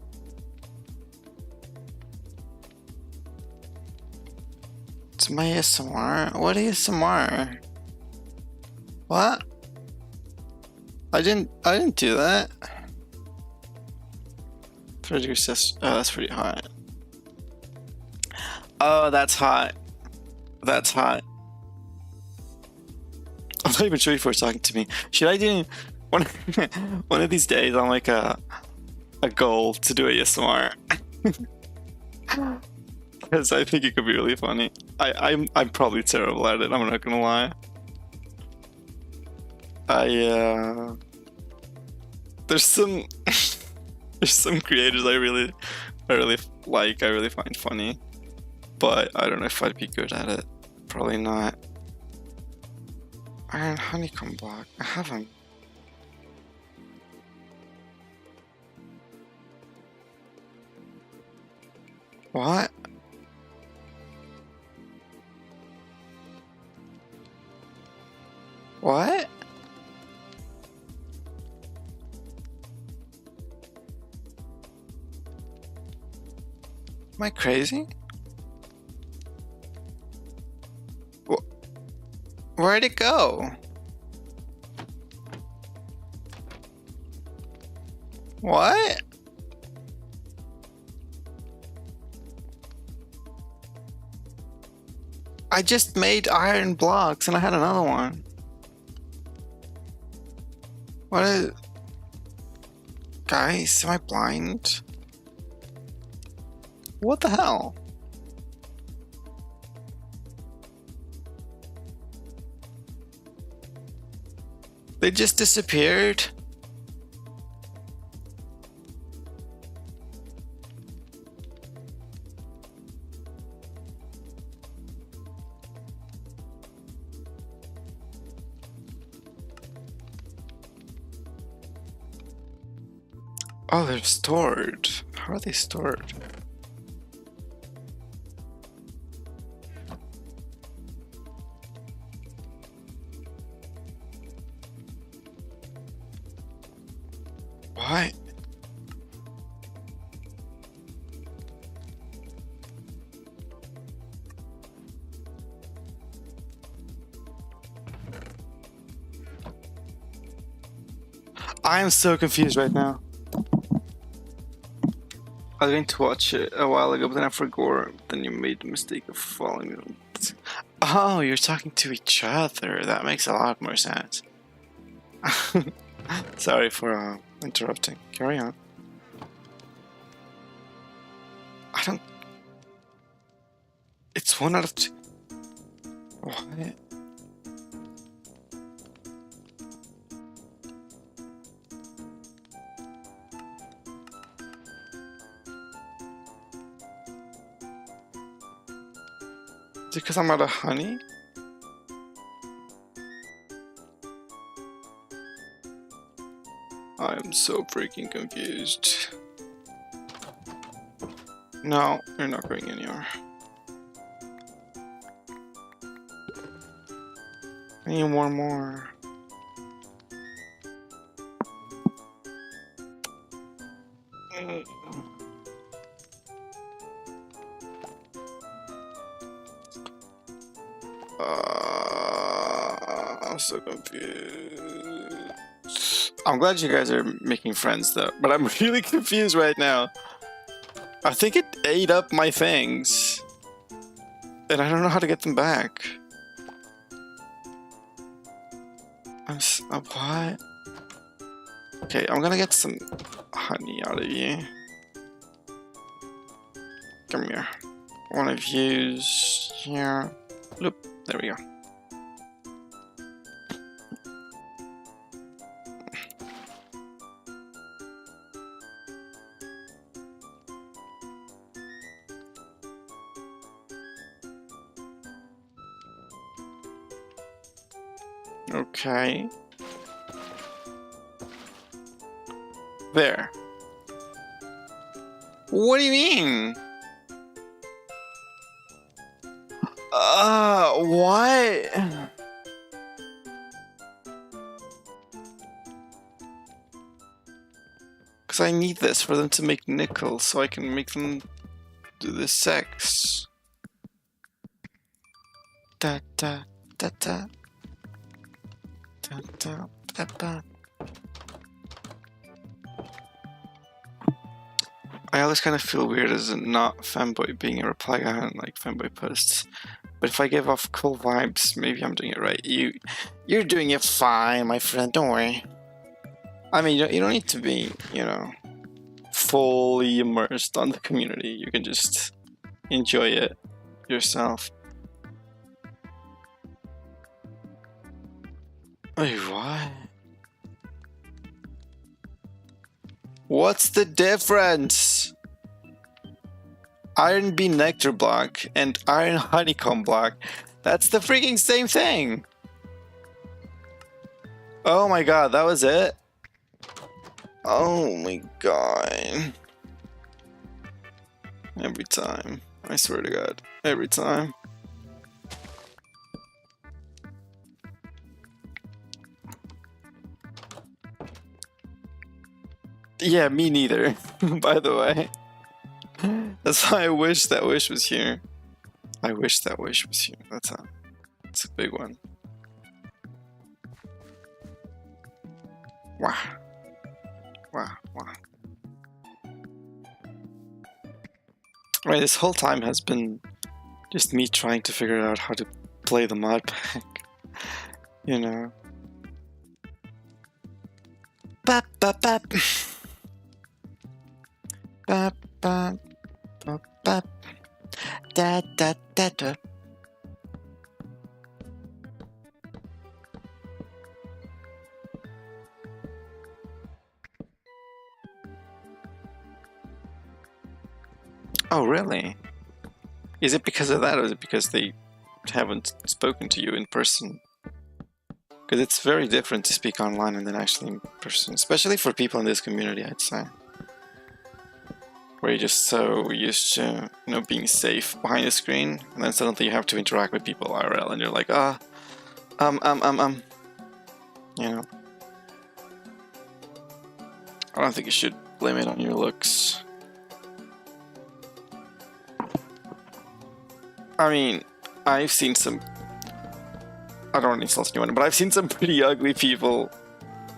It's my ASMR. What ASMR? What? I didn't do that. 30 degrees Celsius. Oh, that's pretty hot. Oh, that's hot. That's hot. I'm not even sure if you're talking to me. Should I do one of these days? I'll make a goal to do ASMR. Because I think it could be really funny. I'm probably terrible at it. I'm not gonna lie. There's some there's some creators I really like. I really find funny, but I don't know if I'd be good at it. Probably not. Iron honeycomb block. I haven't. What? What? Am I crazy? Where'd it go? What? I just made iron blocks and I had another one. What is... Guys, am I blind? What the hell? They just disappeared? Oh, they're stored. How are they stored? What? I am so confused right now. I was going to watch it a while ago, but then I forgot. Then you made the mistake of following me. Oh, you're talking to each other. That makes a lot more sense. Sorry for interrupting. Carry on. I don't... It's 1 out of 2. What? Is it because I'm out of honey? I am so freaking confused. No, you're not going anywhere. I need one more. I'm so confused. I'm glad you guys are making friends though, but I'm really confused right now. I think it ate up my things, and I don't know how to get them back. What? Okay, I'm gonna get some honey out of you. Come here. One of you's here. Look, there we go. Okay. There. What do you mean? What? Because I need this for them to make nickel so I can make them do the sex. Da da da da. Da da da da. I always kind of feel weird as a not fanboy being a reply guy on like fanboy posts. But if I give off cool vibes, maybe I'm doing it right. You're doing it fine, my friend. Don't worry. I mean, you don't need to be, you know, fully immersed on the community. You can just enjoy it yourself. Wait, what? What's the difference? Iron Bee Nectar Block and Iron Honeycomb Block. That's the freaking same thing. Oh my god, that was it? Oh my god. Every time. I swear to god. Every time. Yeah, me neither, by the way. That's why I wish that wish was here. I wish that wish was here. That's a big one. Wow. Wow, wow. Right, this whole time has been just me trying to figure out how to play the mod pack. You know. Bap bap bap. Bap bap bap bap. Da da da da. Oh, really? Is it because of that, or is it because they haven't spoken to you in person? Because it's very different to speak online and then actually in person, especially for people in this community, I'd say. where you're just so used to, you know, being safe behind the screen, and then suddenly you have to interact with people IRL, and you're like, you know. I don't think you should blame it on your looks. I mean, I've seen some... I don't want to insult anyone, but I've seen some pretty ugly people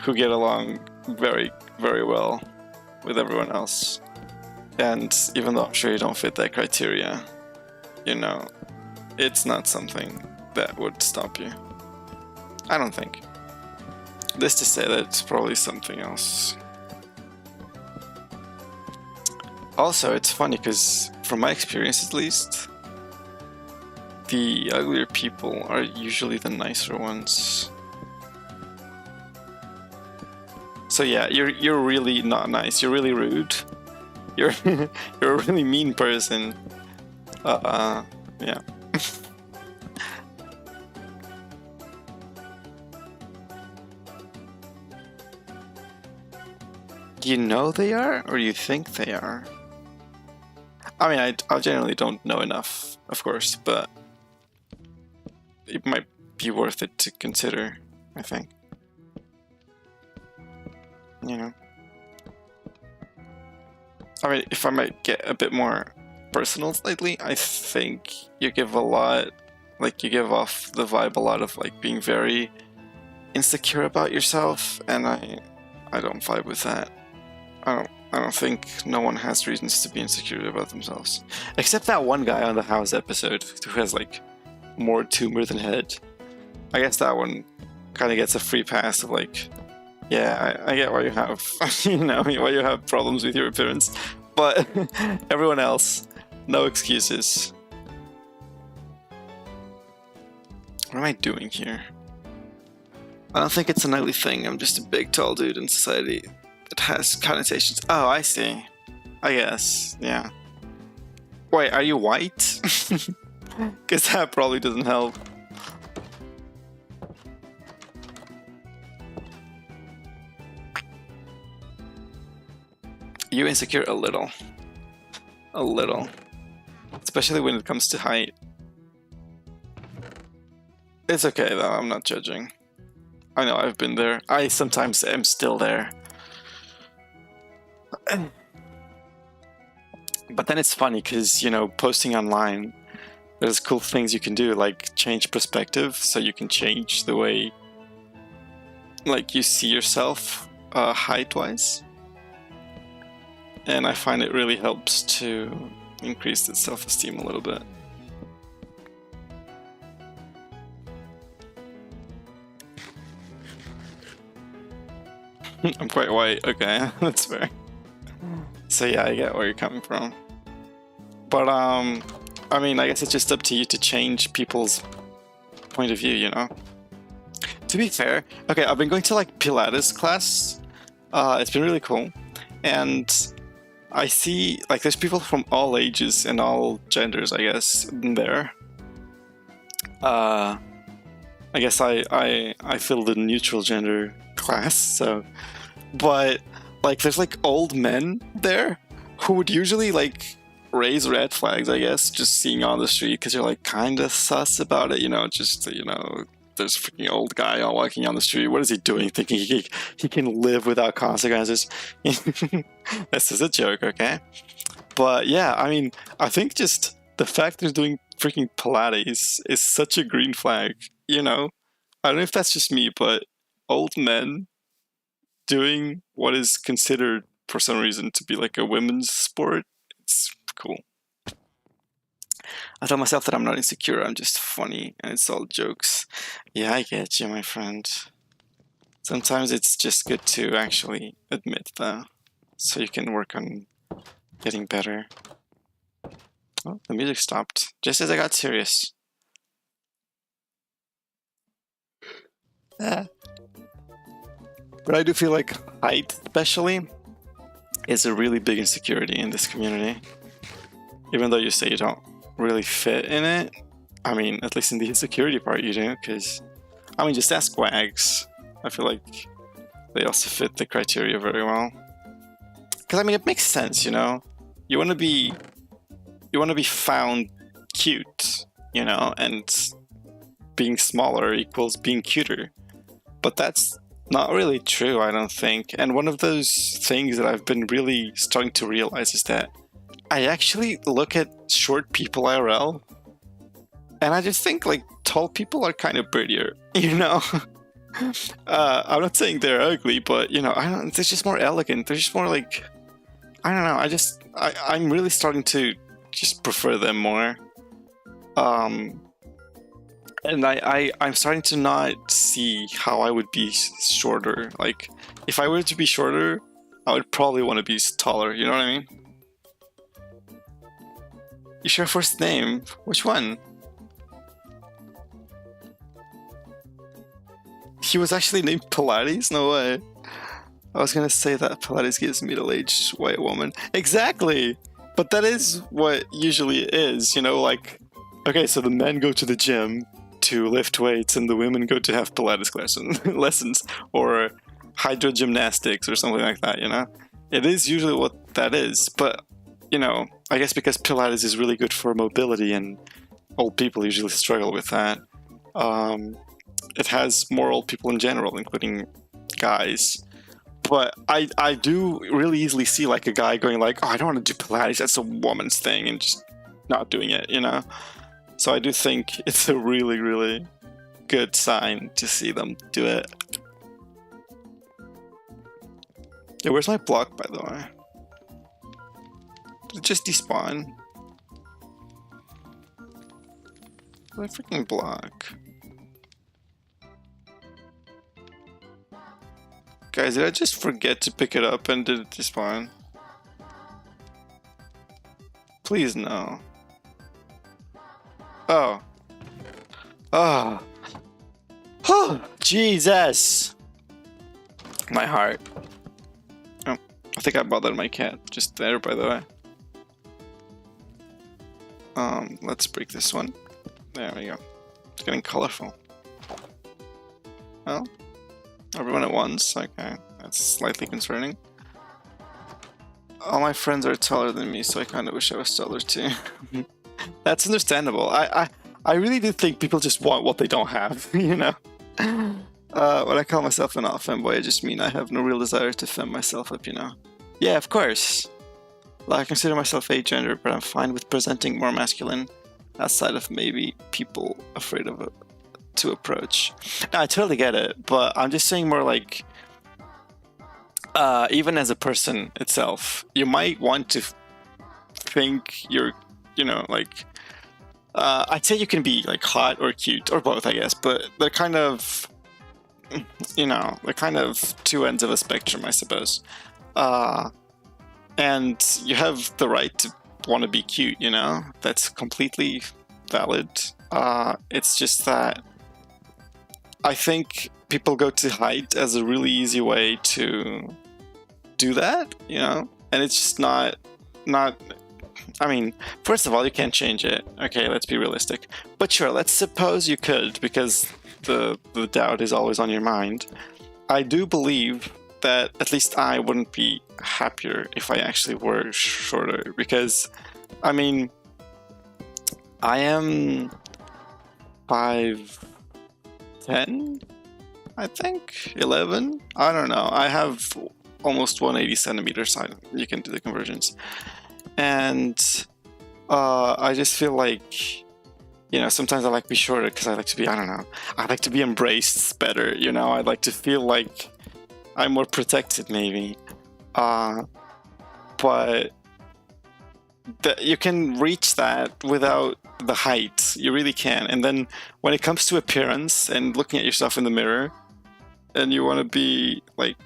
who get along very, very well with everyone else. And even though I'm sure you don't fit that criteria, you know, it's not something that would stop you. I don't think. This to say that it's probably something else. Also, it's funny because, from my experience at least, the uglier people are usually the nicer ones. So yeah, you're really not nice. You're really rude. You're you're a really mean person. Yeah. You know they are, or you think they are? I mean, I generally don't know enough, of course, but it might be worth it to consider, I think. You know? I mean, if I might get a bit more personal slightly, I think you give a lot, like, you give off the vibe a lot of, like, being very insecure about yourself, and I don't vibe with that. I don't think no one has reasons to be insecure about themselves. Except that one guy on the House episode who has, like, more tumor than head. I guess that one kind of gets a free pass of, like, yeah, I get why you have, you know, why you have problems with your appearance. But everyone else, no excuses. What am I doing here? I don't think it's an ugly thing. I'm just a big, tall dude in society that has connotations. Oh, I see. I guess, yeah. Wait, are you white? Because that probably doesn't help. You insecure a little. A little. Especially when it comes to height. It's okay though, I'm not judging. I know I've been there. I sometimes am still there. But then it's funny because, you know, posting online, there's cool things you can do, like change perspective, so you can change the way, like, you see yourself height-wise. And I find it really helps to increase the self-esteem a little bit. I'm quite white, okay, that's fair. So yeah, I get where you're coming from. But I mean, I guess it's just up to you to change people's point of view, you know? To be fair, okay, I've been going to, like, Pilates class. It's been really cool. And I see, like, there's people from all ages and all genders, I guess, there. I guess I fill the neutral gender class, so... But, like, there's, like, old men there who would usually, like, raise red flags, I guess, just seeing on the street, because you're, like, kind of sus about it, you know, just, you know, there's a freaking old guy all walking on the street. What is he doing, thinking he can live without consequences? This is a joke, okay? But, yeah, I mean, I think just the fact they're doing freaking Pilates is such a green flag, you know? I don't know if that's just me, but old men doing what is considered for some reason to be like a women's sport, it's cool. I tell myself that I'm not insecure, I'm just funny and it's all jokes. Yeah, I get you, my friend. Sometimes it's just good to actually admit that, so you can work on getting better. Oh, the music stopped just as I got serious. But I do feel like height, especially, is a really big insecurity in this community. Even though you say you don't really fit in it, I mean, at least in the insecurity part you do, because, I mean, just ask wags. I feel like they also fit the criteria very well. Because, I mean, it makes sense, you know? you want to be found cute, you know, and being smaller equals being cuter. But that's not really true, I don't think. And one of those things that I've been really starting to realize is that I actually look at short people IRL, and I just think like tall people are kind of prettier, you know? I'm not saying they're ugly, but you know, they're just more elegant. They're just more like, I don't know. I'm really starting to just prefer them more. And I'm starting to not see how I would be shorter. Like, if I were to be shorter, I would probably want to be taller. You know what I mean? You share first name. Which one? He was actually named Pilates? No way. I was gonna say that Pilates gives middle-aged white woman. Exactly! But that is what usually it is, you know, like... Okay, so the men go to the gym to lift weights, and the women go to have Pilates lessons, or hydrogymnastics, or something like that, you know? It is usually what that is, but, you know, I guess because Pilates is really good for mobility, and old people usually struggle with that, it has more old people in general, including guys. But I do really easily see like a guy going like, oh, I don't want to do Pilates, that's a woman's thing, and just not doing it, you know? So I do think it's a really, really good sign to see them do it. Yeah, where's my block, by the way? Did it just despawn? My freaking block. Guys, did I just forget to pick it up and did it despawn? Please no. Oh. Oh. Oh, Jesus. My heart. Oh, I think I bothered my cat just there, by the way. Let's break this one. There we go. It's getting colorful. Oh. Everyone at once? Okay. That's slightly concerning. All my friends are taller than me, so I kind of wish I was taller too. That's understandable. I really do think people just want what they don't have, you know? When I call myself an alt femboy, I just mean I have no real desire to fem myself up, you know? Yeah, of course. Like, I consider myself agender, but I'm fine with presenting more masculine, outside of maybe people afraid of it to approach. No, I totally get it, but I'm just saying more like, even as a person itself, you might want to think you're, you know, like, I'd say you can be like hot or cute, or both, I guess, but they're kind of, you know, they're kind of two ends of a spectrum, I suppose. And you have the right to want to be cute, you know? That's completely valid. It's just that I think people go to height as a really easy way to do that, you know? And it's just not, I mean, first of all, you can't change it. Okay, let's be realistic. But sure, let's suppose you could, because the doubt is always on your mind. I do believe that at least I wouldn't be happier if I actually were shorter, because, I mean, I am 5'10", I think, 11. I don't know. I have almost 180 centimeters. You can do the conversions, and I just feel like, you know, sometimes I like to be shorter because I like to be, I don't know, I like to be embraced better. You know, I like to feel like I'm more protected, maybe. But you can reach that without the height. You really can. And then when it comes to appearance and looking at yourself in the mirror, and you want to be like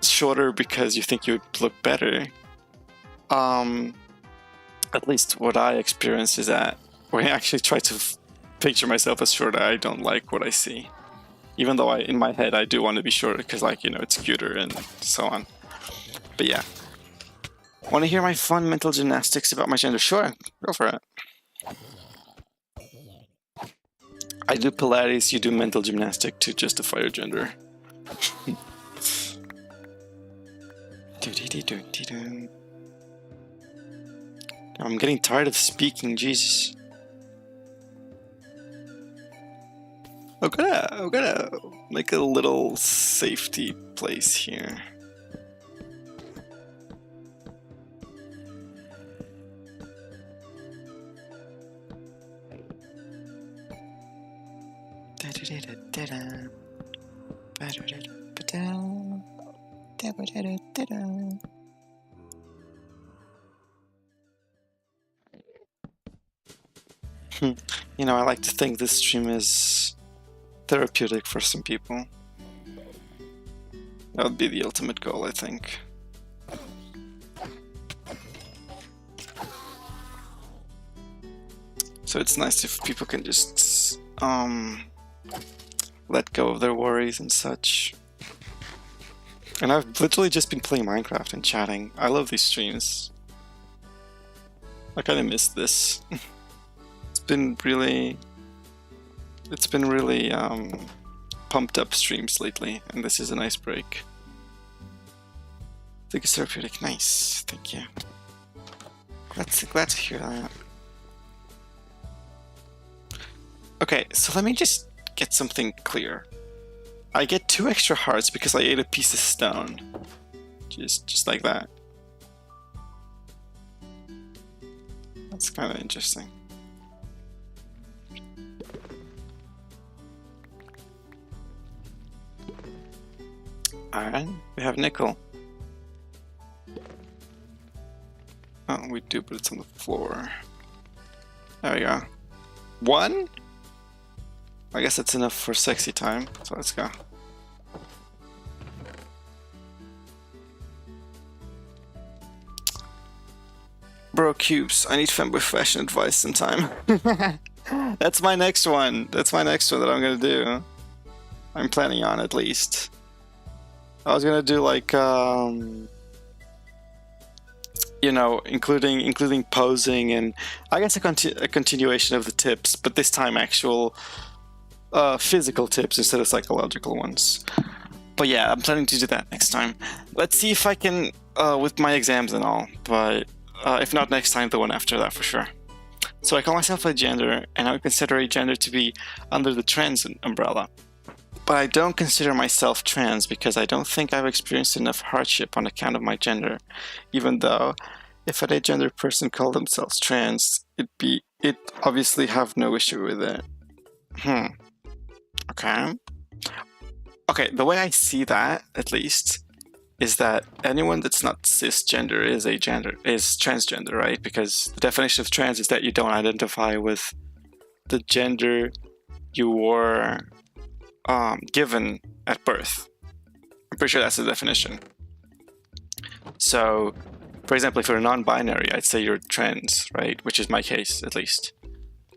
shorter because you think you would look better, at least what I experience is that when I actually try to picture myself as shorter, I don't like what I see. Even though in my head I do want to be shorter because, like, you know, it's cuter and so on. But yeah. Want to hear my fun mental gymnastics about my gender? Sure, go for it. I do Pilates, you do mental gymnastic to justify your gender. I'm getting tired of speaking, Jesus. I'm gonna make a little safety place here. You know, I like to think this stream is therapeutic for some people. That would be the ultimate goal, I think. So it's nice if people can just let go of their worries and such. And I've literally just been playing Minecraft and chatting. I love these streams. I kind of miss this. It's been really pumped up streams lately, and this is a nice break. I think it's therapeutic. Nice, thank you. Glad to hear that. Okay, so let me just get something clear. I get 2 extra hearts because I ate a piece of stone. Just like that. That's kind of interesting. Alright, we have nickel. Oh, we do, but it's on the floor. There we go. 1? I guess that's enough for sexy time, so let's go. Bro, cubes, I need femboy fashion advice sometime. That's my next one. That's my next one that I'm gonna do. I'm planning on, at least. I was gonna do like, you know, including posing and I guess a continuation of the tips, but this time actual physical tips instead of psychological ones. But yeah, I'm planning to do that next time. Let's see if I can with my exams and all, but if not next time, the one after that for sure. So I call myself a gender, and I would consider a gender to be under the trans umbrella. But I don't consider myself trans because I don't think I've experienced enough hardship on account of my gender, even though if an agender person called themselves trans, it'd obviously have no issue with it. Okay, the way I see that, at least, is that anyone that's not cisgender is transgender, right? Because the definition of trans is that you don't identify with the gender you were given at birth. I'm pretty sure that's the definition. So, for example, if you're non-binary, I'd say you're trans, right? Which is my case, at least.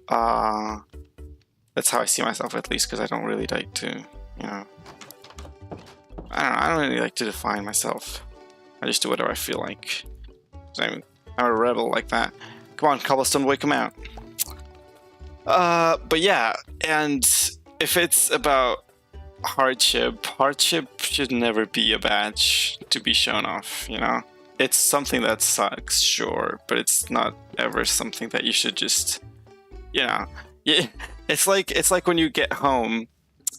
That's how I see myself, at least, because I don't really like to, you know... I don't really like to define myself. I just do whatever I feel like. I'm a rebel like that. Come on, Cobblestone, wake him out. But yeah, and if it's about hardship should never be a badge to be shown off, you know? It's something that sucks, sure, but it's not ever something that you should just, you know... Yeah, it's like when you get home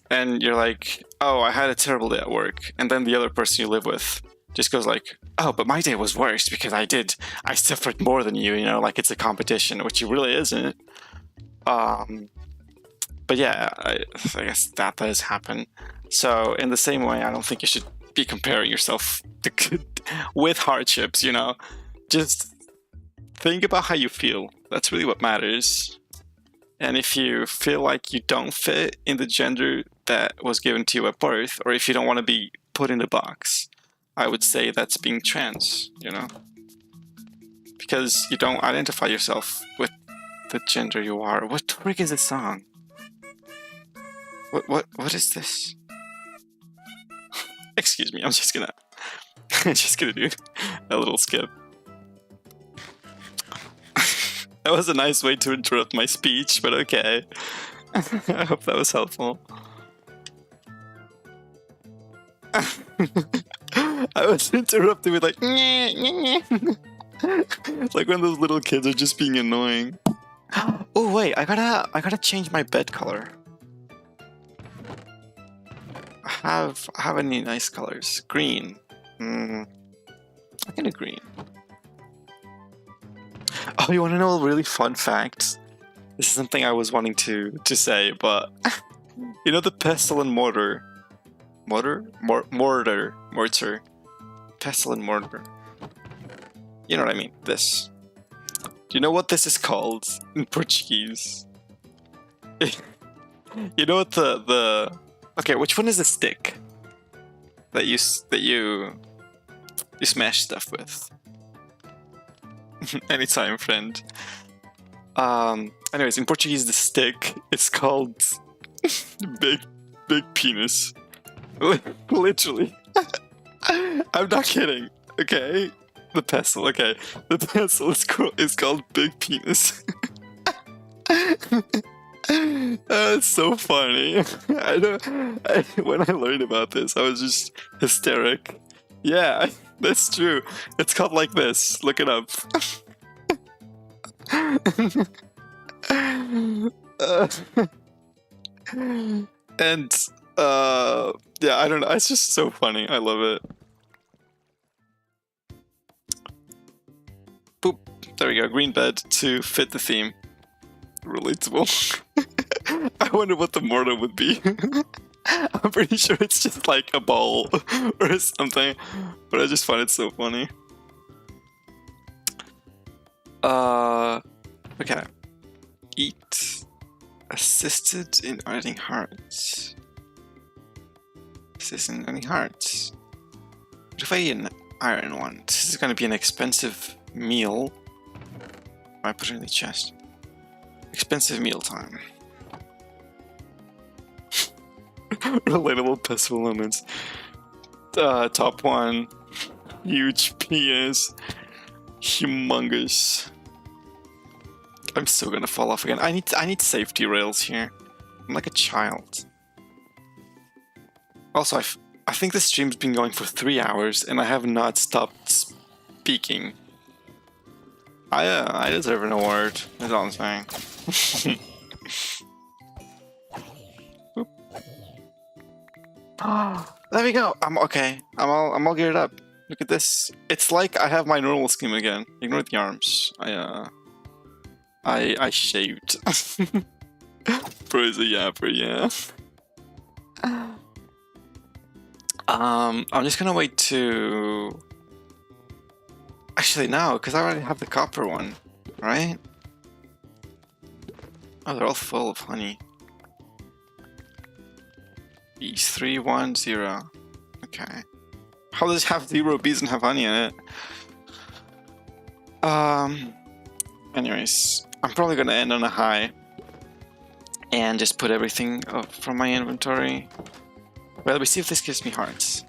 and you're like, oh, I had a terrible day at work, and then the other person you live with just goes like, oh, but my day was worse because I suffered more than you, you know, like it's a competition, which it really isn't. But yeah, I guess that does happen. So in the same way, I don't think you should be comparing yourself with hardships, you know. Just think about how you feel. That's really what matters. And if you feel like you don't fit in the gender that was given to you at birth, or if you don't want to be put in a box, I would say that's being trans, you know? Because you don't identify yourself with the gender you are. What the frick is this song? What is this? Excuse me, I'm just gonna do a little skip. That was a nice way to interrupt my speech, but okay. I hope that was helpful. I was interrupted with like, Like when those little kids are just being annoying. Oh wait, I gotta change my bed color. Have any nice colors? Green. I can do green. Oh, you want to know a really fun fact? This is something I was wanting to say, but you know the pestle and mortar, mortar, pestle and mortar. You know what I mean? This. Do you know what this is called in Portuguese? You know what the okay? Which one is the stick that you smash stuff with? Anytime, friend. Anyways, in Portuguese, the stick is called big penis. Literally. I'm not kidding. Okay, the pestle. Okay, the pestle is called big penis. It's so funny. When I learned about this, I was just hysteric. Yeah, that's true. It's called like this. Look it up. And yeah, I don't know. It's just so funny. I love it. Boop. There we go. Green bed to fit the theme. Relatable. I wonder what the mortar would be. I'm pretty sure it's just like a ball or something, but I just find it so funny. Okay. Eat. Assisted in earning hearts. Assisted in earning hearts. What if I eat an iron one? This is gonna be an expensive meal. I put it in the chest. Expensive meal time. Relatable pestle moments. Top one. Huge PS. Humongous. I'm still gonna fall off again. I need safety rails here. I'm like a child. Also, I think the stream's been going for 3 hours and I have not stopped speaking. I deserve an award. That's all I'm saying. There we go. I'm okay. I'm all geared up. Look at this. It's like I have my normal skin again. Ignore the arms. I shaved. Bro's a yapper, yeah. I'm just gonna wait to. Actually, no, because I already have the copper one, right? Oh, they're all full of honey. Bees 3, 1, 0. Okay. How does it have 0 bees and have honey in it? Anyways, I'm probably gonna end on a high and just put everything up from my inventory. Well, let me see if this gives me hearts.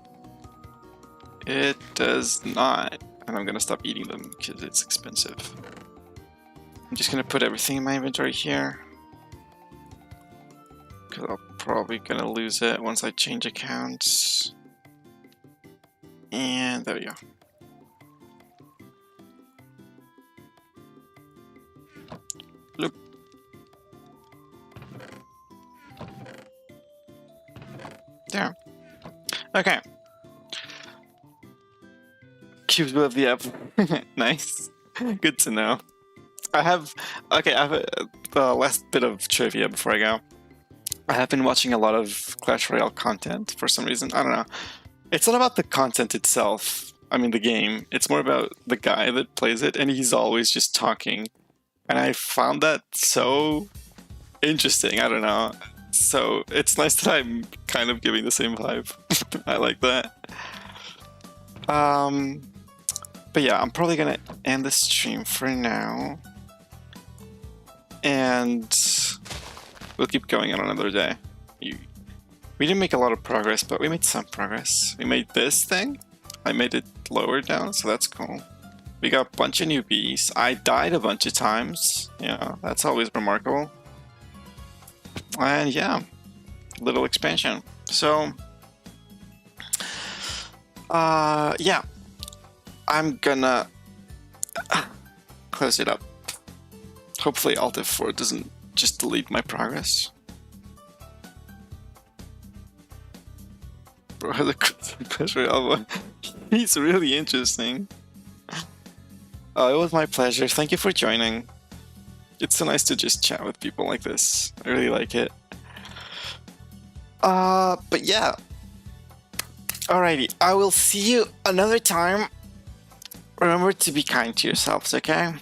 It does not, and I'm gonna stop eating them because it's expensive. I'm just gonna put everything in my inventory here because I'm probably gonna lose it once I change accounts. And there we go. Look. There. Okay. Cubes above the app. Nice. Good to know. I have the last bit of trivia before I go. I have been watching a lot of Clash Royale content for some reason. I don't know. It's not about the content itself. I mean, the game. It's more about the guy that plays it, and he's always just talking. And I found that so interesting. I don't know. So it's nice that I'm kind of giving the same vibe. I like that. But yeah, I'm probably gonna end the stream for now. And we'll keep going on another day. We didn't make a lot of progress, but we made some progress. We made this thing. I made it lower down, so that's cool. We got a bunch of newbies. I died a bunch of times. Yeah, that's always remarkable. And yeah, little expansion. So, yeah, I'm gonna Close it up. Hopefully Alt F4 doesn't just delete my progress. Bro, the pressure elbow. He's really interesting. Oh, it was my pleasure. Thank you for joining. It's so nice to just chat with people like this. I really like it. But yeah. Alrighty, I will see you another time. Remember to be kind to yourselves, okay?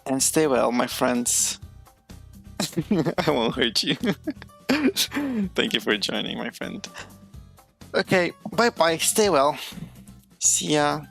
And stay well, my friends. I won't hurt you. Thank you for joining, my friend. Okay, bye-bye. Stay well. See ya.